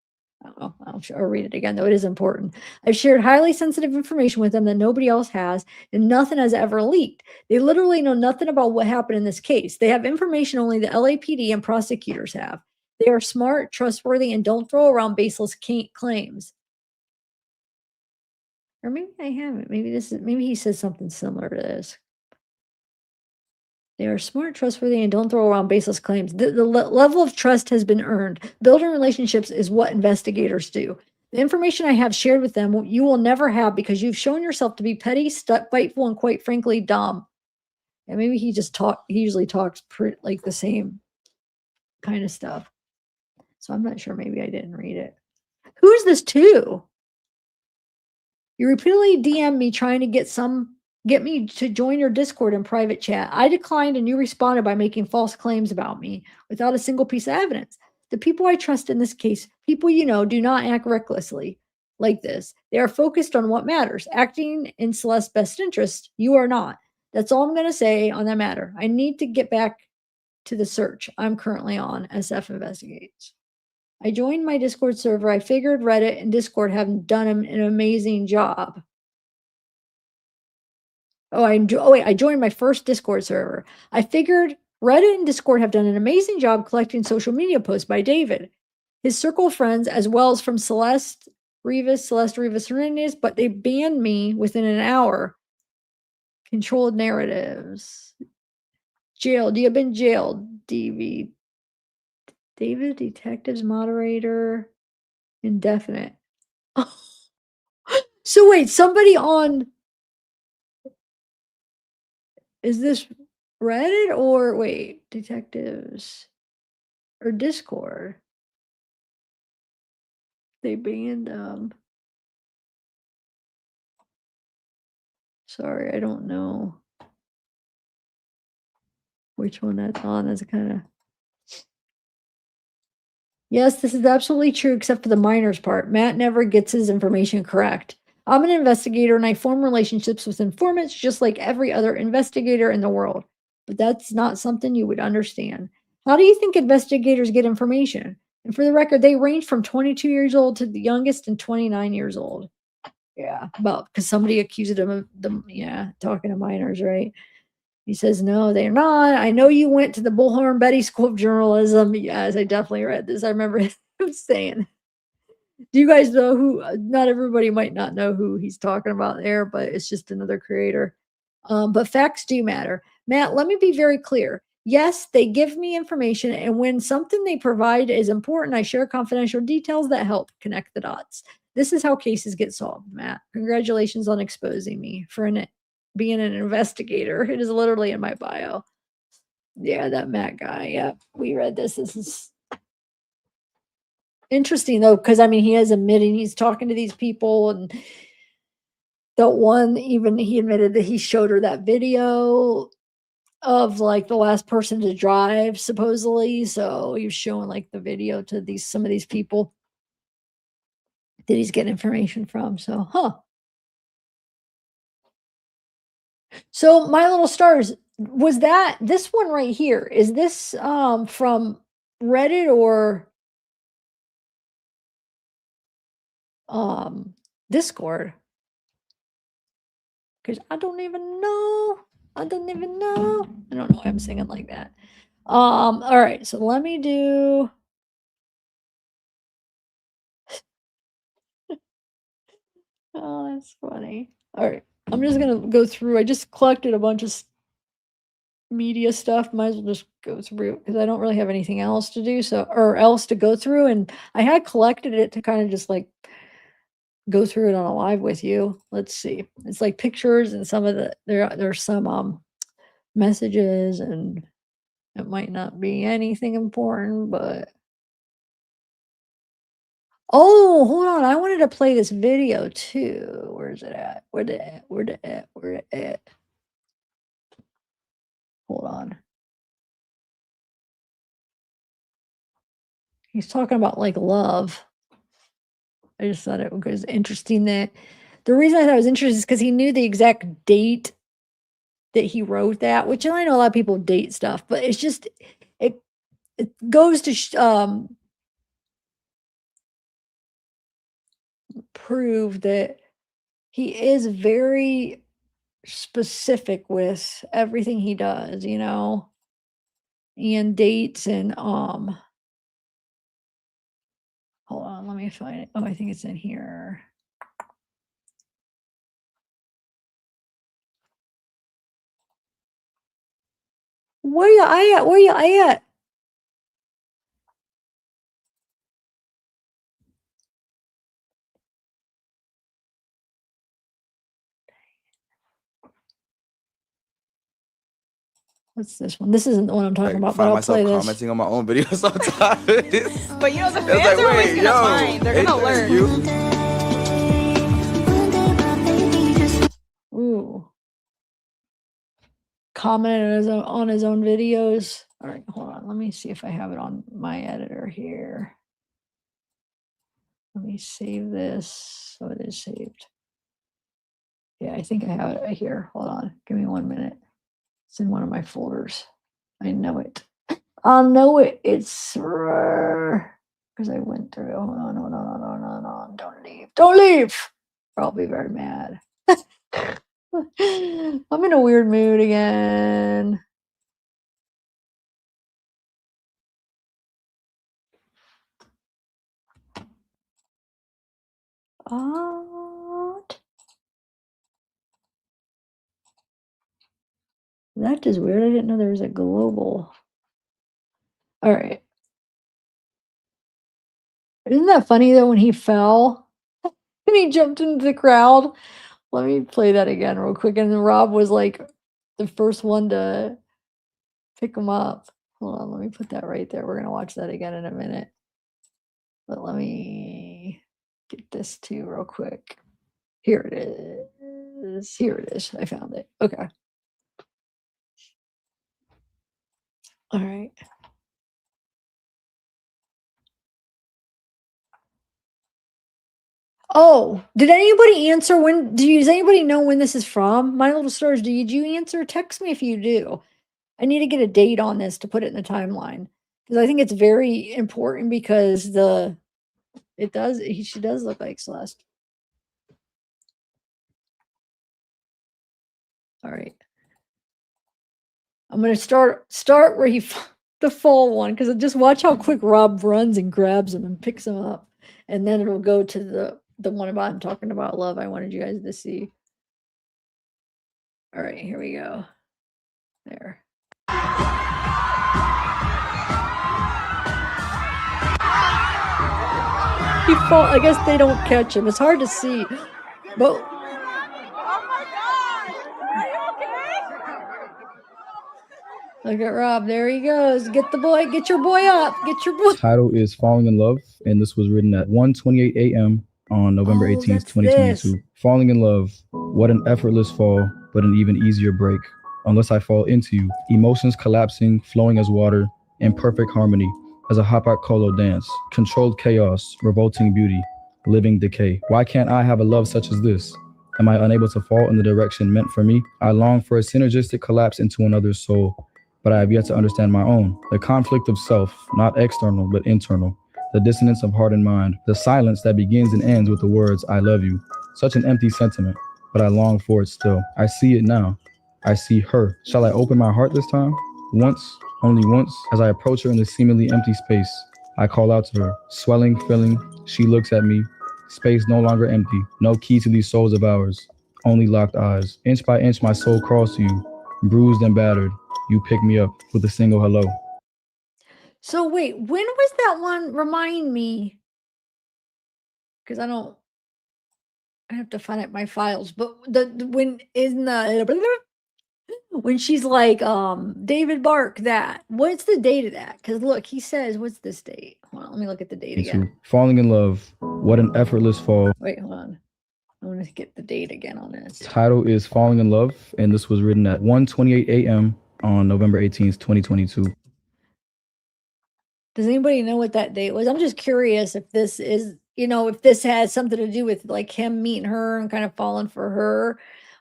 [SPEAKER 18] Oh, I'll read it again, though it is important. I've shared highly sensitive information with them that nobody else has, and nothing has ever leaked. They literally know nothing about what happened in this case. They have information only the LAPD and prosecutors have. They are smart, trustworthy, and don't throw around baseless claims. Or maybe I haven't. Maybe he says something similar to this. They are smart, trustworthy, and don't throw around baseless claims. The level of trust has been earned. Building relationships is what investigators do. The information I have shared with them, you will never have, because you've shown yourself to be petty, spiteful, and quite frankly, dumb. And maybe he usually talks like the same kind of stuff. So I'm not sure. Maybe I didn't read it. Who is this to? You repeatedly DM me trying to get me to join your Discord and private chat. I declined, and you responded by making false claims about me without a single piece of evidence. The people I trust in this case, people you know, do not act recklessly like this. They are focused on what matters, acting in Celeste's best interest. You are not. That's all I'm going to say on that matter. I need to get back to the search I'm currently on. SF investigates. I joined my Discord server. I figured Reddit and Discord have done an amazing job. I joined my first Discord server. I figured Reddit and Discord have done an amazing job collecting social media posts by David, his circle of friends, as well as from Celeste Rivas Hernandez, but they banned me within an hour. Controlled narratives. Jailed. You have been jailed. DV. David, detectives, moderator, indefinite. So wait, somebody on... Is this Reddit or wait, detectives or Discord? They banned sorry, I don't know which one that's on. That's kind of... Yes, this is absolutely true, except for the minors part. Matt never gets his information correct. I'm an investigator and I form relationships with informants just like every other investigator in the world. But that's not something you would understand. How do you think investigators get information? And for the record, they range from 22 years old to the youngest and 29 years old. Yeah, because somebody accused him of talking to minors, right? He says, no, they're not. I know you went to the Bullhorn Betty School of Journalism. Yes, I definitely read this. I remember him saying, do you guys know who? Not everybody might not know who he's talking about there, but it's just another creator. But facts do matter. Matt, let me be very clear. Yes, they give me information, and when something they provide is important, I share confidential details that help connect the dots. This is how cases get solved, Matt. Congratulations on exposing me for being an investigator. It is literally in my bio. Yeah, that Matt guy. Yeah, we read this. This is interesting though, because I mean, he is admitting he's talking to these people, and the one even he admitted that he showed her that video of like the last person to drive, supposedly. So he was showing like the video to some of these people that he's getting information from. So, So My Little Stars, was this one right here? Is this from Reddit or Discord? Because I don't even know. I don't know why I'm singing like that. All right, so let me do oh, that's funny. All right, I'm just gonna go through. I just collected a bunch of media stuff. Might as well just go through because I don't really have anything else to do, or else to go through. And I had collected it to kind of just like go through it on a live with you. Let's see. It's like pictures and some of there's some messages, and it might not be anything important, but oh, hold on. I wanted to play this video too. Where's it at? Where it at? Hold on. He's talking about like love. I just thought it was interesting that the reason I thought it was interesting is because he knew the exact date that he wrote that, which I know a lot of people date stuff, but it's just it goes to prove that he is very specific with everything he does, and dates and hold on, let me find it. Oh, I think it's in here. Where you at? Where you at? What's this one? This isn't the one I'm talking about, but
[SPEAKER 7] Find
[SPEAKER 18] I'll
[SPEAKER 7] myself
[SPEAKER 18] play this.
[SPEAKER 7] commenting on my own videos sometimes.
[SPEAKER 6] But you know, the
[SPEAKER 7] It's
[SPEAKER 6] fans
[SPEAKER 7] like,
[SPEAKER 6] are always
[SPEAKER 7] wait,
[SPEAKER 6] gonna
[SPEAKER 7] yo,
[SPEAKER 6] find. They're
[SPEAKER 7] ain't
[SPEAKER 6] gonna
[SPEAKER 7] that
[SPEAKER 18] learn. Ooh. Commented on his own videos. All right, hold on. Let me see if I have it on my editor here. Let me save this. So it is saved. Yeah, I think I have it right here. Hold on. Give me 1 minute. It's in one of my folders. I know it. I know it. It's because I went through. Hold on. Don't leave. Don't leave. Or I'll be very mad. I'm in a weird mood again. That is weird. I didn't know there was a global. All right. Isn't that funny though when he fell and he jumped into the crowd? Let me play that again real quick. And then Rob was like the first one to pick him up. Hold on, let me put that right there. We're gonna watch that again in a minute. But let me get this too real quick. Here it is. Here it is. I found it. Okay. All right. Oh, did anybody answer does anybody know when this is from? My Little Stars, did you answer? Text me if you do. I need to get a date on this to put it in the timeline. Because I think it's very important because she does look like Celeste. All right. I'm gonna start where the fall one, because just watch how quick Rob runs and grabs him and picks him up. And then it'll go to the one about I'm talking about love I wanted you guys to see. All right, here we go. There. he fall. I guess they don't catch him. It's hard to see, but look at Rob. There he goes. Get the boy. Get your boy up. Get your boy.
[SPEAKER 7] Title is Falling in Love, and this was written at 1:28 a.m. on November 18th, 2022. Falling in love, what an effortless fall, but an even easier break. Unless I fall into you, emotions collapsing, flowing as water, in perfect harmony, as a hop colo dance, controlled chaos, revolting beauty, living decay. Why can't I have a love such as this? Am I unable to fall in the direction meant for me? I long for a synergistic collapse into another's soul, but I have yet to understand my own. The conflict of self, not external, but internal. The dissonance of heart and mind. The silence that begins and ends with the words, I love you. Such an empty sentiment, but I long for it still. I see it now. I see her. Shall I open my heart this time? Once, only once, as I approach her in the seemingly empty space, I call out to her, swelling, filling. She looks at me. Space no longer empty. No key to these souls of ours. Only locked eyes. Inch by inch, my soul crawls to you, bruised and battered. You pick me up with a single hello.
[SPEAKER 18] So wait, when was that one? Remind me, because I have to find out my files. But when in the when she's like, David Bark, that what's the date of that? Because look, he says, what's this date? Hold on, let me look at the date again.
[SPEAKER 7] Falling in love, what an effortless fall.
[SPEAKER 18] Wait, hold on. I want to get the date again on this.
[SPEAKER 7] Title is Falling in Love, and this was written at 1:28 a.m. on November 18th, 2022.
[SPEAKER 18] Does anybody know what that date was? I'm just curious if this is, if this has something to do with like him meeting her and kind of falling for her.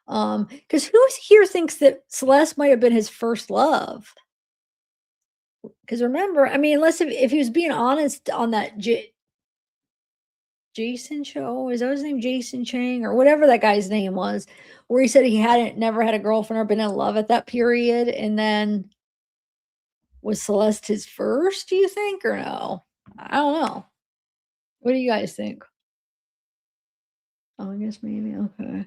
[SPEAKER 18] Because who here thinks that Celeste might have been his first love? Because remember, I mean, unless if he was being honest on that Jason show, is that his name, Jason Chang or whatever that guy's name was, where he said he never had a girlfriend or been in love at that period, and then was Celeste his first, do you think, or no? I don't know. What do you guys think? Oh, I guess maybe, okay.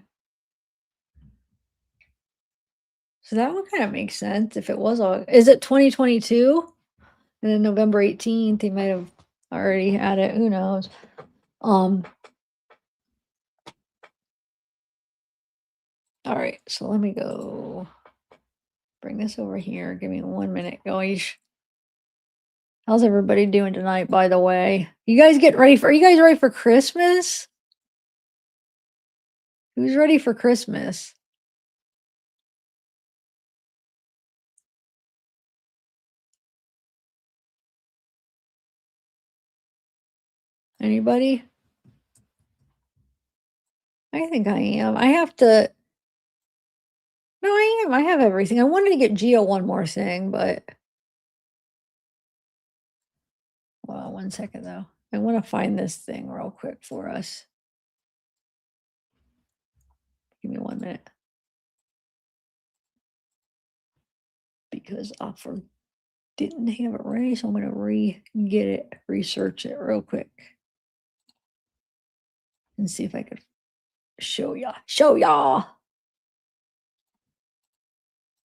[SPEAKER 18] So that one kind of makes sense if it was all, is it 2022? And then November 18th, he might have already had it, who knows? All right, so let me go bring this over here. Give me 1 minute, guys. How's everybody doing tonight, by the way? You guys are you guys ready for Christmas? Who's ready for Christmas? Anybody? I think I am. I have to. No, I am. I have everything. I wanted to get Geo one more thing, but. Well, 1 second though. I want to find this thing real quick for us. Give me 1 minute. Because I didn't have it ready, so I'm going to get it, research it real quick. And see if I could show y'all.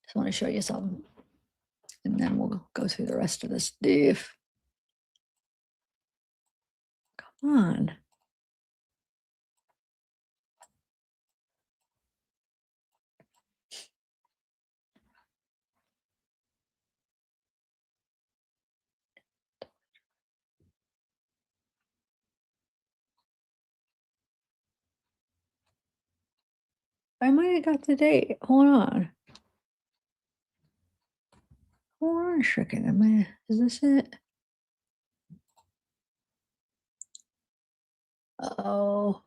[SPEAKER 18] Just want to show you something. And then we'll go through the rest of this stuff. Come on. I might have got the date. Hold on. Hold on a second. Is this it? Oh.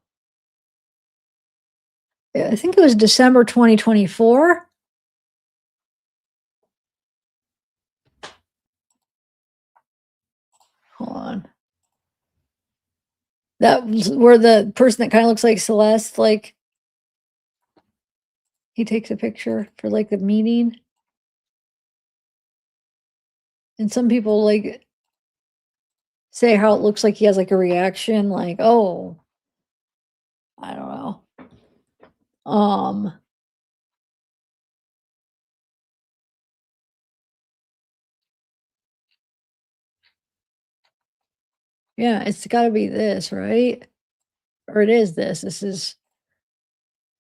[SPEAKER 18] Yeah, I think it was December 2024. Hold on. That was where the person that kind of looks like Celeste, like, he takes a picture for like the meeting. And some people like say how it looks like he has like a reaction, like, oh, I don't know. Yeah, it's got to be this, right? Or it is this. This is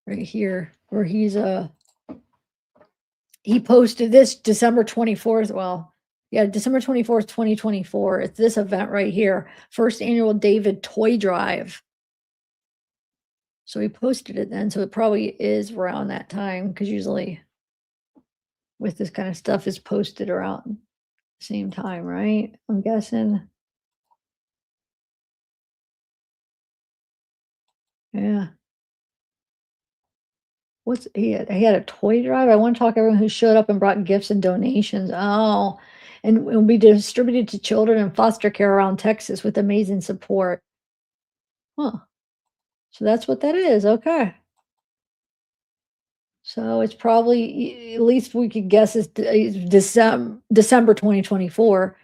[SPEAKER 18] right here where he posted this December 24th. Well, yeah, December 24th, 2024. It's this event right here. First annual David Toy Drive. So he posted it then. So it probably is around that time because usually with this kind of stuff is posted around the same time, right? I'm guessing. Yeah. What's he had a toy drive? I want to talk to everyone who showed up and brought gifts and donations. Oh, and will be distributed to children in foster care around Texas with amazing support. Huh. So that's what that is. Okay. So it's probably at least we could guess it's December 2024.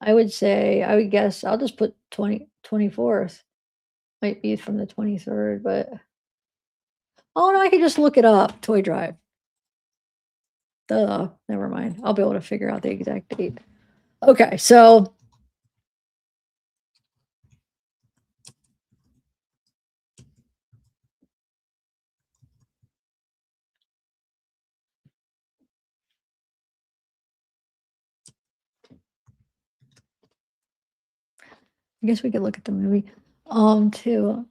[SPEAKER 18] I would guess I'll just put 24th. Might be from the 23rd, but oh no, I could just look it up. Toy drive. Duh, never mind. I'll be able to figure out the exact date. Okay, so I guess we could look at the movie too.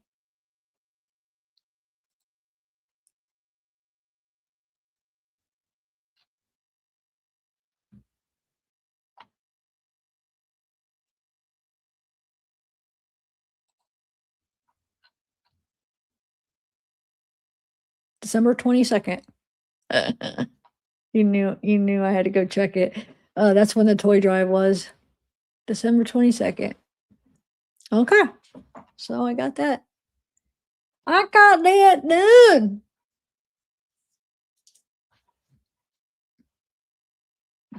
[SPEAKER 18] December 22nd. You knew I had to go check it. That's when the toy drive was. December 22nd. Okay. So I got that. I got that done.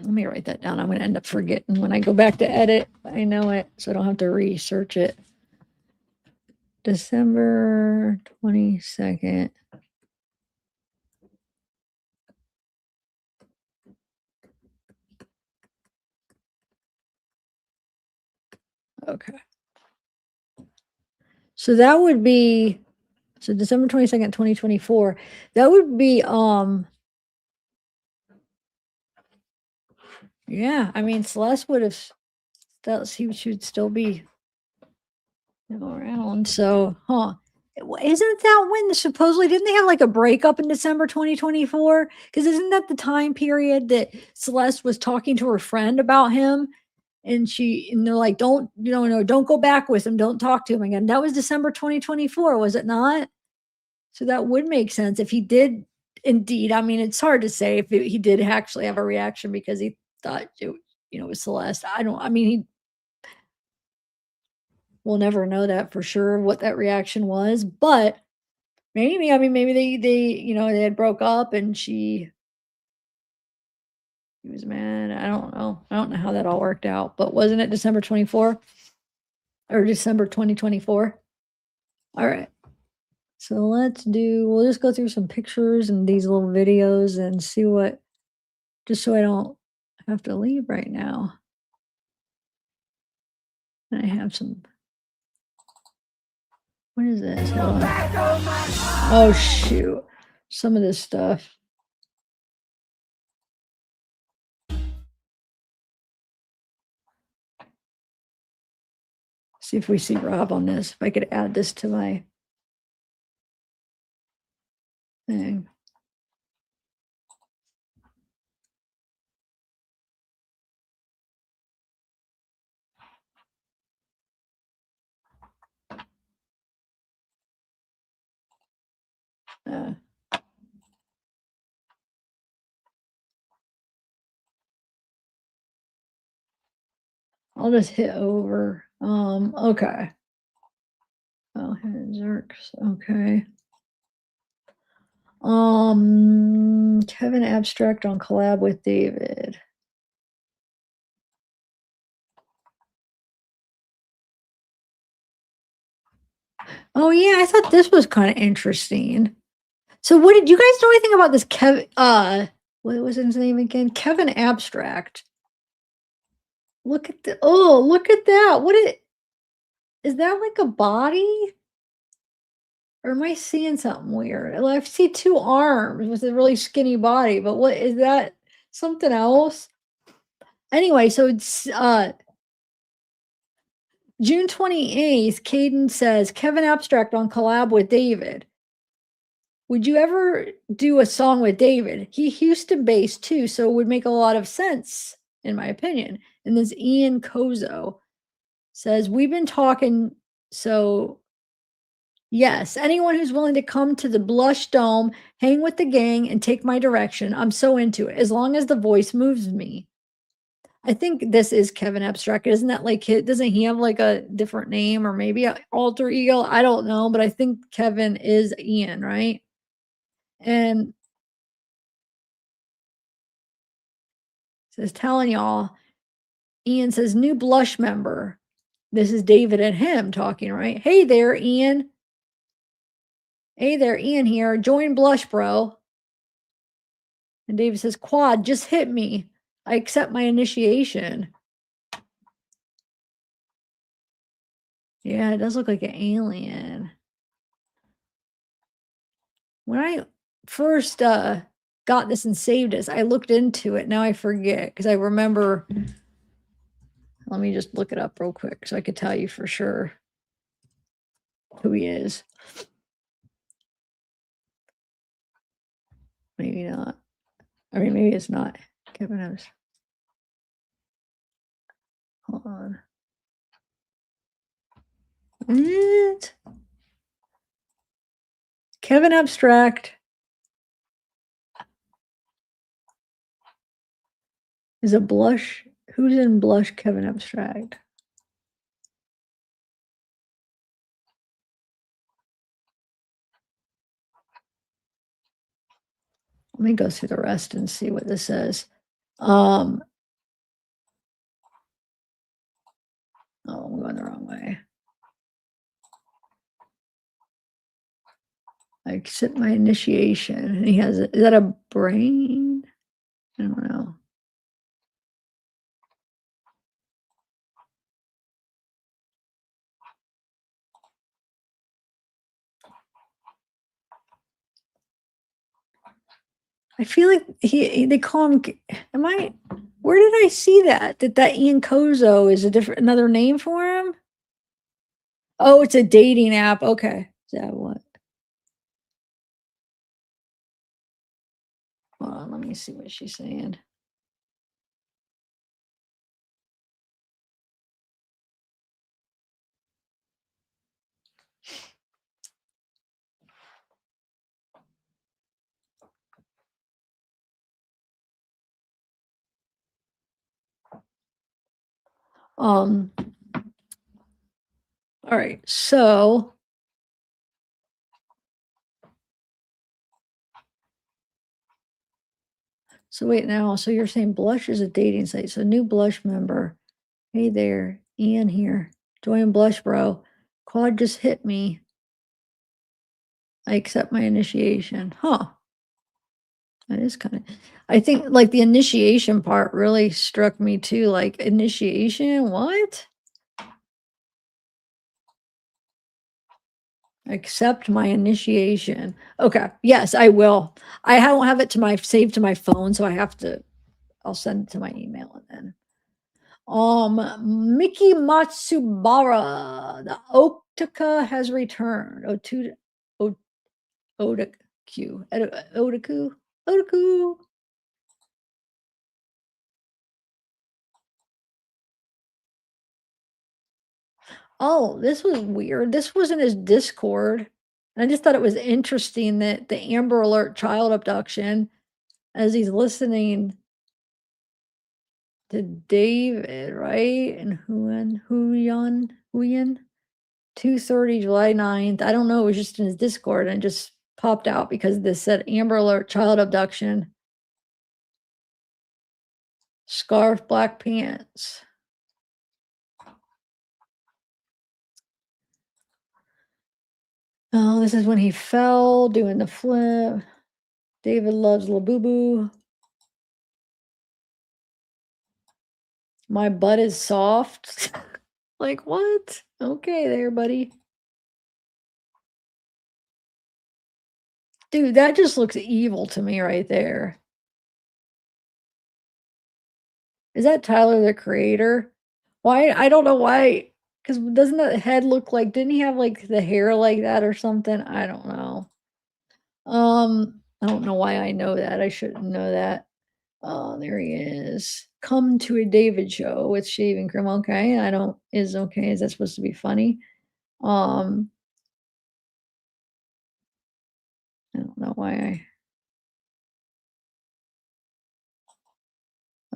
[SPEAKER 18] Let me write that down. I'm going to end up forgetting when I go back to edit. I know it, so I don't have to research it. December 22nd. Okay. So that would be December 22nd, 2024. That would be yeah, I mean Celeste would have she should still be around. So, isn't that when supposedly didn't they have like a breakup in December 2024? Because isn't that the time period that Celeste was talking to her friend about him? And they're like, don't go back with him, don't talk to him again. That was December 2024, was it not? So that would make sense if he did indeed. I mean, it's hard to say if he did actually have a reaction because he thought it was Celeste. We'll never know that for sure what that reaction was, but maybe they had broke up and he was mad. I don't know how that all worked out, but wasn't it December 24 or December 2024? All right. So we'll just go through some pictures and these little videos and see just so I don't have to leave right now. And I have some, what is this? Oh shoot. Some of this stuff. See if we see Rob on this. If I could add this to my thing. I'll just hit over. Okay. Oh, Zerks. Okay. Kevin Abstract on collab with David. Oh yeah, I thought this was kind of interesting. So what did you guys know anything about this Kevin what was his name again? Kevin Abstract. Look at that. What Is that like a body? Or am I seeing something weird? Well, I see 2 arms with a really skinny body, but what is that? Something else? Anyway, so it's, June 28th, Caden says, "Kevin Abstract on collab with David. Would you ever do a song with David? He Houston-based too, so it would make a lot of sense, in my opinion." And this Ian Kozo says, "We've been talking, so yes, anyone who's willing to come to the Blush Dome, hang with the gang, and take my direction, I'm so into it, as long as the voice moves me." I think this is Kevin Abstract. Isn't that like doesn't he have like a different name or maybe a alter ego? I don't know, but I think Kevin is Ian, right? And says, telling y'all, Ian says, "New Blush member." This is David and him talking, right? "Hey there, Ian. Hey there, Ian here. Join Blush, bro." And David says, "Quad, just hit me. I accept my initiation." Yeah, it does look like an alien. When I first got this and saved this, I looked into it. Now I forget because I remember. Let me just look it up real quick so I could tell you for sure who he is. Maybe not. I mean, maybe it's not. Kevin knows. Hold on. What? Kevin Abstract is a Blush. Who's in Blush Kevin Abstract? Let me go through the rest and see what this says. Oh, I'm going the wrong way. I accept my initiation. And he has, is that a brain? I don't know. I feel like they call him, where did I see that? That Ian Kozo is another name for him? Oh, it's a dating app. Okay. Is that what? Hold on, let me see what she's saying. All right, so wait now, so you're saying Blush is a dating site. So new Blush member. Hey there, Ian here. Join Blush, bro. Quad just hit me. I accept my initiation. Huh. That is kind of, I think like the initiation part really struck me too. Like initiation, what? Accept my initiation. Okay. Yes, I will. I don't have it saved to my phone, so I'll send it to my email and then. Miki Matsubara, the Otaka has returned. Otaku. Oh, this was weird. This wasn't his Discord. And I just thought it was interesting that the Amber Alert child abduction, as he's listening to David, right? And Huyan, 2:30, July 9th. I don't know. It was just in his Discord and it just popped out because this said Amber Alert child abduction. Scarf, black pants. Oh, this is when he fell doing the flip. David loves Labubu. My butt is soft. Like, what? Okay there, buddy. Dude, that just looks evil to me right there. Is that Tyler, the Creator? Why I don't know why, because doesn't that head look like didn't he have, like, the hair like that or something? I don't know. I don't know why I know that, I shouldn't know that. Oh, there he is. Come to a David show with shaving cream. Okay, I don't is okay, is that supposed to be funny? Um, I don't know why I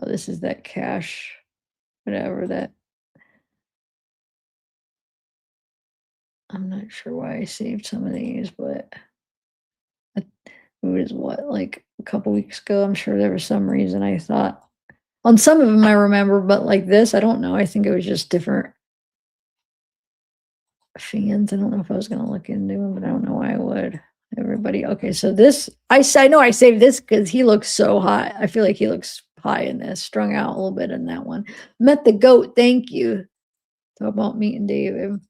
[SPEAKER 18] oh, this is that cash, whatever that I'm not sure why I saved some of these, but it was what, like a couple weeks ago. I'm sure there was some reason I thought on some of them I remember, but like this, I don't know. I think it was just different fans. I don't know if I was gonna look into them, but I don't know why I would. Everybody, okay, so this I know I saved this because he looks so hot. I feel like he looks high in this, strung out a little bit in that one. Met the goat, thank you. Talk about meeting David.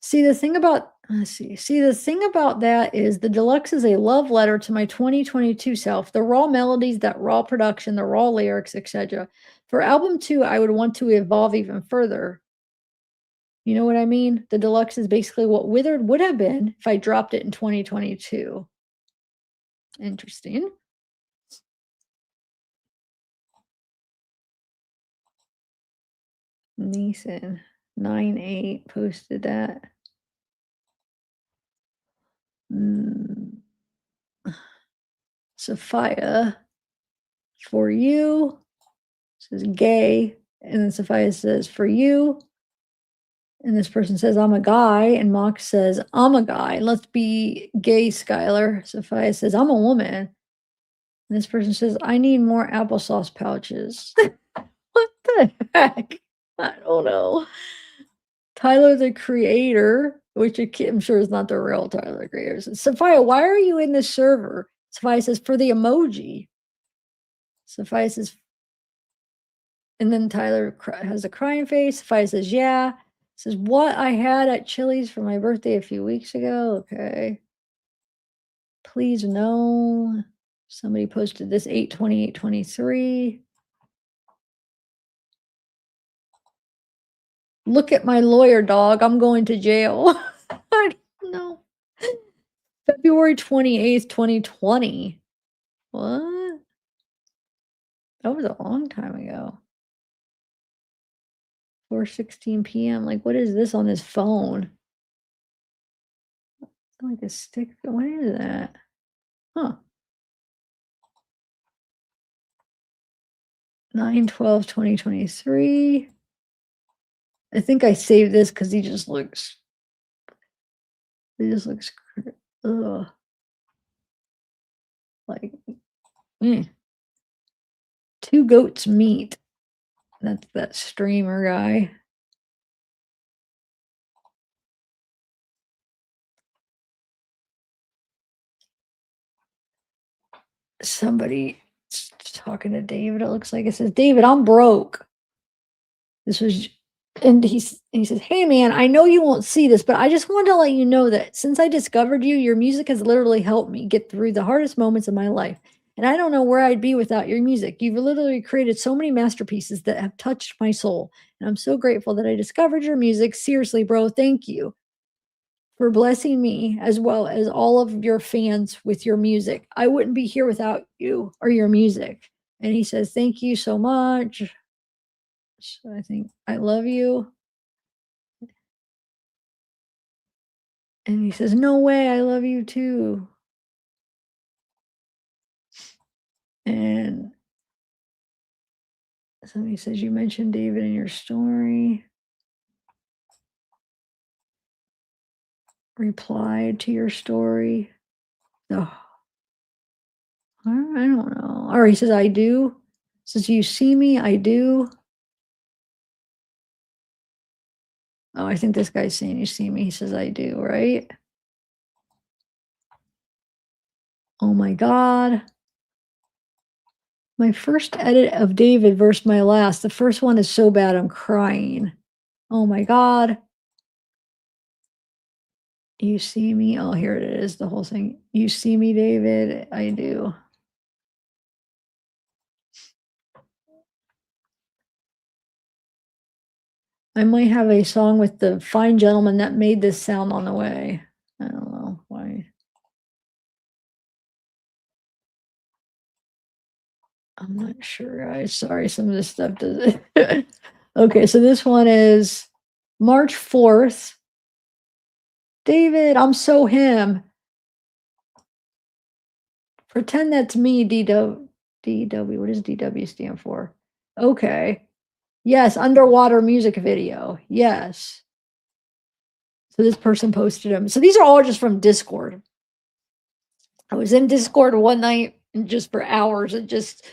[SPEAKER 18] See, the thing about the thing about that is the deluxe is a love letter to my 2022 self. The raw melodies, that raw production, the raw lyrics, etc. For album 2, I would want to evolve even further. You know what I mean? The deluxe is basically what Withered would have been if I dropped it in 2022. Interesting. Neeson 9-8 posted that. Sophia, for you, says gay, and then Sophia says for you, and this person says I'm a guy, and Mock says I'm a guy. Let's be gay, Skylar. Sophia says I'm a woman, and this person says I need more applesauce pouches. What the heck? I don't know. Tyler, the Creator, which I'm sure is not the real Tyler, the Creator. Says, Sophia, why are you in this server? Sophia says, for the emoji. Sophia says, and then Tyler has a crying face. Sophia says, yeah. Says, what I had at Chili's for my birthday a few weeks ago. Okay. Please no. Somebody posted this 8/28/23. Look at my lawyer, dog. I'm going to jail. I don't know. February 28th, 2020. What? That was a long time ago. 4:16 p.m. Like, what is this on his phone? Like a stick. What is that? Huh. 9/12/2023. I think I saved this because he just looks. Ugh. Like, two goats meet. That's that streamer guy. Somebody talking to David. It looks like it says, David, I'm broke. This was, and he says, hey man, I know you won't see this, but I just wanted to let you know that since I discovered you, your music has literally helped me get through the hardest moments of my life. And I don't know where I'd be without your music. You've literally created so many masterpieces that have touched my soul. And I'm so grateful that I discovered your music. Seriously, bro, thank you for blessing me as well as all of your fans with your music. I wouldn't be here without you or your music. And he says, thank you so much. So I think I love you. And he says, no way, I love you too. And somebody says, you mentioned David in your story. Replied to your story. Oh, I don't know. Or he says, I do. Says, you see me? I do. Oh, I think this guy's saying you see me. He says, I do, right? Oh my God. My first edit of David versus my last. The first one is so bad I'm crying. Oh my God. You see me? Oh, here it is, the whole thing. You see me, David? I do. I might have a song with the fine gentleman that made this sound on the way. I don't know why. I'm not sure, guys. Sorry, some of this stuff does it. Okay, so this one is March 4th. David, I'm so him. Pretend that's me, DW. DW, what does DW stand for? Okay. Yes, underwater music video. Yes. So this person posted them. So these are all just from Discord. I was in Discord one night and just for hours and just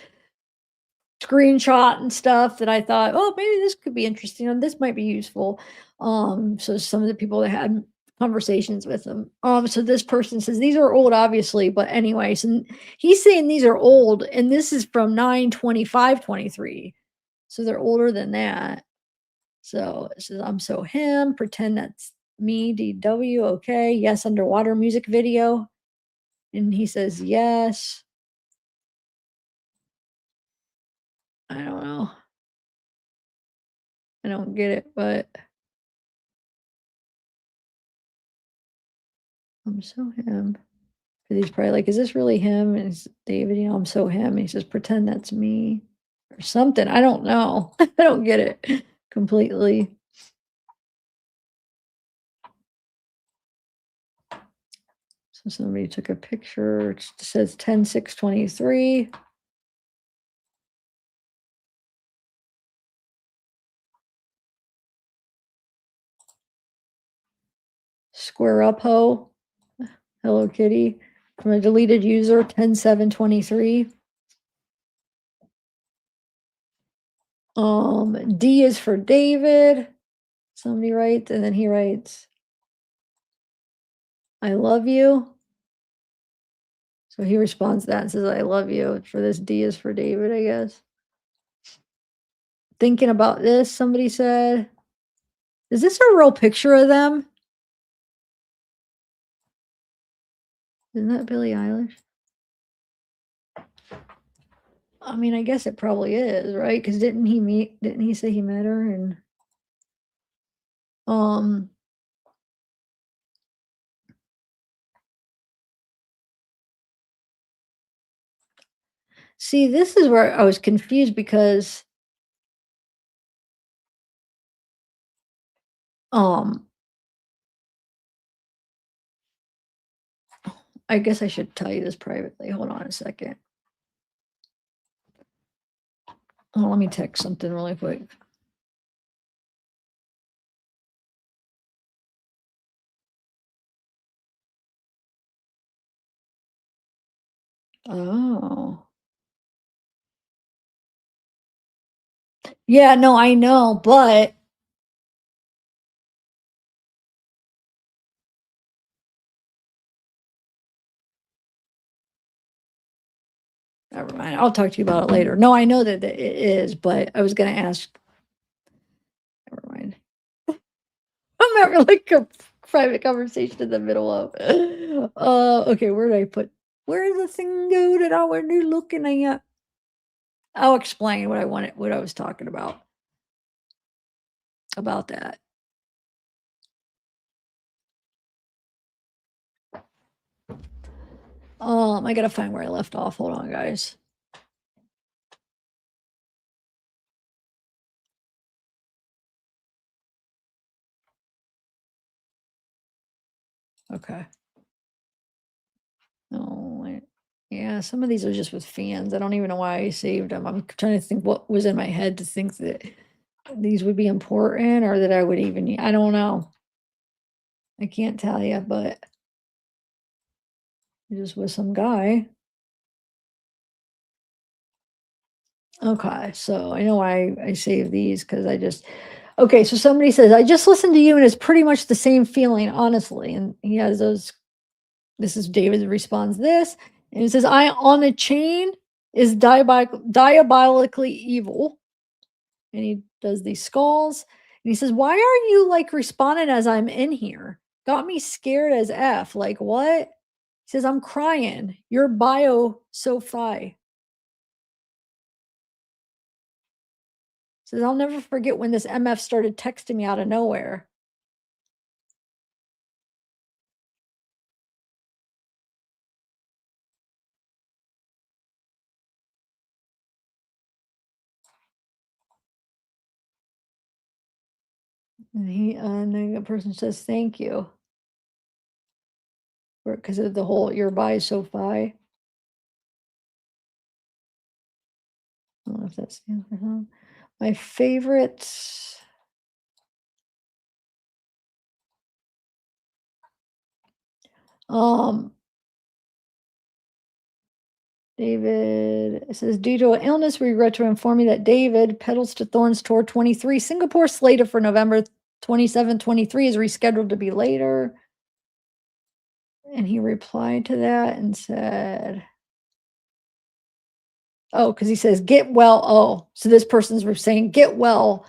[SPEAKER 18] screenshot and stuff that I thought, oh, maybe this could be interesting and this might be useful. So some of the people that had conversations with them. So this person says these are old, obviously, but anyways, and he's saying these are old, and this is from 9/25/23. So they're older than that. So it says, I'm so him, pretend that's me, DW, okay. Yes, underwater music video. And he says, yes. I don't know. I don't get it, but I'm so him. Because he's probably like, is this really him? And it's David, you know, I'm so him. And he says, pretend that's me or something. I don't know. I don't get it completely. So somebody took a picture. It says 10/6/23. Square up ho. Hello Kitty. From a deleted user 10/7/23. D is for David. Somebody writes, and then he writes, I love you. So he responds to that and says, I love you. For this, D is for David, I guess. Thinking about this, somebody said. Is this a real picture of them? Isn't that Billie Eilish? I mean, I guess it probably is, right? Because didn't he say he met her and see, this is where I was confused because I guess I should tell you this privately. Hold on a second. Oh, let me text something really quick. Oh. Yeah, no, I know, but never mind. I'll talk to you about it later. No, I know that it is, but I was going to ask. Never mind. I'm having like a private conversation in the middle of. Okay, where did I put? Where did the thing go that I was looking at? I'll explain what I wanted, what I was talking about that. I gotta find where I left off. Hold on, guys. Okay. Oh, yeah, some of these are just with fans. I don't even know why I saved them. I'm trying to think what was in my head to think that these would be important or that I would even, I don't know. I can't tell you, but just with some guy. Okay, so I know why I saved these because okay, so somebody says, I just listened to you and it's pretty much the same feeling, honestly. And he has those, this is David responds this, and it says, I on a chain is diabolically evil. And he does these skulls. he says, why are you like responding as I'm in here? Got me scared as F. Like, what? He says, I'm crying. Your bio so fi. Says, I'll never forget when this MF started texting me out of nowhere. And then the person says, thank you. Because of the whole, your bio so fi. I don't know if that stands for something. My favorite. David, it says, due to an illness, we regret to inform you that David, Petals to Thorns Tour 23, Singapore slated for November 27, 23 is rescheduled to be later. And he replied to that and said, oh, because he says, get well. Oh, so this person's saying, get well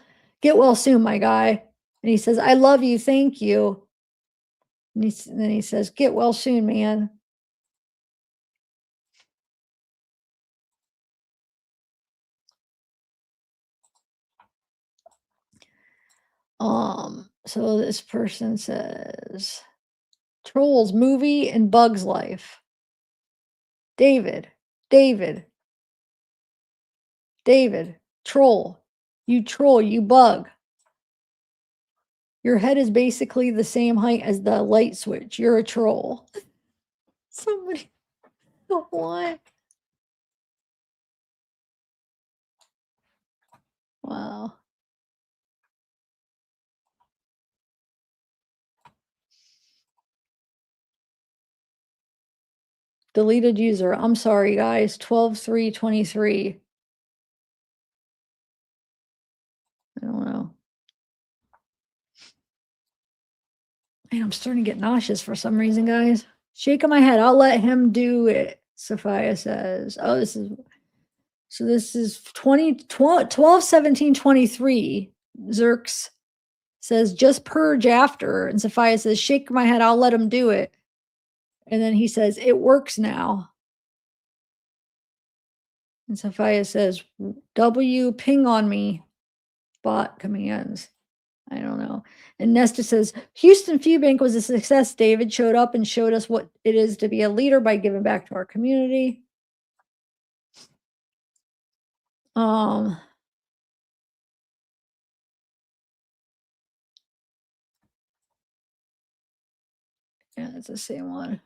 [SPEAKER 18] soon, my guy. And he says, I love you. Thank you. And then he says, get well soon, man. So this person says, Trolls movie and Bug's Life. David, troll, you bug. Your head is basically the same height as the light switch. You're a troll. Somebody, what? Wow. Deleted user. I'm sorry, guys. 12/3/23. I don't know. Man, I'm starting to get nauseous for some reason, guys. Shaking my head. I'll let him do it. Sophia says, oh, this is 12/17/23. Zerks says, just purge after. And Sophia says, shake my head. I'll let him do it. And then he says, it works now. And Sophia says, W ping on me. Bot commands. I don't know. And Nesta says, Houston Food Bank was a success. David showed up and showed us what it is to be a leader by giving back to our community. Yeah, it's the same one.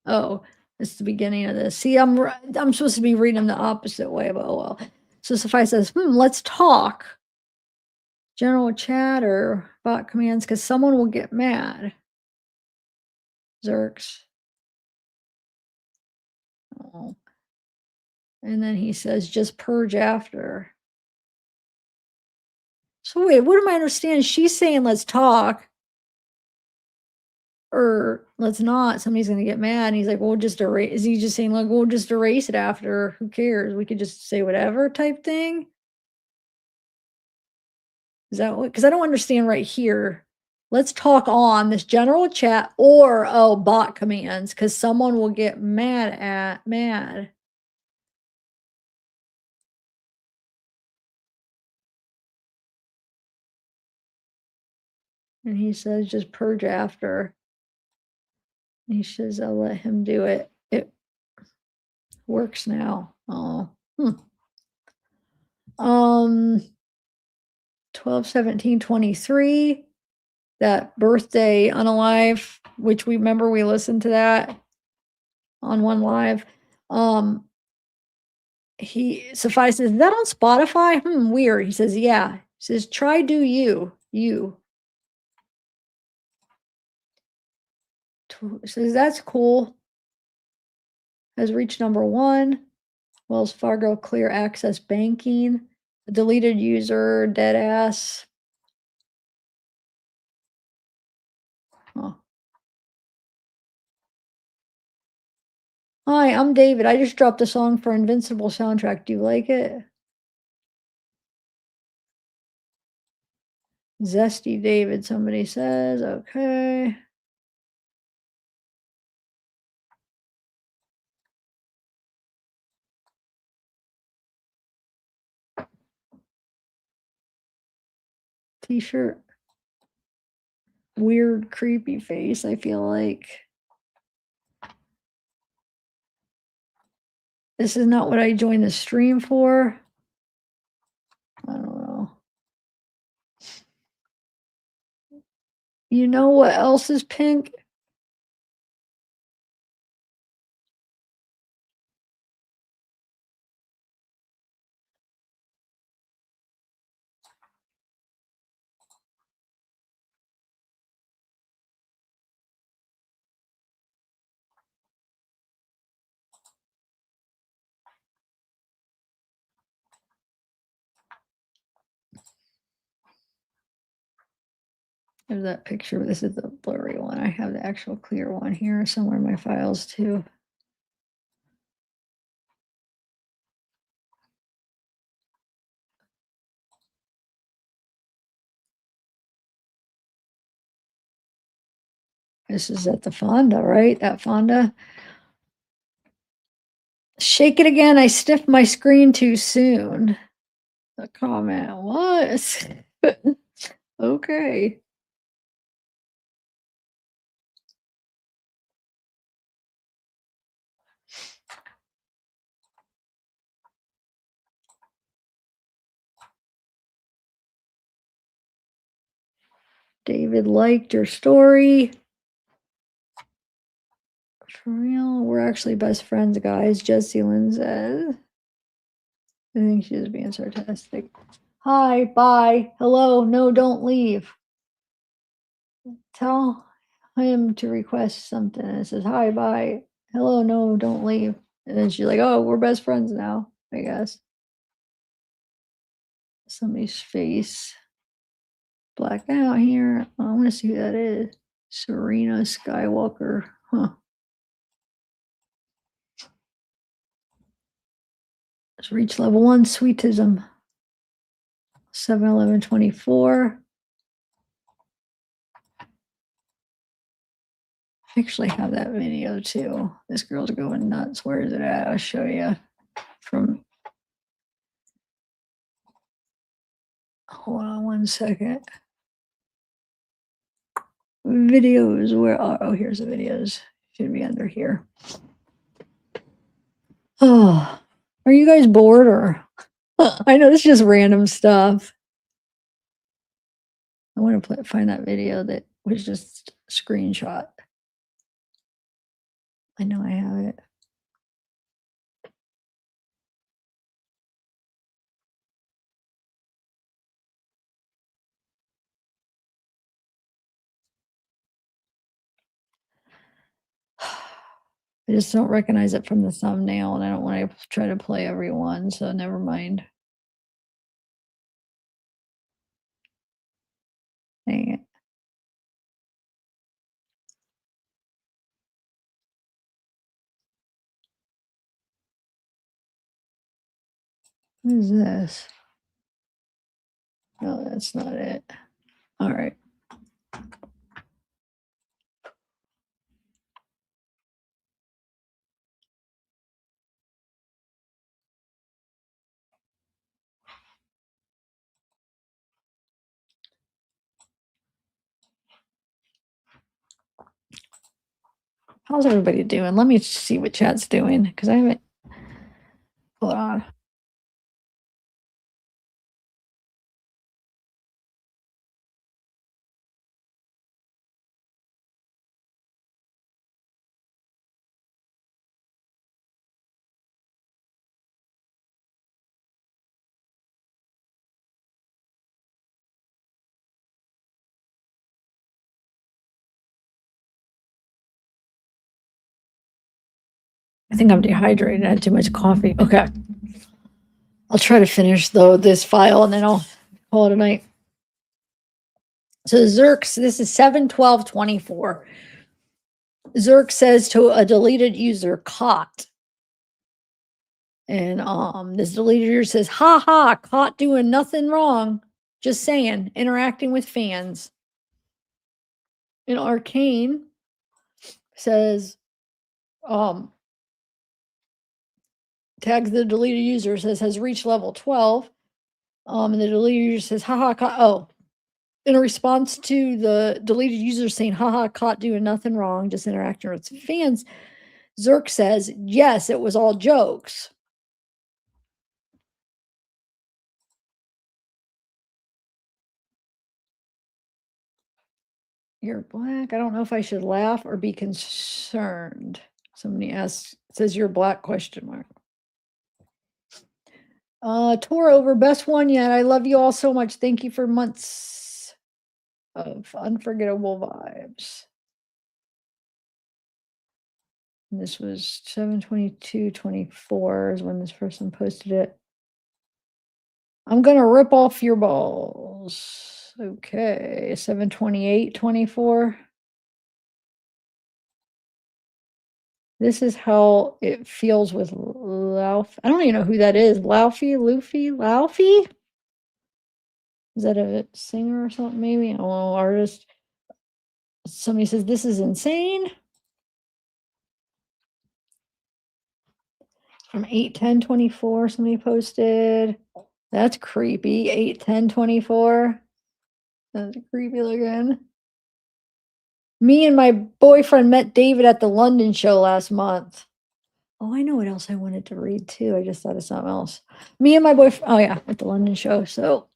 [SPEAKER 18] Oh, it's the beginning of this. See, I'm supposed to be reading them the opposite way, but oh well. So Sophia says, let's talk. General chat or bot commands, because someone will get mad. Zerks. Oh. And then he says, just purge after. So wait, what am I understanding? She's saying, let's talk. Or let's not. Somebody's going to get mad. And he's like, well, just erase. Is he just saying, like, we'll just erase it after? Who cares? We could just say whatever type thing. Is that what? Because I don't understand right here. Let's talk on this general chat or, oh, bot commands, because someone will get mad. And he says, just purge after. He says, I'll let him do it. It works now. Oh. 12/17/23. That birthday unalive, which we remember we listened to that on one live. He suffices that on Spotify. Weird. He says, yeah. He says, try do you. Says that's cool. Has reached number 1. Wells Fargo Clear Access Banking. Deleted user, dead ass. Oh. Hi, I'm David. I just dropped a song for Invincible soundtrack. Do you like it? Zesty David, somebody says. Okay. T-shirt. Weird, creepy face, I feel like. This is not what I joined the stream for. I don't know. You know what else is pink? There's that picture. This is the blurry one. I have the actual clear one here somewhere in my files too. This is at the Fonda, right? That Fonda. Shake it again. I sniffed my screen too soon. The comment was okay. David liked your story. For real, we're actually best friends, guys. Jessie Lynn says. I think she's being sarcastic. Hi, bye, hello, no, don't leave. Tell him to request something. And it says, hi, bye, hello, no, don't leave. And then she's like, oh, we're best friends now, I guess. Somebody's face blacked out here. I want to see who that is. Serena Skywalker. Huh. Let's reach level 1, sweetism. 7/11/24. I actually have that video too. This girl's going nuts. Where is it at? I'll show you from. Hold on one second. Videos, where are, oh, here's the videos. Should be under here. Oh, are you guys bored or? I know it's just random stuff. I want to find that video that was just a screenshot. I know I have it. I just don't recognize it from the thumbnail, and I don't want to try to play every one, so never mind. Dang it. What is this? No, that's not it. All right. How's everybody doing? Let me see what chat's doing because I haven't. Hold on. I think I'm dehydrated. I had too much coffee. Okay. I'll try to finish though this file and then I'll call it a night. So Zerks, this is 7/12/24. Zerk says to a deleted user, caught. And this deleted user says, ha ha, caught doing nothing wrong. Just saying, interacting with fans. And Arcane says, tags the deleted user, says has reached level 12. And the deleted user says, haha, caught. In response to the deleted user saying, haha, caught doing nothing wrong, just interacting with fans, Zerk says, yes, it was all jokes. You're black. I don't know if I should laugh or be concerned. Somebody asks, says you're black, question mark. Tour over, best one yet. I love you all so much. Thank you for months of unforgettable vibes. And this was 7/22/24 is when this person posted it. I'm gonna rip off your balls. Okay, 7/28/24. This is how it feels with Lauf. I don't even know who that is. Laufey? Is that a singer or something? Maybe. Oh, artist. Somebody says this is insane. From 8/10/24, somebody posted. That's creepy. 8/10/24. That's creepy looking. Me and my boyfriend met David at the London show last month. Oh, I know what else I wanted to read too. I just thought of something else. Me and my boyfriend. Oh yeah, at the London show. So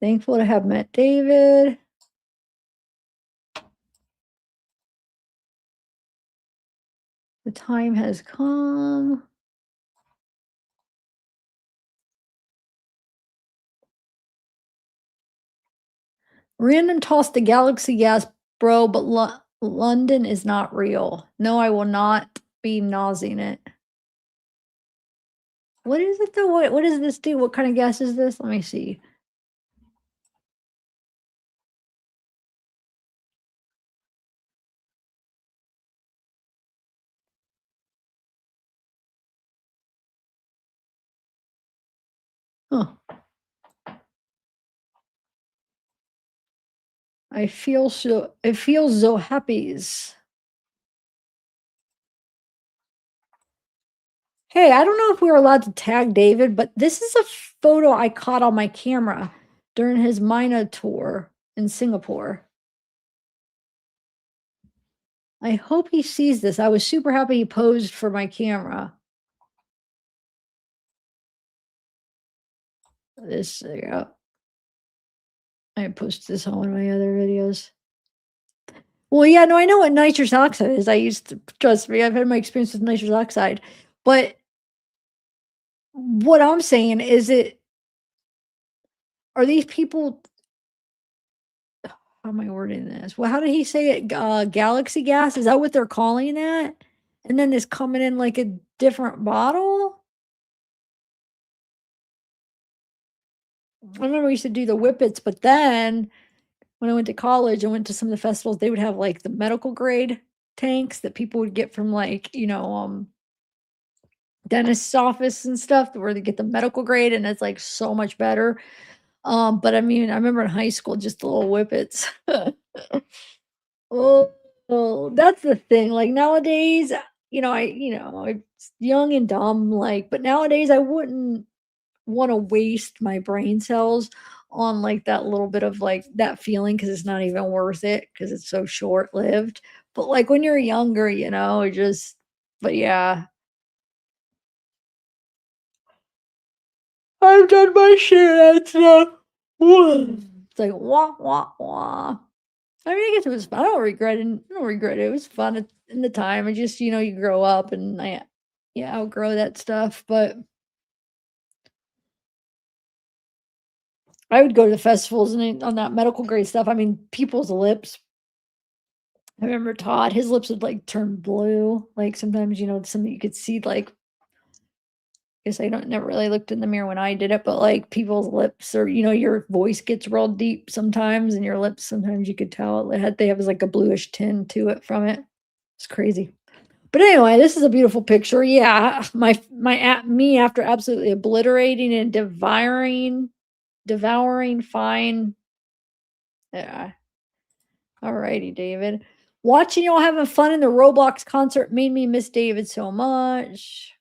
[SPEAKER 18] thankful to have met David. The time has come. Random toss to Galaxy Gas, bro, but London is not real. No, I will not be nosing it. What is it though? What does this do? What kind of gas is this? Let me see. Huh. It feels so happy. Hey, I don't know if we were allowed to tag David, but this is a photo I caught on my camera during his Mina tour in Singapore. I hope he sees this. I was super happy he posed for my camera. This, yeah. I posted this on one of my other videos. Well, yeah, no, I know what nitrous oxide is. I used to, trust me, I've had my experience with nitrous oxide. But what I'm saying is are these people, how am I wording this? Well, how did he say it? Galaxy gas? Is that what they're calling that? And then it's coming in like a different bottle? I remember we used to do the whippets, but then when I went to college, I went to some of the festivals, they would have like the medical grade tanks that people would get from like, dentist's office and stuff where they get the medical grade and it's like so much better. But I mean, I remember in high school, just the little whippets. Oh, that's the thing. Like nowadays, I'm young and dumb, but nowadays I wouldn't want to waste my brain cells on like that little bit of like that feeling because it's not even worth it because it's so short lived. But like when you're younger, but yeah. I've done my share. That's it's like wah wah wah. I mean, I guess it was fun. I don't regret it. It was fun in the time. I just, you grow up and I outgrow that stuff. But I would go to the festivals and on that medical grade stuff. I mean, people's lips. I remember Todd, his lips would like turn blue. Like sometimes, something you could see like guess I never really looked in the mirror when I did it, but like people's lips or your voice gets real deep sometimes and your lips sometimes you could tell they have like a bluish tint to it from it. It's crazy. But anyway, this is a beautiful picture. Yeah, me after absolutely obliterating and devouring fine. Yeah. Alrighty, David. Watching y'all having fun in the Roblox concert made me miss David so much.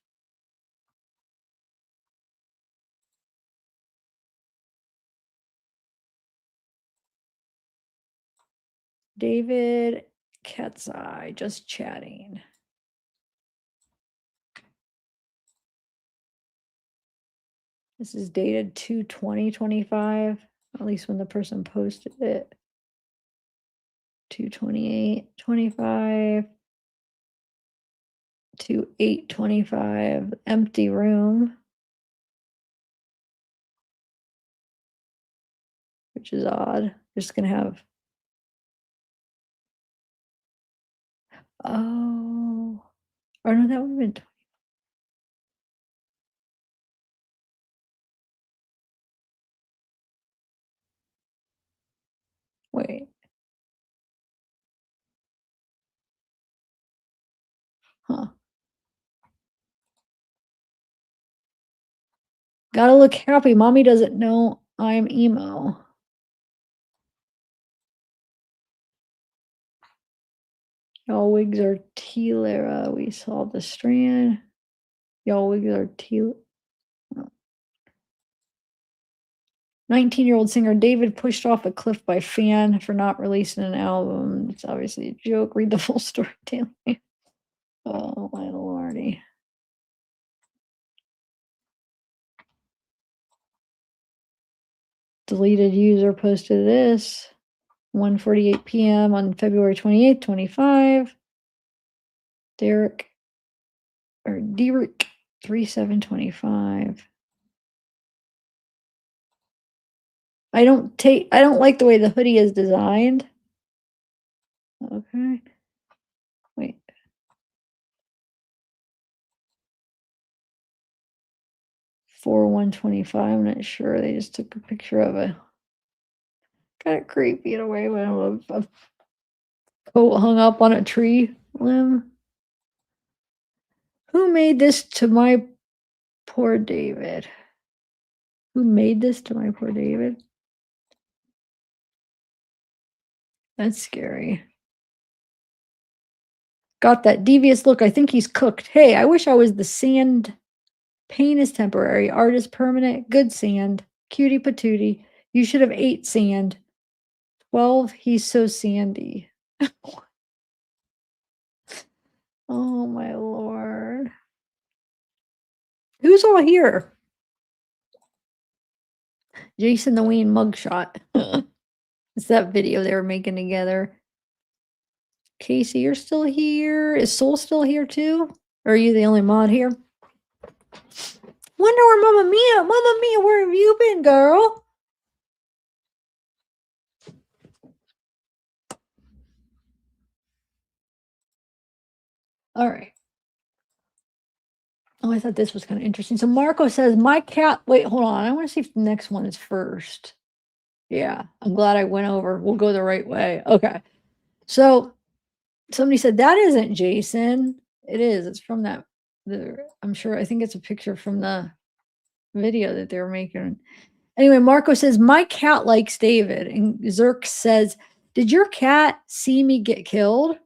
[SPEAKER 18] David Cat's Eye, just chatting. This is dated 2/20/25, at least when the person posted it. 2/28/25 to 8/25. Empty room. Which is odd. Just gonna have. Oh. Or no, that would have been. Wait. Huh. Gotta look happy. Mommy doesn't know I'm emo. Y'all wigs are T-Lara. We saw the strand. Y'all wigs are T. 19-year-old singer David pushed off a cliff by fan for not releasing an album. It's obviously a joke. Read the full story, Taylor. Oh, my lordy. Deleted user posted this. 1:48 p.m. on February 28th, 25. Derek 3725. I don't like the way the hoodie is designed. Okay. Wait. For 125. I'm not sure. They just took a picture of a kind of creepy in a way when a coat hung up on a tree limb. Who made this to my poor David? Who made this to my poor David? That's scary. Got that devious look. I think he's cooked. Hey, I wish I was the sand. Pain is temporary. Art is permanent. Good sand. Cutie patootie. You should have ate sand. 12. He's so sandy. Oh my lord. Who's all here? Jason the Ween mugshot. It's that video they were making together. Casey, you're still here. Is Soul still here too? Or are you the only mod here? Wonder where Mama Mia, where have you been, girl? All right. Oh, I thought this was kind of interesting. So Marco says, my cat, wait, hold on. I want to see if the next one is first. Yeah, I'm glad I went over. We'll go the right way. Okay. So somebody said, that isn't Jason. It is. It's from that. I'm sure. I think it's a picture from the video that they were making. Anyway, Marco says, my cat likes David. And Zerk says, did your cat see me get killed?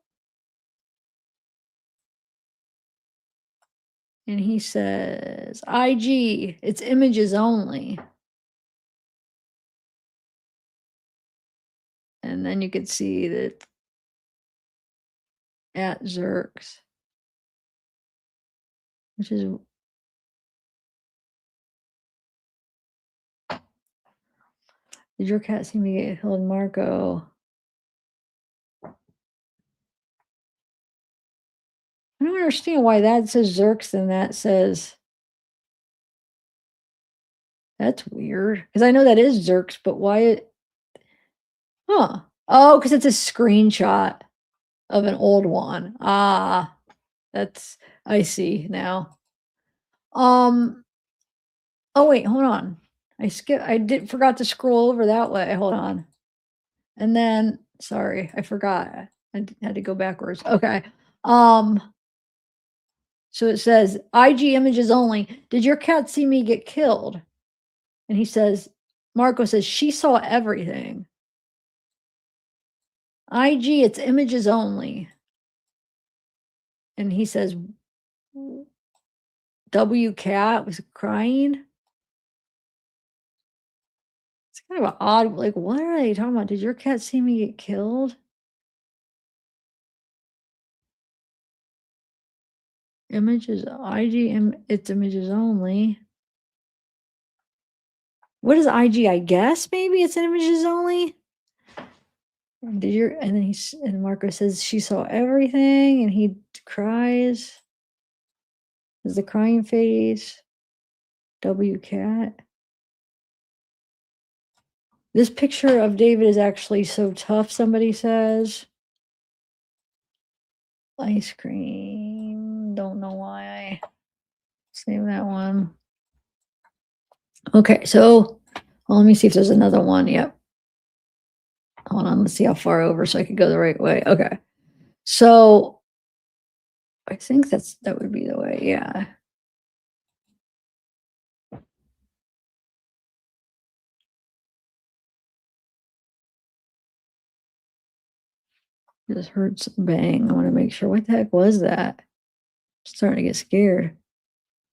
[SPEAKER 18] And he says, IG, it's images only. And then you could see that at Zerks, which is did your cat see me get killed, Marco? I don't understand why that says Zerks and that says. That's weird. Because I know that is Zerks, but why it. Huh. Oh, because it's a screenshot of an old one. Ah, that's. I see now. Oh, wait, hold on. I forgot to scroll over that way. Hold on. And then, sorry, I forgot. I had to go backwards. Okay. So it says, IG images only. Did your cat see me get killed? And he says, Marco says, she saw everything. IG, it's images only. And he says, W cat was crying. It's kind of an odd, like, what are they talking about? Did your cat see me get killed? Images, IG, it's images only. What is IG? I guess maybe it's images only. And then Marco says she saw everything, and he cries. Is the crying face? W cat. This picture of David is actually so tough, somebody says. Ice cream. Don't know why. Save that one. Okay, so let me see if there's another one. Yep. Hold on, let's see how far over so I could go the right way. Okay. So I think that would be the way, yeah. Just heard some bang. I want to make sure. What the heck was that? I'm starting to get scared.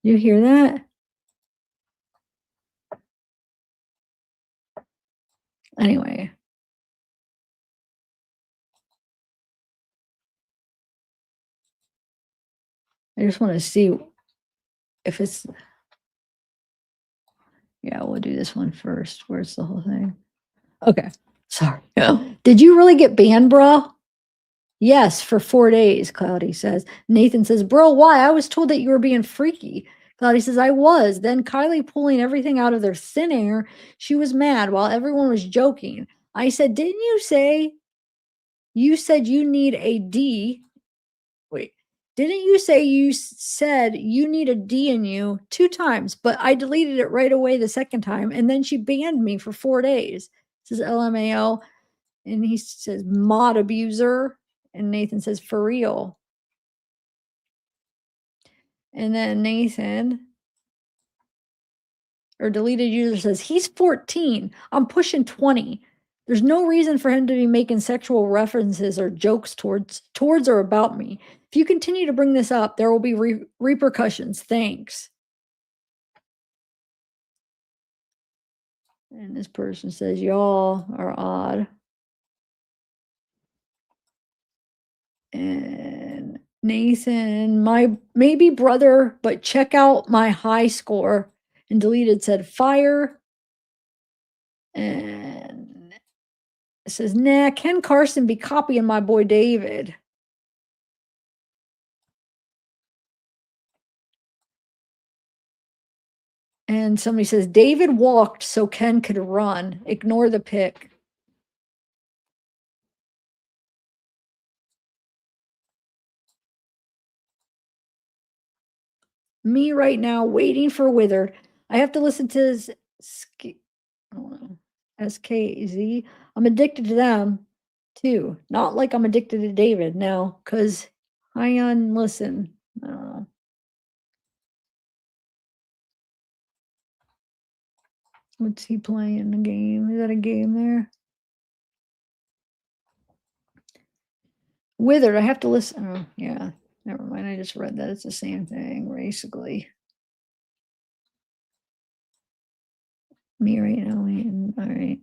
[SPEAKER 18] You hear that? Anyway. I just want to see if it's. Yeah, we'll do this one first. Where's the whole thing? Okay. Sorry. Did you really get banned, bro? Yes, for 4 days, Cloudy says. Nathan says, bro, why? I was told that you were being freaky. Cloudy says, I was. Then Kylie pulling everything out of their thin air. She was mad while everyone was joking. I said, didn't you say you said you need a D? Wait, didn't you say you said you need a D in you 2 times, but I deleted it right away the second time, and then she banned me for 4 days. Says LMAO. And he says, mod abuser. And Nathan says, for real. And then Nathan, or deleted user, says, he's 14. I'm pushing 20. There's no reason for him to be making sexual references or jokes towards or about me. If you continue to bring this up, there will be repercussions. Thanks. And this person says, y'all are odd. And Nathan, my maybe brother, but check out my high score. And deleted said fire. And it says, nah, Ken Carson be copying my boy David. And somebody says, David walked so Ken could run. Ignore the pic. Me right now waiting for Withered. I have to listen to his SKZ. I'm addicted to them too. Not like I'm addicted to David now, because I listen. I don't know. What's he playing the game? Is that a game there? Withered, I have to listen. Oh, yeah. Never mind. I just read that. It's the same thing, basically. Me right now. All right.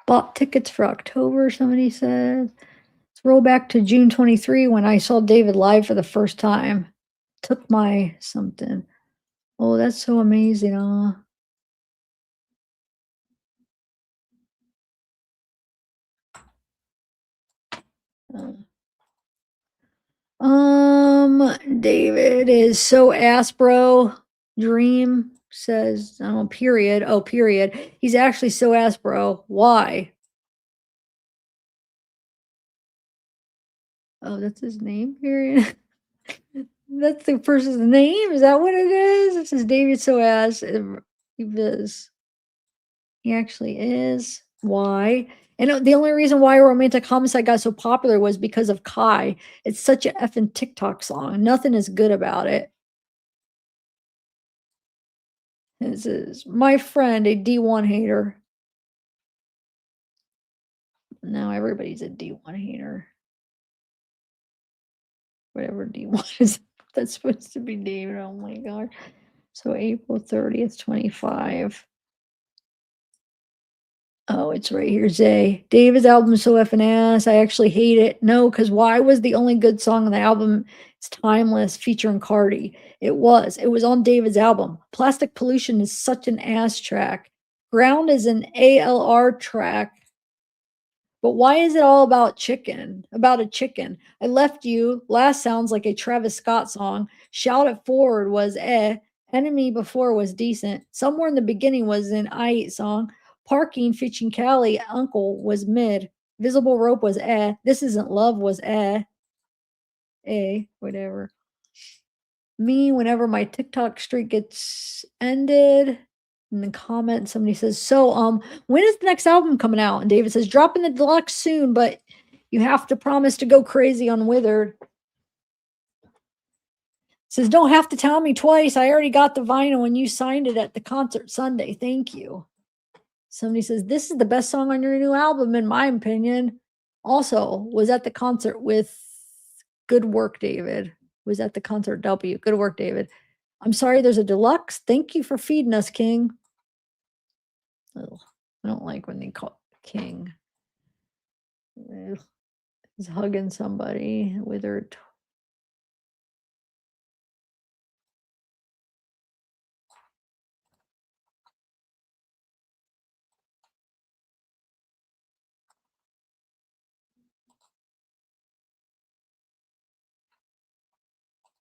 [SPEAKER 18] Bought tickets for October, somebody said. Let's roll back to June 23 when I saw David live for the first time. Took my something. Oh, that's so amazing. David is so ass, bro. Dream says, I don't know, period. Oh, period. He's actually so ass, bro. Why? Oh, that's his name, period. That's the person's name. Is that what it is? It says David so ass. He is. He actually is. Why? And the only reason why Romantic Homicide got so popular was because of Kai. It's such a effing TikTok song. Nothing is good about it. This is my friend, a D1 hater. Now everybody's a D1 hater. Whatever D1 is, that's supposed to be David. Oh my god. So April 30th, 25. Oh, it's right here, Zay. David's album is so effing ass. I actually hate it. No, because why was the only good song on the album? It's Timeless featuring Cardi. It was. It was on David's album. Plastic Pollution is such an ass track. Ground is an ALR track. But why is it all about chicken? About a chicken. I Left You. Last sounds like a Travis Scott song. Shout It Forward was eh. Enemy Before was decent. Somewhere in the Beginning was an I song. Parking featuring Callie Uncle was mid. Visible Rope was eh. This Isn't Love was eh. Whatever. Me, whenever my TikTok streak gets ended. In the comment, somebody says, so when is the next album coming out? And David says, dropping the deluxe soon, but you have to promise to go crazy on Withered. Says, don't have to tell me twice. I already got the vinyl when you signed it at the concert Sunday. Thank you. Somebody says, this is the best song on your new album, in my opinion. Also, was at the concert with Good Work, David. Was at the concert W. Good work, David. I'm sorry there's a deluxe. Thank you for feeding us, King. Ugh, I don't like when they call King. Ugh, he's hugging somebody. Withered.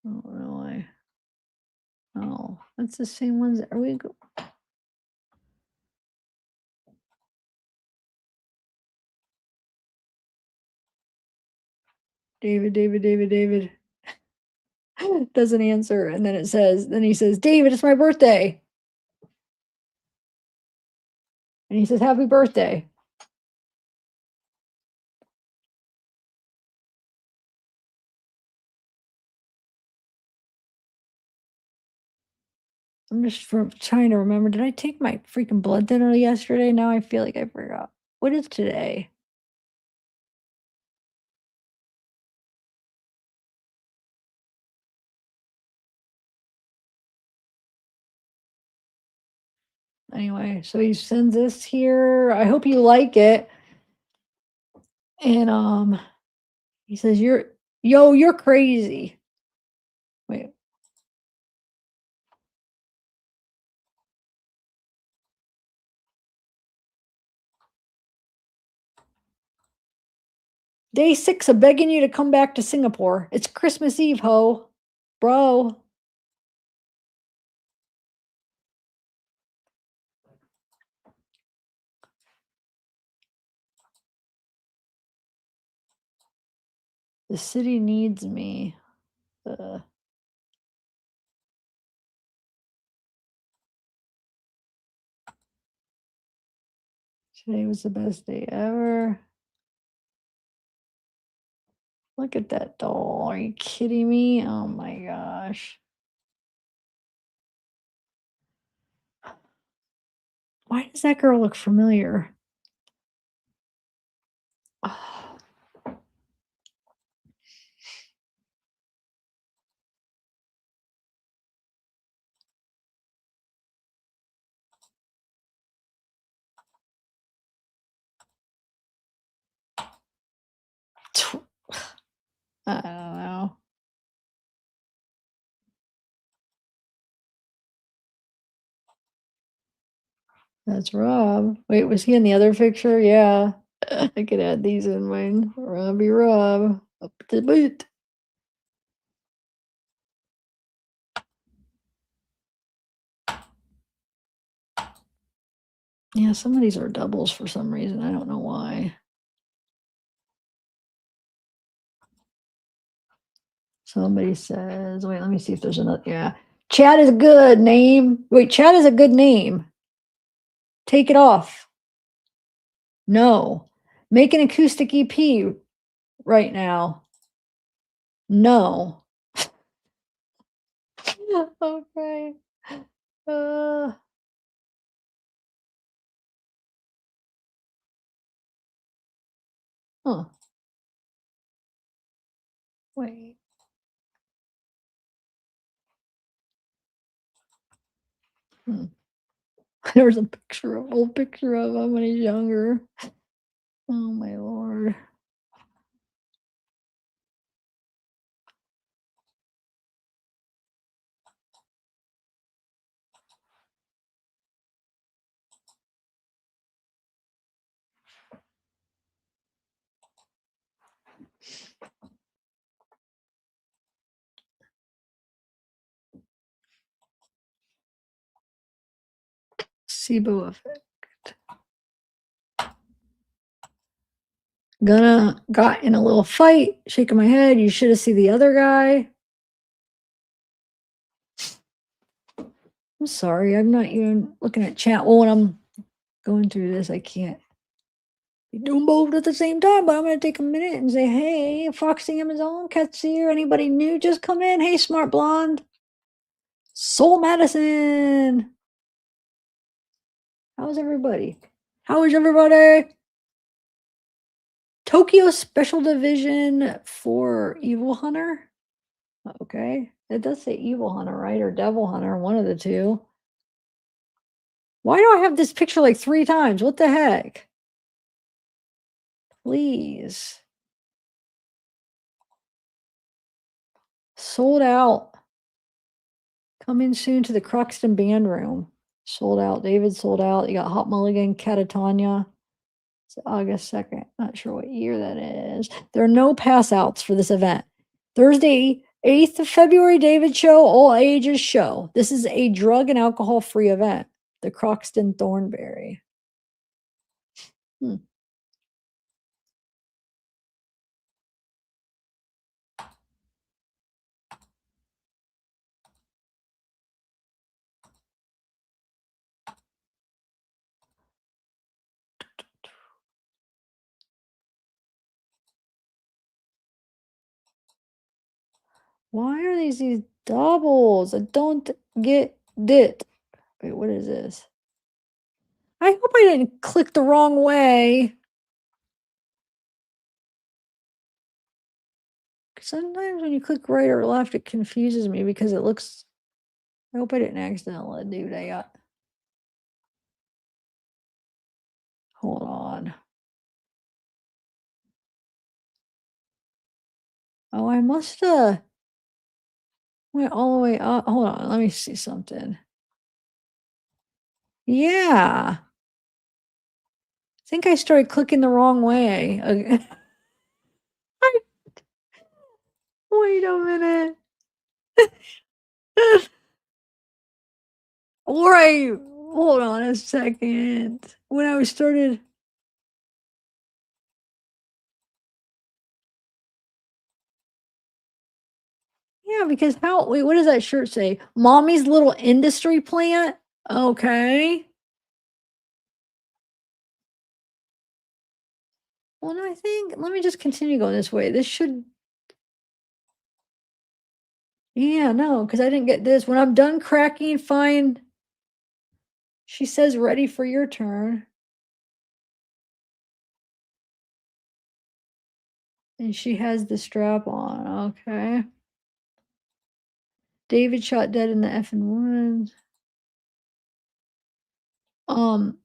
[SPEAKER 18] Oh, really? Oh, that's the same ones. Are we? David. Doesn't answer. And then he says, David, it's my birthday. And he says, happy birthday. I'm just trying to remember. Did I take my freaking blood thinner yesterday? Now I feel like I forgot. What is today? Anyway, so he sends this here. I hope you like it. And he says, you're crazy. Wait. Day 6 of begging you to come back to Singapore. It's Christmas Eve, ho. Bro. The city needs me. Today was the best day ever. Look at that doll. Are you kidding me? Oh my gosh. Why does that girl look familiar? Oh. I don't know. That's Rob. Wait, was he in the other picture? Yeah. I could add these in mine. Robbie Rob. Up to boot. Yeah, some of these are doubles for some reason. I don't know why. Somebody says, wait, let me see if there's another. Yeah. Chad is a good name. Wait, Chad is a good name. Take it off. No. Make an acoustic EP right now. No. Okay. Uh, huh. Wait. Hmm. There was a picture, of old picture of him when he's younger. Oh my lord. SIBO effect. Got in a little fight, shaking my head. You should have seen the other guy. I'm sorry, I'm not even looking at chat. Well, when I'm going through this, I can't be doing both at the same time, but I'm going to take a minute and say, hey, Foxy Amazon, Cat's here. Anybody new just come in? Hey, Smart Blonde. Soul Madison. How's everybody? How is everybody? Tokyo Special Division for Evil Hunter. Okay. It does say Evil Hunter, right? Or Devil Hunter, one of the two. Why do I have this picture like 3 times? What the heck? Please. Sold out. Coming soon to the Cruxton Band Room. Sold out. David sold out. You got Hot Mulligan, Catatonia. It's August 2nd. Not sure what year that is. There are no pass outs for this event. Thursday, 8th of February, David show, all ages show. This is a drug and alcohol free event. The Croxton Thornberry. Why are these doubles? I don't get it. Wait, what is this? I hope I didn't click the wrong way. Sometimes when you click right or left, it confuses me because it looks. I hope I didn't accidentally do that. Hold on. Oh, I must have went all the way up. Hold on, let me see something. Yeah. I think I started clicking the wrong way. Wait a minute. Right. Hold on a second. When I was started. Yeah, because wait, what does that shirt say? Mommy's little industry plant? Okay. Well, no, I think, let me just continue going this way. This should. Yeah, no, because I didn't get this. When I'm done cracking, fine. She says ready for your turn. And she has the strap on. Okay. David shot dead in the effing woods. Hold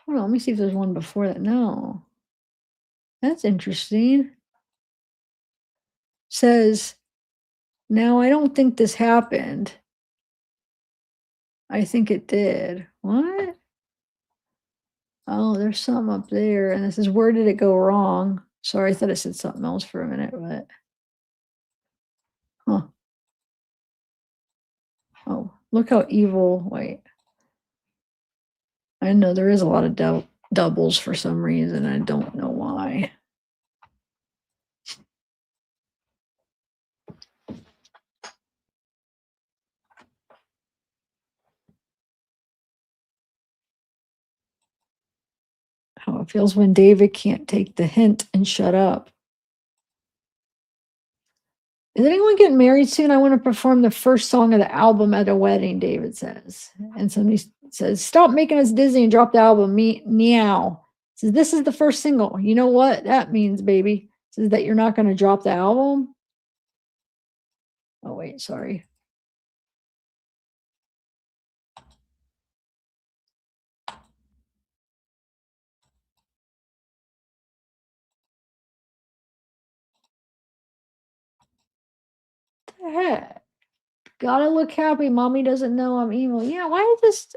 [SPEAKER 18] on, let me see if there's one before that. No. That's interesting. Says, now I don't think this happened. I think it did. What? Oh, there's something up there. And this is, where did it go wrong? Sorry, I thought it said something else for a minute, but. Huh. Oh, look how evil. Wait. I know there is a lot of doubles for some reason. I don't know why. How it feels when David can't take the hint and shut up. Is anyone getting married soon? I want to perform the first song of the album at a wedding, David says. And somebody says, stop making us dizzy and drop the album. Meow. Says, this is the first single. You know what that means, baby? Says that you're not going to drop the album. Oh, wait, sorry. What the heck? Gotta look happy. Mommy doesn't know I'm evil. Yeah, why is this?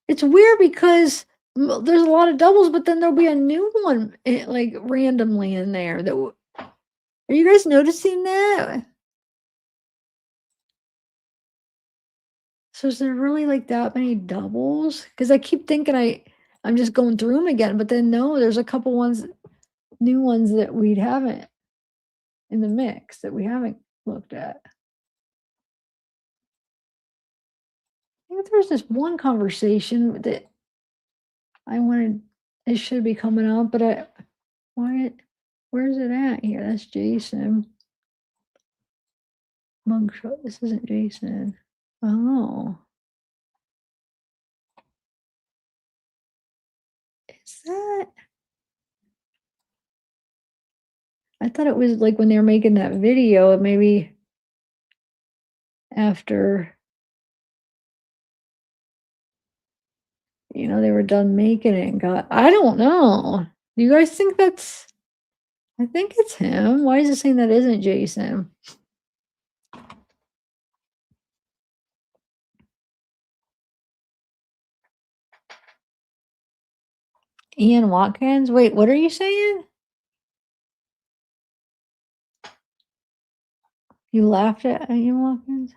[SPEAKER 18] It's weird because there's a lot of doubles, but then there'll be a new one like randomly in there. Are you guys noticing that? So is there really like that many doubles? Because I keep thinking I'm just going through them again, but then no, there's a couple new ones that we haven't in the mix that we haven't looked at. I think there's this one conversation that I wanted. It should be coming up, but where's it at here? That's Jason. Mugshot. This isn't Jason. Oh. Is that? I thought it was like when they were making that video, maybe after, they were done making it and I don't know. Do you guys think I think it's him. Why is it saying that isn't Jason? Ian Watkins? Wait, what are you saying? You laughed at Ian Watkins?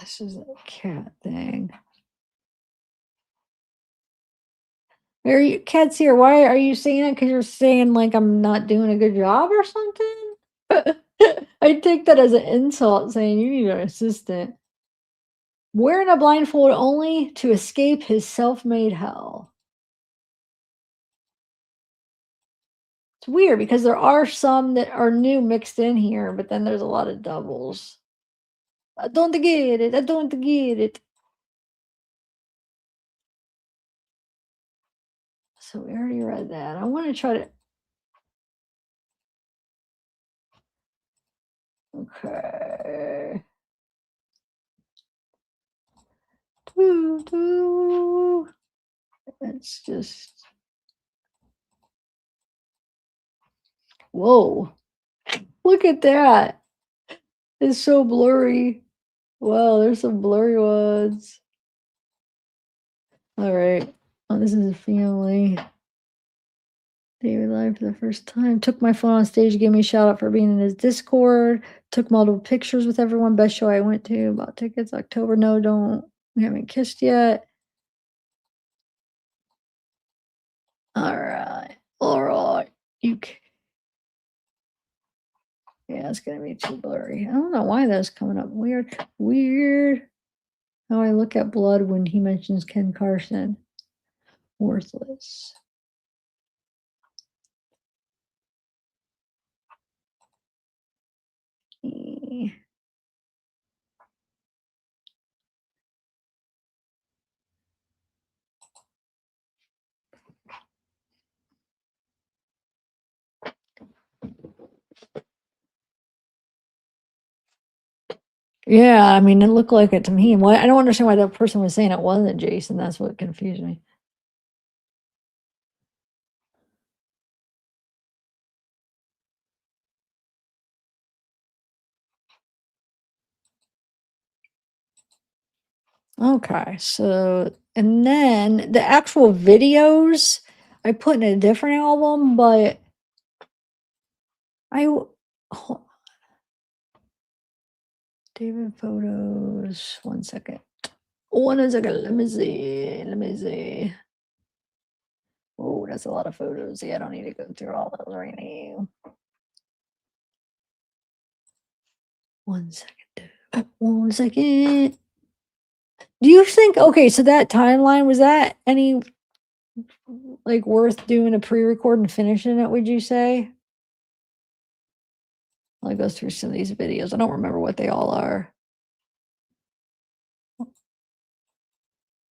[SPEAKER 18] This is a cat thing. Are you cats here? Why are you saying it? Because you're saying like I'm not doing a good job or something? I take that as an insult, saying you need an assistant. Wearing a blindfold only to escape his self-made hell. It's weird because there are some that are new mixed in here, but then there's a lot of doubles. I don't get it. I don't get it. So we already read that. I want to try to. Okay. Let's just. Whoa. Look at that. It's so blurry. Wow, there's some blurry ones. All right. Oh, this is a family. David live for the first time. Took my phone on stage, gave me a shout out for being in his Discord. Took multiple pictures with everyone. Best show I went to. Bought tickets October. No, don't. We haven't kissed yet. All right. All right. Yeah, it's gonna be too blurry. I don't know why that's coming up. Weird. How I look at blood when he mentions Ken Carson. Worthless. Yeah, I mean, it looked like it to me. Why I don't understand why that person was saying it wasn't Jason. That's what confused me. Okay, so and then the actual videos, I put in a different album, but hold on. David photos. 1 second. 1 second. Let me see. Let me see. Oh, that's a lot of photos. Yeah, I don't need to go through all those right now. 1 second. 1 second. Do you think, okay, so that timeline, was that any like worth doing a pre-record and finishing it, would you say? I'll go through some of these videos. I don't remember what they all are.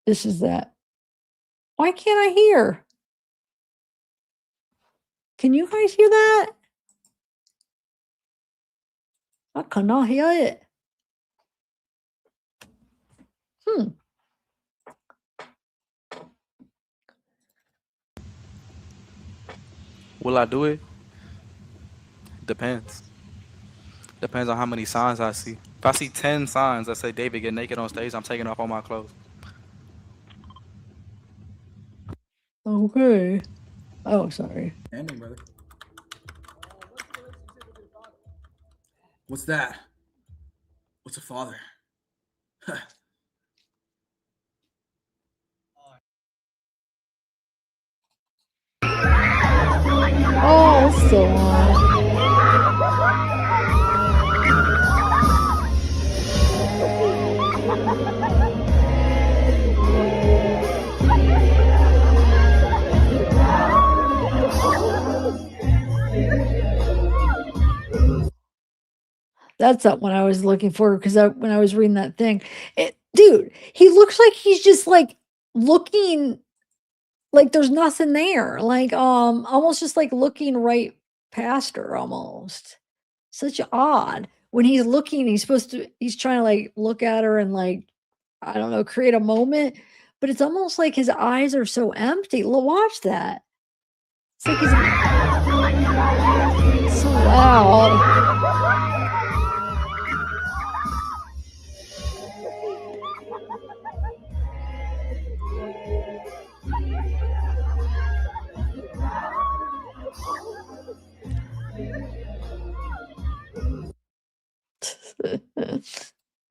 [SPEAKER 18] This is that. Why can't I hear? Can you guys hear that? I cannot hear it.
[SPEAKER 19] Will I do it? Depends. Depends on how many signs I see. If I see 10 signs that say David get naked on stage, I'm taking off all my clothes.
[SPEAKER 18] Okay. Oh, sorry.
[SPEAKER 17] Ending, brother. What's that? What's a father?
[SPEAKER 18] Oh, it's still on. That's that one I was looking for because when I was reading that thing, dude, he looks like he's just like looking like there's nothing there, like almost just like looking right past her almost. Such odd. When he's looking, he's trying to like look at her and like, I don't know, create a moment, but it's almost like his eyes are so empty. Watch that. It's like he's so loud.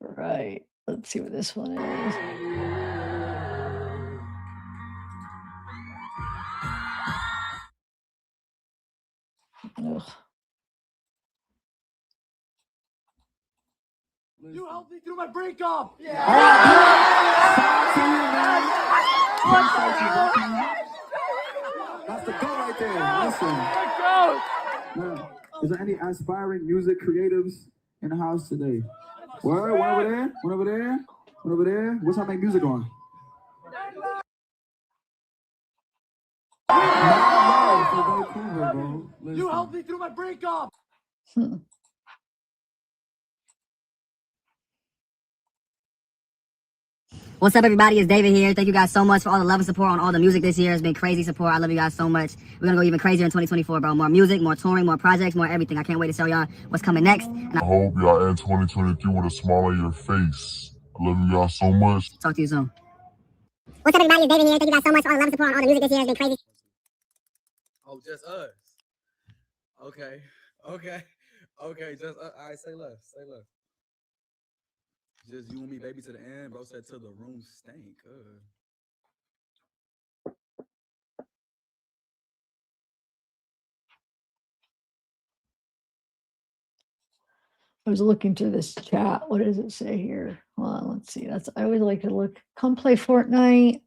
[SPEAKER 18] Right. Let's see what this one is. Ugh.
[SPEAKER 16] You helped me through my breakup.
[SPEAKER 17] That's the goal right there. Listen. Now, is there any aspiring music creatives in the house today? Where? One over there? One over there? One over there? What's y'all make music on?
[SPEAKER 16] You helped me through my breakup.
[SPEAKER 20] What's up, everybody? It's David here. Thank you guys so much for all the love and support on all the music this year. It's been crazy support. I love you guys so much. We're gonna go even crazier in 2024, bro. More music, more touring, more projects, more everything. I can't wait to show y'all what's coming next. And
[SPEAKER 21] I hope y'all end 2023 with a smile on your face. I love you guys so much.
[SPEAKER 20] Talk to you soon. What's up, everybody? It's David here. Thank you guys so much for all the love and support on all the music this year. It's been crazy.
[SPEAKER 7] Oh, just us. Okay. Just I say less. Say less. Just you and me, baby, to the end. Bro said till the room stank.
[SPEAKER 18] I was looking through this chat. What does it say here? Hold on, let's see. I always like to look. Come play Fortnite.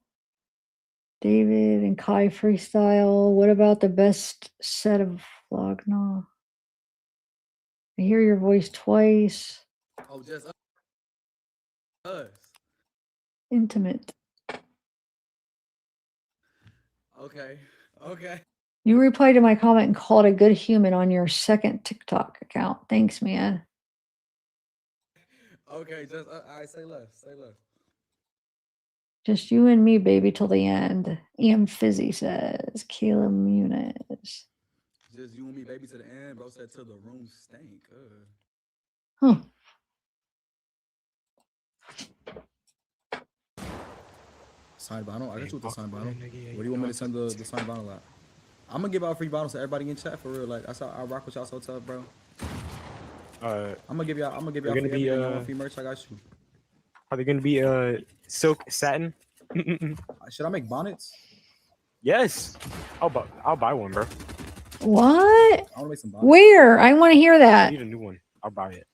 [SPEAKER 18] David and Kai freestyle. What about the best set of Flogna? I hear your voice twice.
[SPEAKER 7] Oh, just us.
[SPEAKER 18] Intimate.
[SPEAKER 7] Okay.
[SPEAKER 18] You replied to my comment and called a good human on your second TikTok account. Thanks, man.
[SPEAKER 7] Okay, just I say less. Say less.
[SPEAKER 18] Just you and me, baby, till the end. Fizzy says. Kayla Muniz.
[SPEAKER 7] Just you and me, baby, to the end. Bro said till the room stank. Signed vinyl? I got you with the signed vinyl. Where do you want me to send the signed vinyl at? I'm gonna give out free bottles to everybody in chat for real. Like that's how I rock with y'all so tough, bro. I'm gonna give y'all free everything. You want free merch? I got you.
[SPEAKER 5] Are they gonna be silk satin?
[SPEAKER 7] Should I make bonnets?
[SPEAKER 5] Yes. I'll buy one, bro.
[SPEAKER 18] What?
[SPEAKER 7] I wanna make some bonnets.
[SPEAKER 18] Where? I want to hear
[SPEAKER 5] I
[SPEAKER 18] that.
[SPEAKER 5] need a new one. I'll buy it.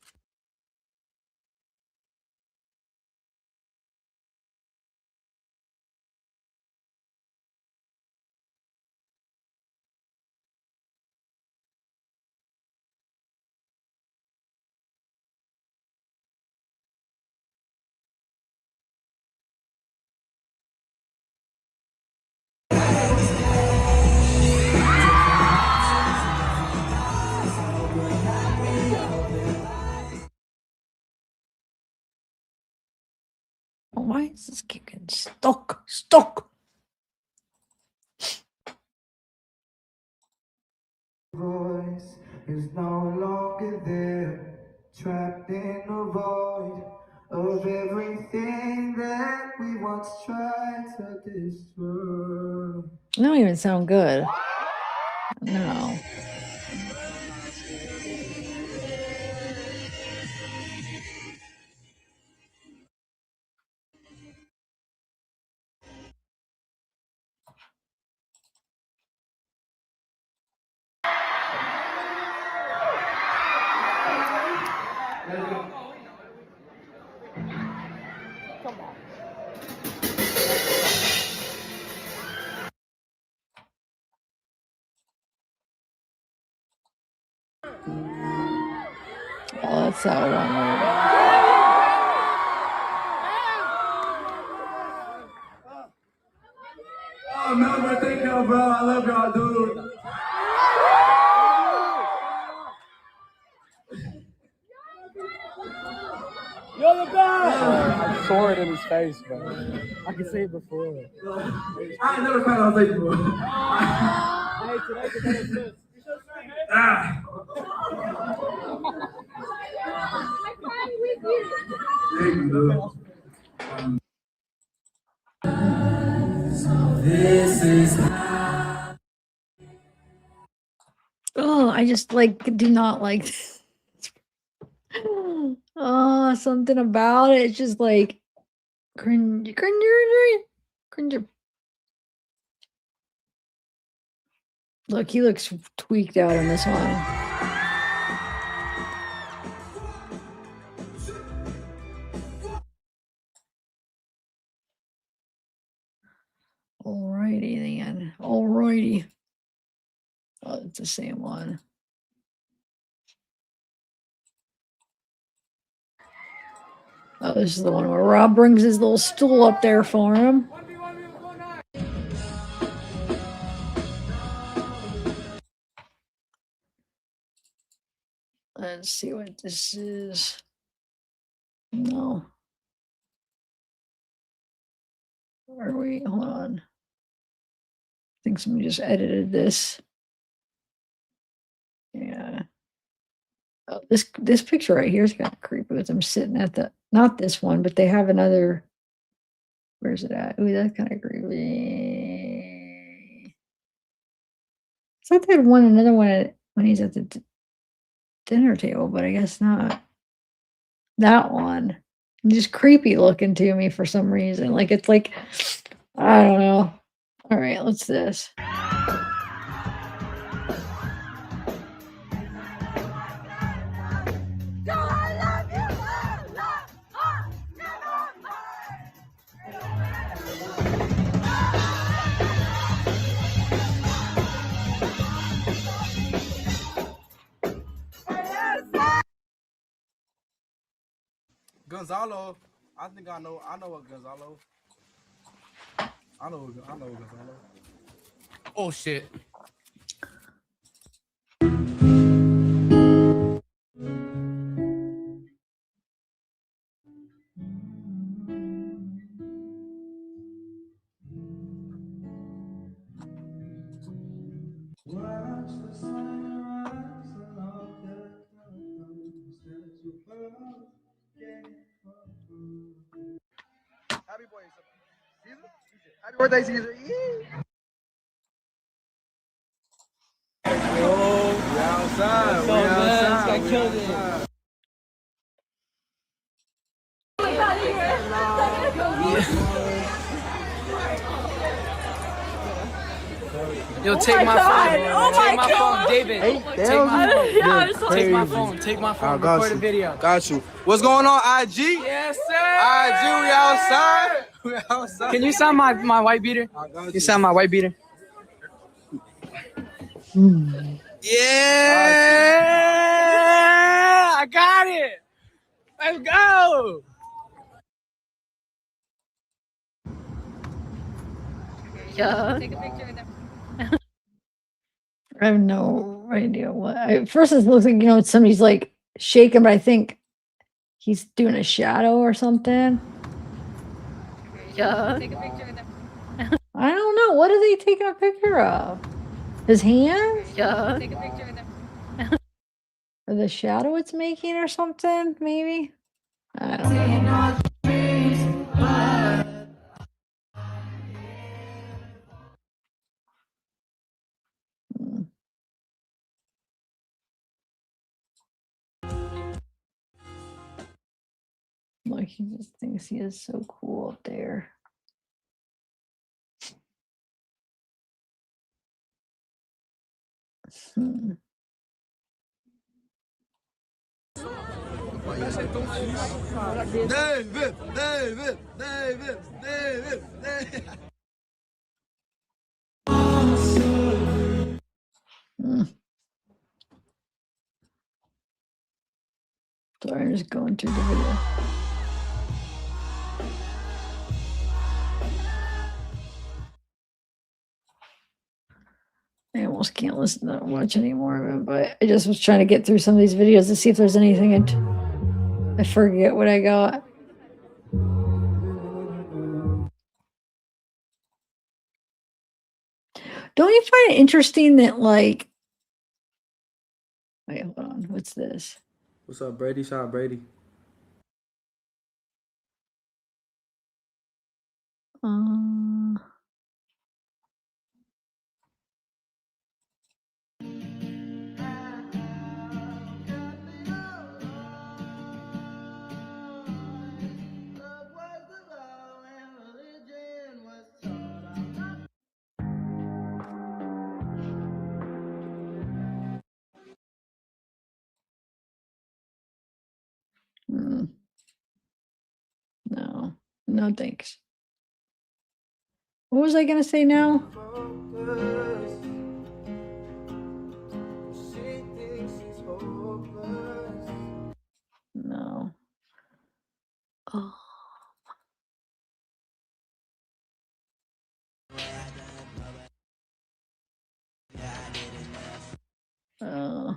[SPEAKER 18] Oh, why is this kicking stuck? Stuck.
[SPEAKER 17] Voice is no longer there, trapped in the void of everything that we once tried to destroy.
[SPEAKER 18] They don't even sound good. No. Oh, that's how one.
[SPEAKER 16] Oh, man, thank y'all, bro. I love y'all, dude. You're the best!
[SPEAKER 5] I saw it in his face, bro. I can see it before.
[SPEAKER 16] I ain't never cried on face before.
[SPEAKER 5] Hey, today's the day of this.
[SPEAKER 16] Ah. Thank you, dude.
[SPEAKER 17] This is
[SPEAKER 18] Oh, I just like do not like this. Oh, something about it. It's just like cringe, cringe, cringe, cringe. Look, he looks tweaked out on this one. Alrighty then. Alrighty. Oh, it's the same one. Oh, this is the one where Rob brings his little stool up there for him. Let's see what this is. No. Where are we? Hold on. I think somebody just edited this. Yeah. Oh, this picture right here is kind of creepy with them sitting at the, not this one, but they have another. Where's it at? Ooh, that's kind of creepy. I thought they had another one when he's at the dinner table, but I guess not. That one. Just creepy looking to me for some reason. Like it's like, I don't know. All right, let's this.
[SPEAKER 7] Gonzalo. I think I know what Gonzalo. I know Gonzalo.
[SPEAKER 14] Oh shit.
[SPEAKER 17] watch the sunrise along the coast as you forget.
[SPEAKER 7] Happy boy. Caesar?
[SPEAKER 5] Happy birthday, Caesar.
[SPEAKER 7] Oh, we outside. We outside. We outside.
[SPEAKER 5] Yo, take my phone.
[SPEAKER 4] Oh
[SPEAKER 5] Take
[SPEAKER 4] my
[SPEAKER 5] my
[SPEAKER 4] God.
[SPEAKER 5] phone, David.
[SPEAKER 7] Hey,
[SPEAKER 5] Take my phone.
[SPEAKER 4] Yeah, I saw
[SPEAKER 5] Take my
[SPEAKER 7] crazy.
[SPEAKER 5] phone. Take my
[SPEAKER 7] I
[SPEAKER 5] phone.
[SPEAKER 7] got
[SPEAKER 5] Record a
[SPEAKER 7] you.
[SPEAKER 5] video.
[SPEAKER 7] Got you. What's going on, IG?
[SPEAKER 5] Yes, sir.
[SPEAKER 7] IG, we outside. We outside.
[SPEAKER 5] Can you sign my white beater?
[SPEAKER 7] I got
[SPEAKER 5] You
[SPEAKER 7] you.
[SPEAKER 5] sign my white beater? Yeah, I got it. Let's go.
[SPEAKER 18] Yeah. Take a picture with them. I have no idea what. At first, it looks like, you know, somebody's like shaking, but I think he's doing a shadow or something. Yeah. Take a picture with them. I don't know. What are they taking a picture of? His hands? Yeah. Take a picture with them. Or the shadow it's making or something, maybe? I don't know. Like he just thinks he is so cool up there. Hmm. Hmm. Sorry, I'm just going through the video. I almost can't listen to watch any more of it, but I just was trying to get through some of these videos to see if there's anything I forget what I got. Don't you find it interesting that, like, wait, hold on, what's this?
[SPEAKER 7] What's up, Brady? Shout out Brady.
[SPEAKER 18] Uh, hmm, no, no thanks. What was I gonna say now? No. Oh. Uh,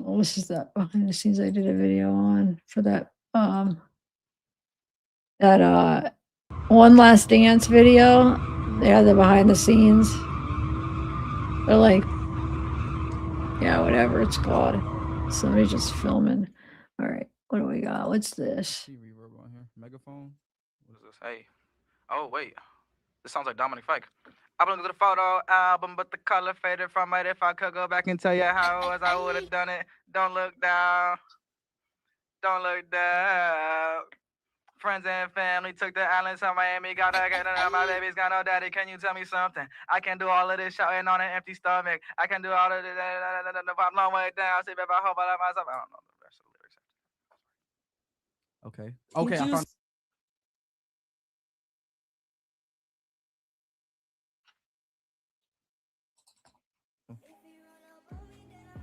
[SPEAKER 18] oh, this is that behind the scenes I did a video on for that One Last Dance video. They had the behind the scenes. They're like, yeah, whatever it's called. Somebody just filming. All right, what do we got? What's this?
[SPEAKER 19] See reverb on here. Megaphone. What is this? Hey. Oh wait. This sounds like Dominic Fike. I've been looking at the photo album, but the color faded from it. If I could go back and tell you how it was, I would have done it. Don't look down. Don't look down. Friends and family took the island to Miami. Gotta get it. My baby's got no daddy. Can you tell me something? I can do all of this shouting on an empty stomach. I can do all of this. If I'm long way down, see if I hope I love myself. I don't know the rest of the lyrics. Okay. Okay. I found.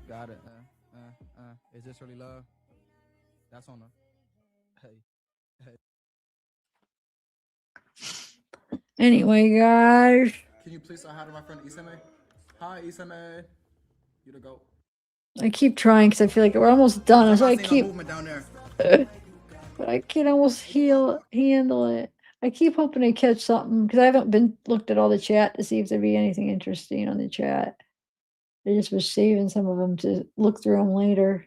[SPEAKER 19] Got it. Is this really love? That's on the. Hey.
[SPEAKER 18] Anyway, guys.
[SPEAKER 7] Can you please say hi to my friend Isame? Hi, Isame. You to go.
[SPEAKER 18] I keep trying because I feel like we're almost done.
[SPEAKER 7] I'm
[SPEAKER 18] So I
[SPEAKER 7] not seeing no
[SPEAKER 18] keep,
[SPEAKER 7] movement down there.
[SPEAKER 18] but I can almost handle it. I keep hoping to catch something because I haven't been looked at all the chat to see if there'd be anything interesting on the chat. I just was saving some of them to look through them later,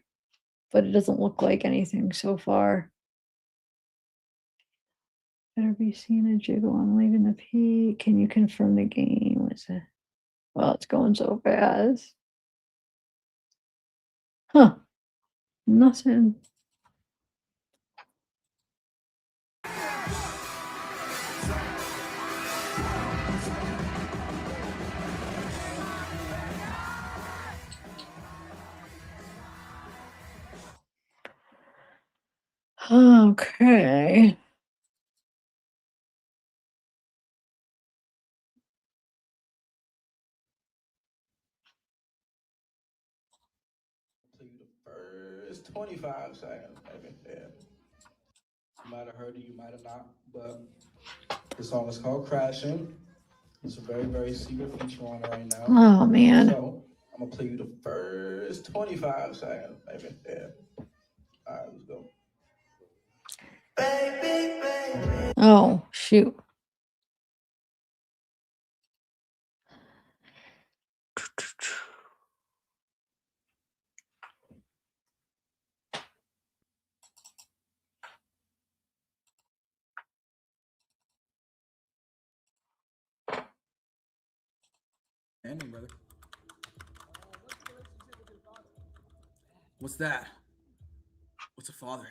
[SPEAKER 18] but it doesn't look like anything so far. Better be seeing a jiggle. I'm leaving the peak. Can you confirm the game? What's it? Well, it's going so fast. Huh. Nothing. Okay.
[SPEAKER 17] First 25 seconds, maybe. Yeah. You might have heard it, you might have not, but the song is called Crashing. It's a very, very secret feature on it right now.
[SPEAKER 18] Oh, man.
[SPEAKER 17] So I'm gonna play you the first 25 seconds, maybe. Yeah. All right, let's go.
[SPEAKER 18] Oh, shoot.
[SPEAKER 7] Ending, brother. What's that? What's a father?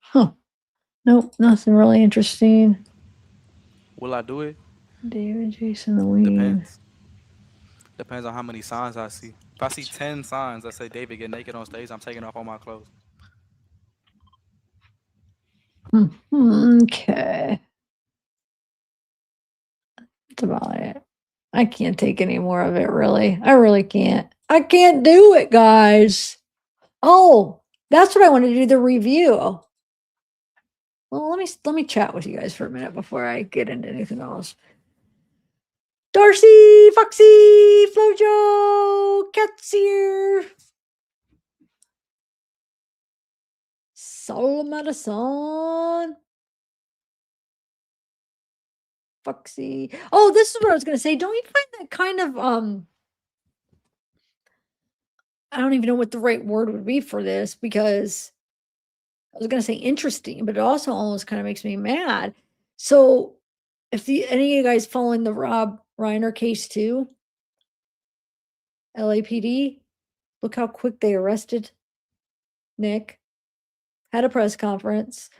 [SPEAKER 18] Huh. Nope, nothing really interesting.
[SPEAKER 19] Will I do it?
[SPEAKER 18] David, Jason, the Ween.
[SPEAKER 19] Depends on how many signs I see. If I see 10 signs that say David get naked on stage, I'm taking off all my clothes.
[SPEAKER 18] Okay. That's about it. I can't take any more of it, really. I really can't. I can't do it, guys. Oh, that's what I want to do, the review. Well, let me chat with you guys for a minute before I get into anything else. Darcy, Foxy, Flojo, Cat's here. Soul Madison. Foxy. Oh, this is what I was gonna say. Don't you find that kind of I don't even know what the right word would be for this because I was gonna say interesting, but it also almost kind of makes me mad. So if any of you guys following the Rob Reiner case too, LAPD, look how quick they arrested Nick. Had a press conference.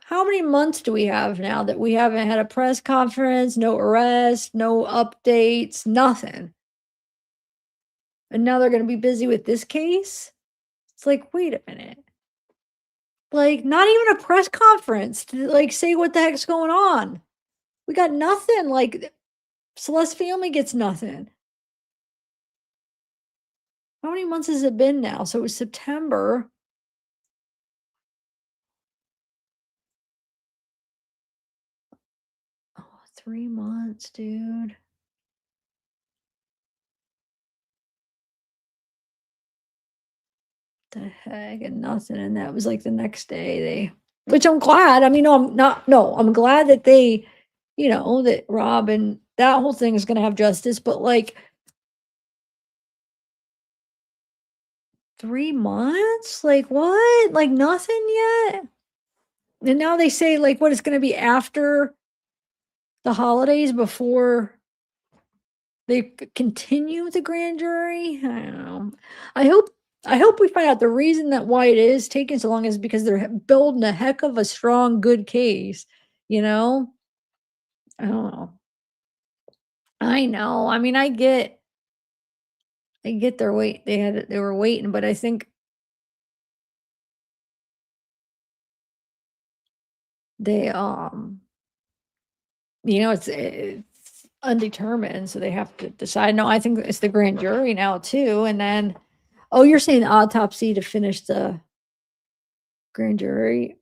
[SPEAKER 18] How many months do we have now that we haven't had a press conference, no arrest, no updates, nothing? And now they're going to be busy with this case? It's like, wait a minute. Like, not even a press conference to like say what the heck's going on. We got nothing. Like, Celeste family gets nothing. How many months has it been now? So it was September. Oh, 3 months, dude. The heck, and nothing. And that was like the next day which I'm glad. I mean, no, I'm glad that they, that Rob and that whole thing is going to have justice, but like 3 months? Like what? Like nothing yet? And now they say like what it's going to be after the holidays before they continue the grand jury. I don't know. I hope we find out the reason that why it is taking so long is because they're building a heck of a strong, good case. I don't know. I know. I mean, I get their wait. They were waiting, but I think they it's undetermined, so they have to decide. No, I think it's the grand jury now too, and then you're saying the autopsy to finish the grand jury.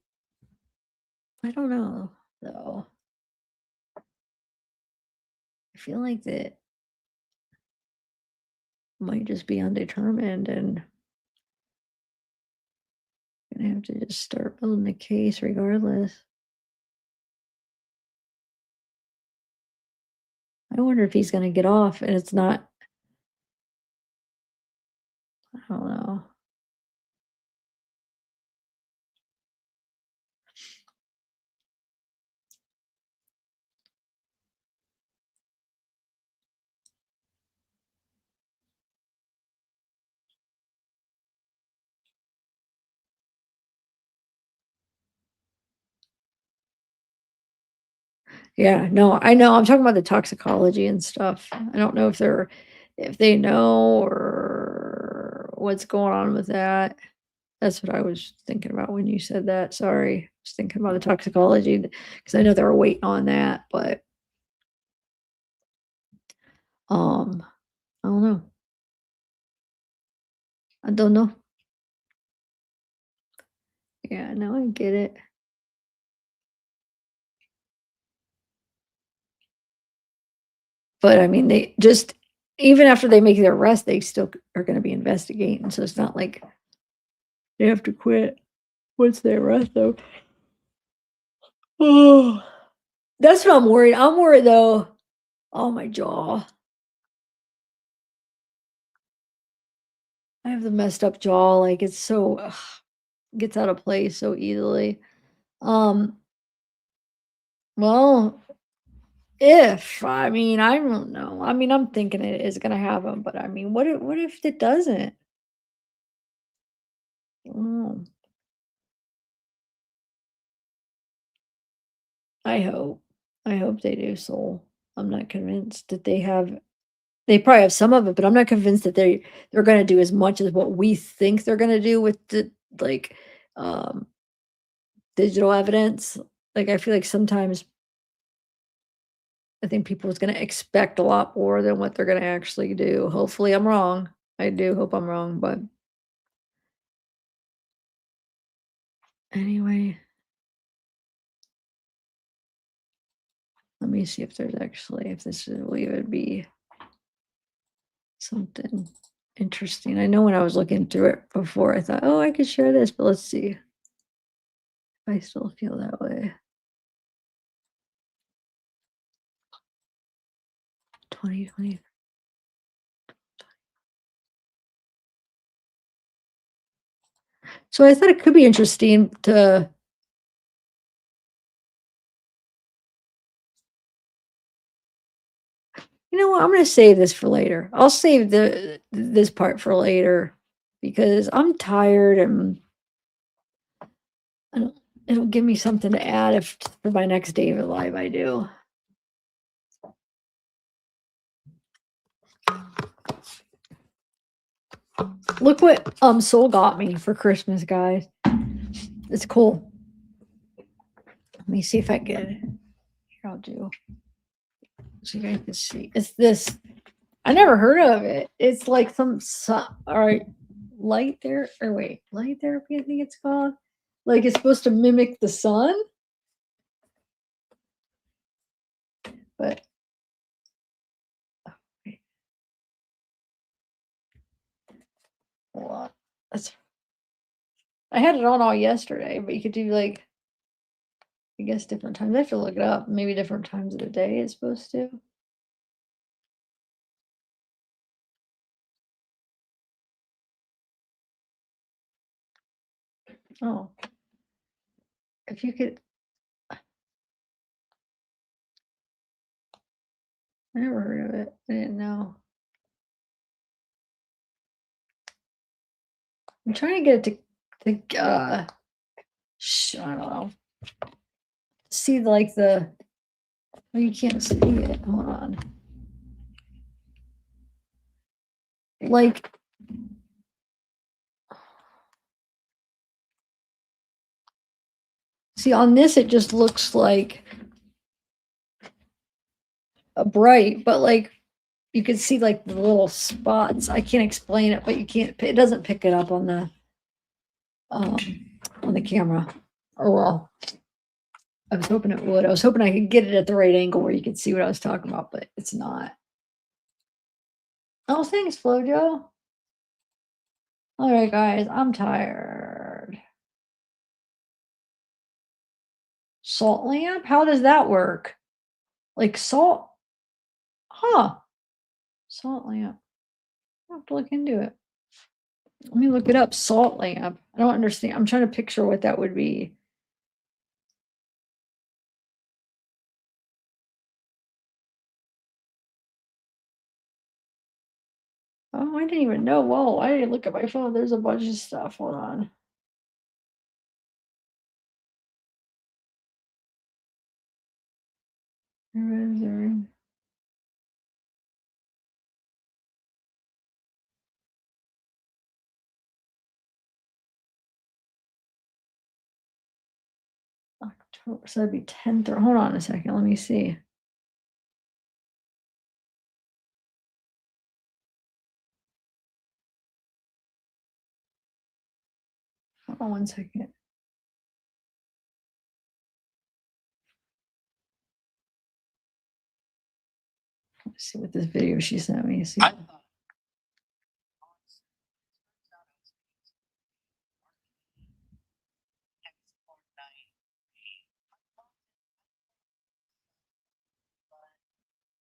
[SPEAKER 18] I don't know, though. I feel like that might just be undetermined and gonna have to just start building the case regardless. I wonder if he's gonna get off and it's not. I don't know. Yeah, no, I know. I'm talking about the toxicology and stuff. I don't know if they know or what's going on with that. That's what I was thinking about when you said that. Sorry. I was thinking about the toxicology because I know they were waiting on that, but I don't know. I don't know. Yeah, no, I get it. But I mean, they just even after they make their arrest, they still are going to be investigating. So it's not like they have to quit once they arrest them. Oh, that's what I'm worried. I'm worried though. Oh, my jaw. I have the messed up jaw. Like it's so gets out of place so easily. Um, well, I mean, I don't know. I mean, I'm thinking it is gonna happen, but I mean, what if it doesn't? Mm, I hope. I hope they do, Soul. I'm not convinced that they probably have some of it, but I'm not convinced that they're gonna do as much as what we think they're gonna do with the like um digital evidence. Like I feel like sometimes I think people is gonna expect a lot more than what they're gonna actually do. Hopefully I'm wrong. I do hope I'm wrong, but anyway, let me see if there's actually if this will even be something interesting. I know when I was looking through it before, I thought, oh, I could share this, but let's see if I still feel that way. 2020. So I thought it could be interesting to you know what? I'm gonna save this for later. I'll save this part for later because I'm tired and it'll give me something to add if for my next David Live I do. Look what Soul got me for Christmas, guys. It's cool. Let me see if I get it. Here I'll do. So you guys can see. It's this. I never heard of it. It's like some all right, light there or wait, light therapy, I think it's called. Like it's supposed to mimic the sun. But hold on. I had it on all yesterday, but you could do like I guess different times. I have to look it up. Maybe different times of the day it's supposed to. Oh. If you could I never heard of it. I didn't know. I'm trying to get it to I don't know. See like the oh, you can't see it. Hold on. Like see on this it just looks like a bright, but like you can see like the little spots. I can't explain it, but you can't it doesn't pick it up on the on the camera. Oh well. I was hoping it would. I was hoping I could get it at the right angle where you could see what I was talking about, but it's not. Oh, thanks, Flojo. All right, guys, I'm tired. Salt lamp? How does that work? Like salt? Huh. Salt lamp. I'll have to look into it. Let me look it up. Salt lamp. I don't understand. I'm trying to picture what that would be. Oh, I didn't even know. Whoa, I didn't look at my phone. There's a bunch of stuff. Hold on. Where is there? October, so that'd be 10th or hold on a second. Let me see. Hold on 1 second. Let's see what this video she sent me. See.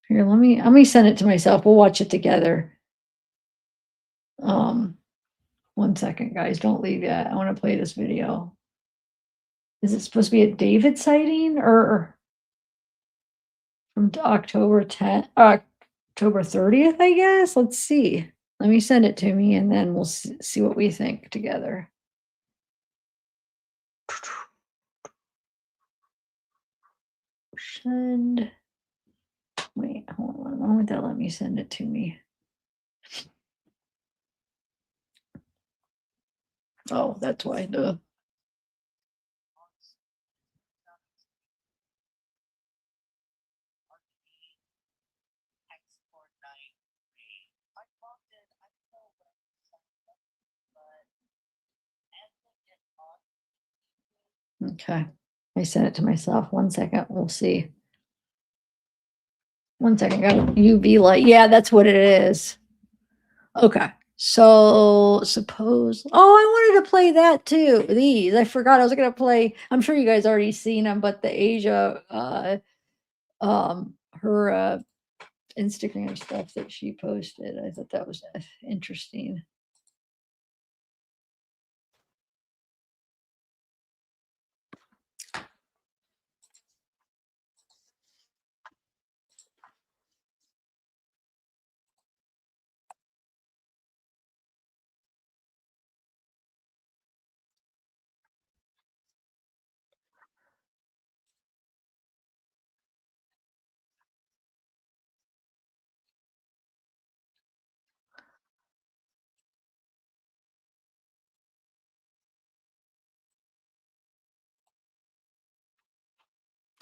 [SPEAKER 18] Here, let me send it to myself. We'll watch it together. 1 second, guys. Don't leave yet. I want to play this video. Is it supposed to be a David sighting or from October 10th, October 30th, I guess? Let's see. Let me send it to me and then we'll see what we think together. Send. Wait, hold on. Why would that let me send it to me? Oh, that's why. Duh. Okay. I sent it to myself. 1 second. We'll see. 1 second. Got UV light. Yeah, that's what it is. Okay. So suppose. Oh, I wanted to play that too. These. I forgot I was gonna play. I'm sure you guys already seen them, but the Asia her Instagram stuff that she posted. I thought that was interesting.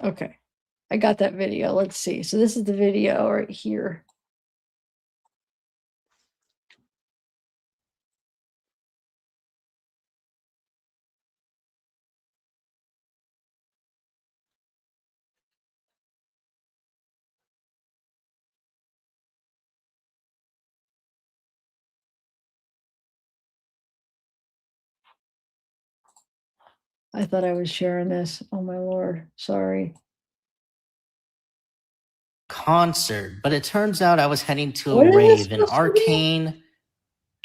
[SPEAKER 18] Okay. I got that video. Let's see. So this is the video right here. I thought I was sharing this. Oh my Lord. Sorry.
[SPEAKER 9] Concert, but it turns out I was heading to
[SPEAKER 18] What
[SPEAKER 9] a
[SPEAKER 18] is this
[SPEAKER 9] rave, an
[SPEAKER 18] supposed to be?
[SPEAKER 9] arcane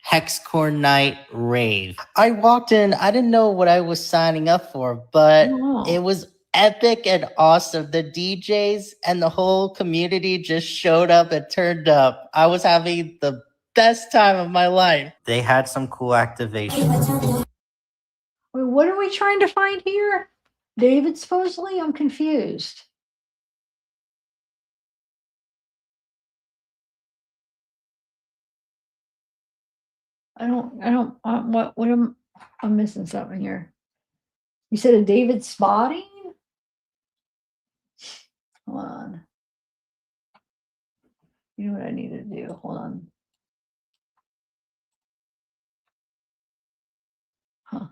[SPEAKER 9] hexcore night rave. I walked in, I didn't know what I was signing up for, but it was epic and awesome. The DJs and the whole community just showed up and turned up. I was having the best time of my life. They had some cool activations.
[SPEAKER 18] Wait, what are we trying to find here? David supposedly? I'm confused. I'm missing something here. You said a David spotting? Hold on. You know what I need to do? Hold on. Huh.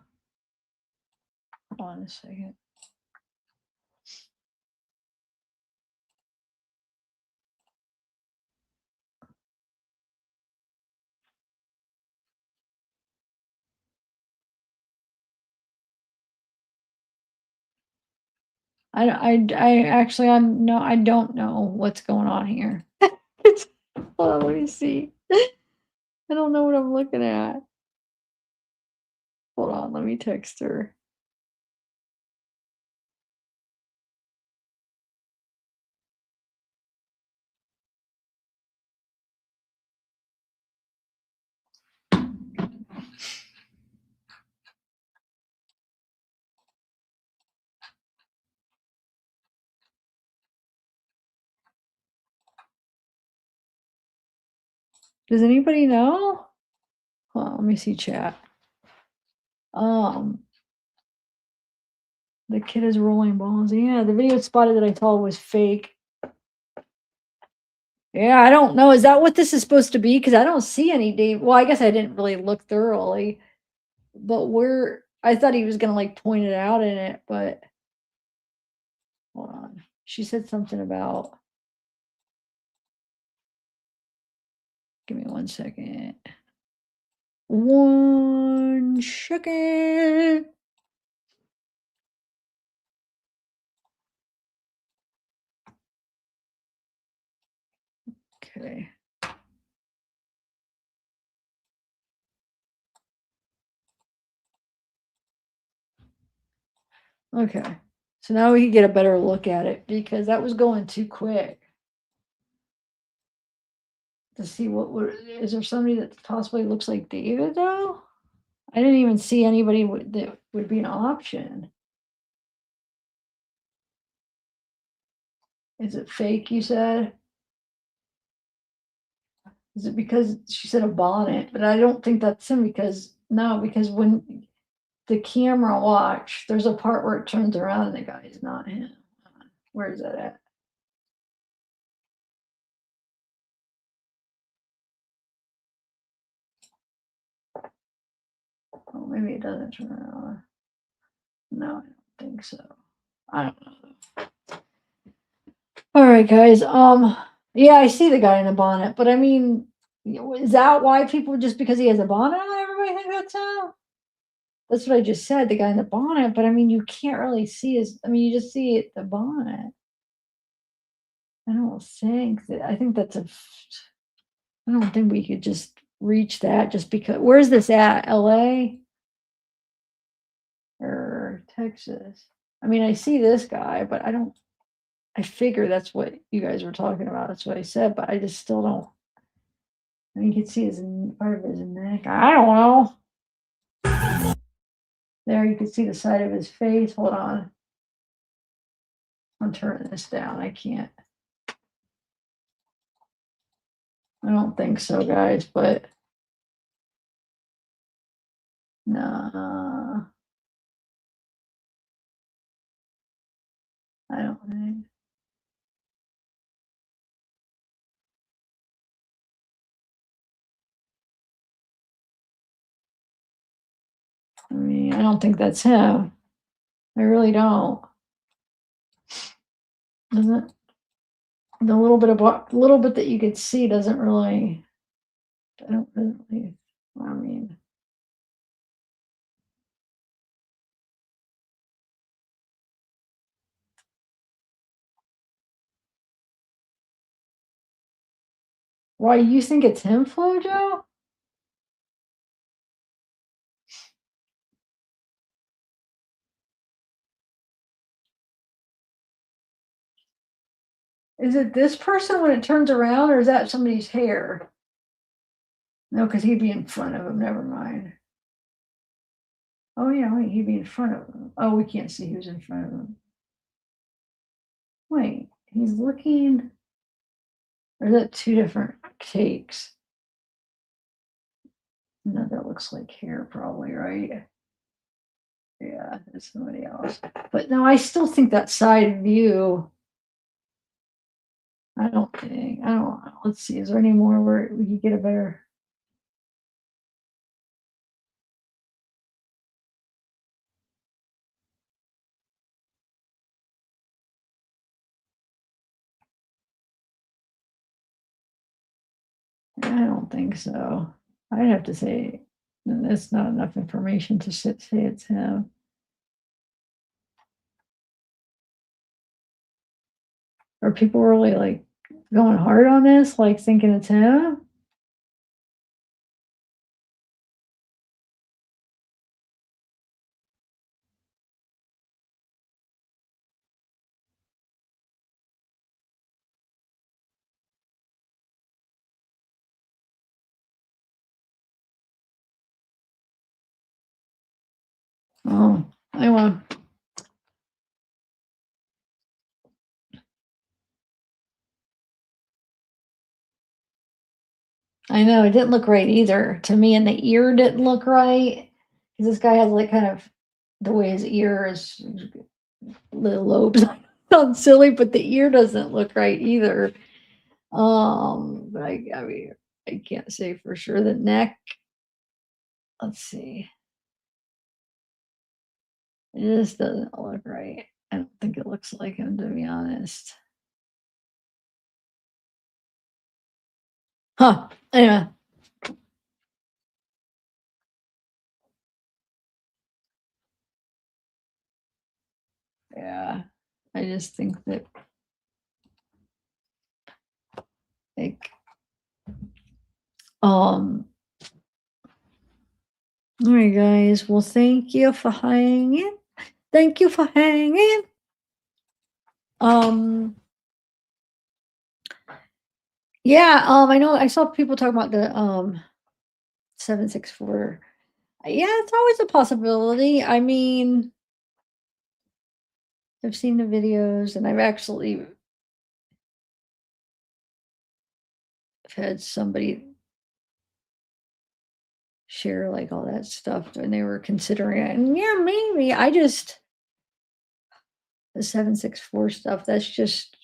[SPEAKER 1] Hold on a second. I actually I don't know what's going on here. Hold on, let me see. I don't know what I'm looking at. Hold on, let me text her. Does anybody know? Hold on, let me see chat. The kid is rolling balls. Yeah, the video spotted that I saw was fake. Yeah, I don't know. Is that what this is supposed to be? Because I don't see any Dave. Well, I guess I didn't really look thoroughly. But I thought he was gonna like point it out in it, but hold on. She said something about, give me 1 second. 1 second. Okay. Okay. So now we can get a better look at it because that was going too quick. To see is there somebody that possibly looks like David though? I didn't even see anybody that would be an option. Is it fake, you said? Is it because she said a bonnet? But I don't think that's him because when the camera watch, there's a part where it turns around and the guy is not him. Where is that at? Oh, maybe it doesn't turn around. No, I don't think so. I don't know. All right, guys. Yeah, I see the guy in the bonnet, but I mean, is that why people just because he has a bonnet on, everybody think that's him? That's what I just said, the guy in the bonnet, but I mean, you can't really see you just see it, the bonnet. I don't think that, I don't think we could just reach that just because, where's this at? LA? Or Texas? I mean, I see this guy, but I figure that's what you guys were talking about. That's what I said, but I just still don't. I mean, you can see part of his neck. I don't know. There, you can see the side of his face. Hold on. I'm turning this down. I can't. I don't think so, guys, but no. I don't think. I mean, I don't think that's him. I really don't. Doesn't the little bit that you could see doesn't really. I don't really. I mean. Why you think it's him, Flojo? Is it this person when it turns around, or is that somebody's hair? No, because he'd be in front of him. Never mind. Oh yeah, wait, he'd be in front of him. Oh, we can't see who's in front of him. Wait, he's looking. Or is that two different takes? No, that looks like hair, probably, right? Yeah, it's somebody else. But no, I still think that side view. I don't know. Let's see. Is there any more where we could get a better?
[SPEAKER 18] I don't think so. I'd have to say that's not enough information to say it's him. Are people really like going hard on this, like thinking it's him? Oh, anyway. I know it didn't look right either to me, and the ear didn't look right because this guy has like kind of the way his ear is, little lobes. Sounds silly, but the ear doesn't look right either. But I mean, I can't say for sure. The neck. Let's see. It just doesn't look right. I don't think it looks like him, to be honest. Huh. Anyway. Yeah. I just think that, like, all right, guys. Well, thank you for hanging. Thank you for hanging. Yeah, I know I saw people talking about the 764. Yeah, it's always a possibility. I mean, I've seen the videos and I've actually had somebody share like all that stuff and they were considering it. And yeah, maybe the 764 stuff, that's just,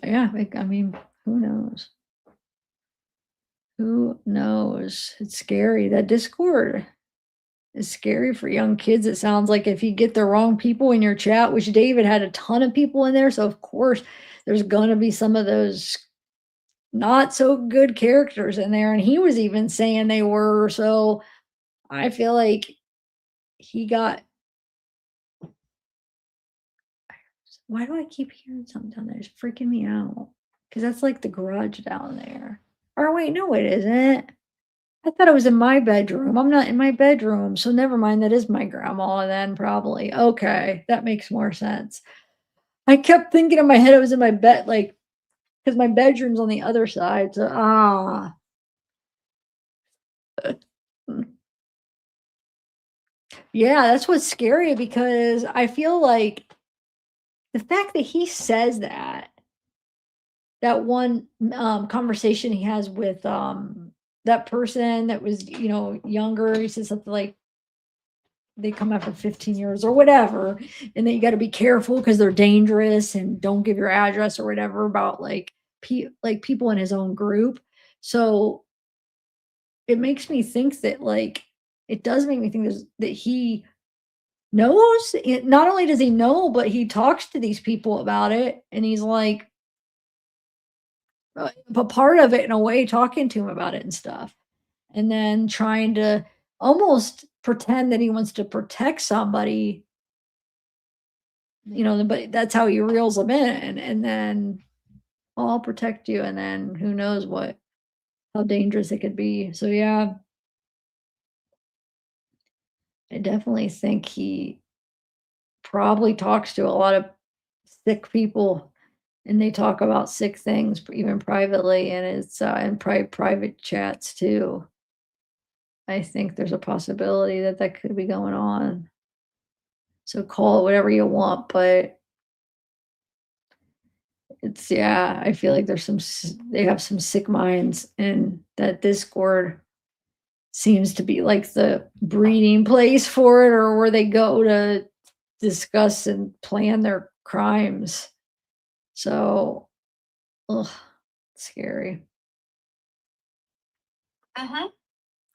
[SPEAKER 18] yeah, like, I mean, who knows? Who knows? It's scary. That Discord is scary for young kids. It sounds like if you get the wrong people in your chat, which David had a ton of people in there. So of course there's gonna be some of those not so good characters in there. And he was even saying they were. So I feel like he got, why do I keep hearing something down there? It's freaking me out. Because that's like the garage down there. Or wait, no, it isn't. I thought it was in my bedroom. I'm not in my bedroom. So never mind. That is my grandma then, probably. Okay. That makes more sense. I kept thinking in my head it was in my bed, like, because my bedroom's on the other side. So, yeah, that's what's scary because I feel like the fact that he says that one conversation he has with that person that was, younger, he says something like they come after 15 years or whatever, and that you got to be careful because they're dangerous and don't give your address or whatever about like people in his own group. So it makes me think that like it does make me think that he knows. Not only does he know, but he talks to these people about it, and he's like a part of it in a way, talking to him about it and stuff, and then trying to almost pretend that he wants to protect somebody, but that's how he reels them in, and then, "Oh, I'll protect you," and then who knows how dangerous it could be. So yeah, I definitely think he probably talks to a lot of sick people, and they talk about sick things even privately, and it's in private chats too. I think there's a possibility that that could be going on. So call it whatever you want, but it's, yeah, I feel like there's they have some sick minds, and that Discord seems to be like the breeding place for it, or where they go to discuss and plan their crimes. So, ugh, scary.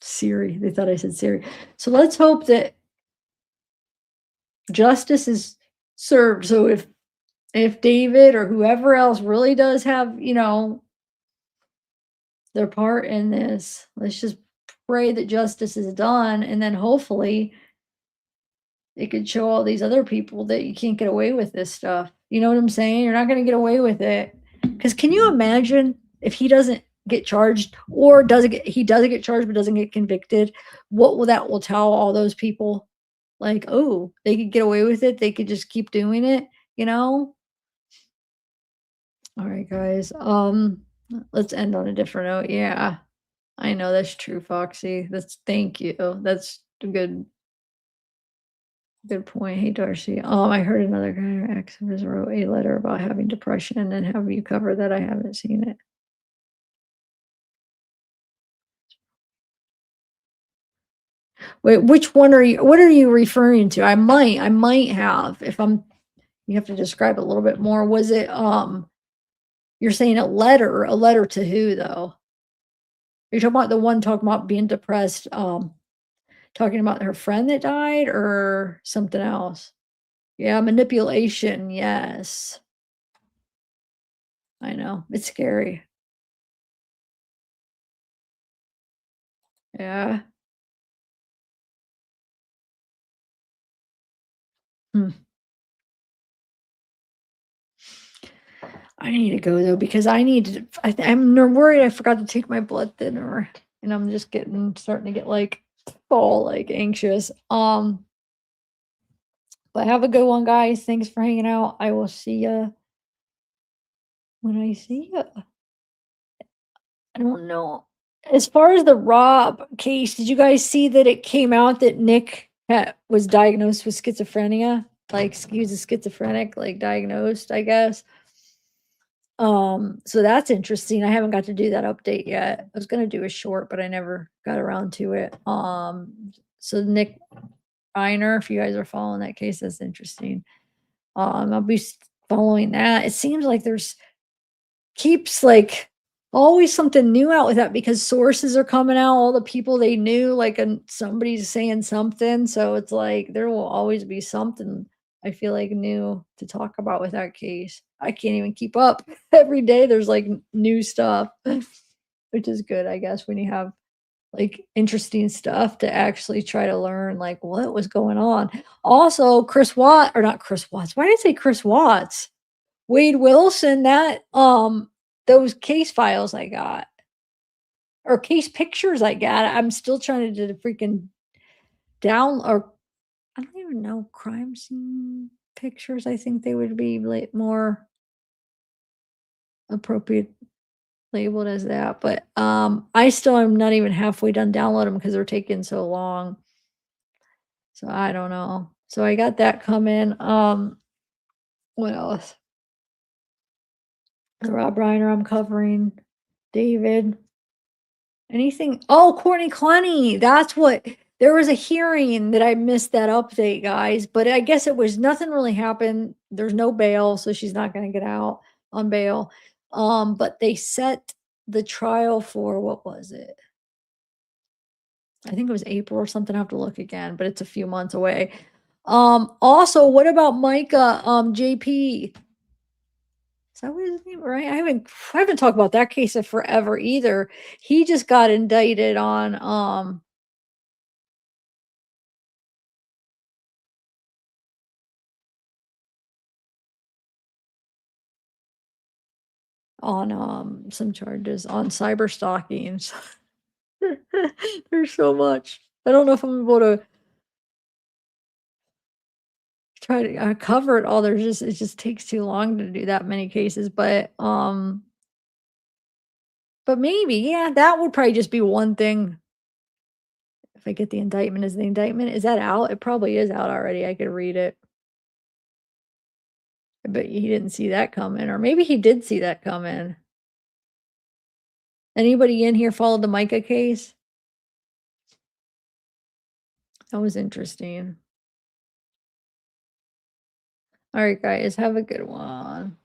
[SPEAKER 18] Siri. They thought I said Siri. So let's hope that justice is served. So if David or whoever else really does have, their part in this. Let's just pray that justice is done, and then hopefully it could show all these other people that you can't get away with this stuff. You know what I'm saying? You're not going to get away with it. Because can you imagine if he doesn't get charged, or he doesn't get charged but doesn't get convicted? What will that will tell all those people? Like, oh, they could get away with it. They could just keep doing it. You know. All right, guys. Let's end on a different note. Yeah, I know that's true, Foxy. Thank you. That's a good point. Hey, Darcy. I heard another guy, ex of his, wrote a letter about having depression, and have you covered that? I haven't seen it. Wait, which one are you? What are you referring to? I might have. You have to describe a little bit more. Was it You're saying a letter? A letter to who though? You're talking about the one talking about being depressed, talking about her friend that died, or something else? Yeah, manipulation, yes. I know, it's scary. Yeah. Hmm. I need to go though, because I'm worried I forgot to take my blood thinner, and I'm just starting to get like all like anxious. But have a good one, guys. Thanks for hanging out. I will see ya when I see ya. I don't know. As far as the Rob case, did you guys see that it came out that Nick was diagnosed with schizophrenia? Like he was a schizophrenic, like diagnosed, I guess. So that's interesting. I haven't got to do that update yet. I was gonna do a short, but I never got around to it. So Nick Reiner, if you guys are following that case, that's interesting. I'll be following that. It seems like keeps like always something new out with that, because sources are coming out, all the people they knew, like, and somebody's saying something. So it's like there will always be something, I feel like, new to talk about with that case. I can't even keep up. Every day there's like new stuff, which is good, I guess, when you have like interesting stuff to actually try to learn like what was going on. Also, Chris Watt, or not Chris Watts. Why did I say Chris Watts? Wade Wilson, those case files I got, or case pictures I got. I'm still trying to freaking or I don't even know, crime scene pictures. I think they would be more appropriate labeled as that. But I still am not even halfway done downloading them because they're taking so long. So I don't know. So I got that coming. What else? Rob Reiner, I'm covering. David. Anything? Oh, Courtney Clenny. That's what. There was a hearing that I missed that update, guys. But I guess it was nothing really happened. There's no bail, so she's not going to get out on bail. But they set the trial for, what was it? I think it was April or something. I have to look again, but it's a few months away. Also, what about Micah JP? Is that what his name, right? I haven't talked about that case in forever either. He just got indicted on some charges on cyber stalking. There's so much. I don't know if I'm able to try to cover it all. It just takes too long to do that many cases, but maybe, yeah, that would probably just be one thing. If I get the indictment, is that out? It probably is out already. I could read it. I bet he didn't see that coming, or maybe he did see that coming. Anybody in here followed the Micah case? That was interesting. All right, guys, have a good one.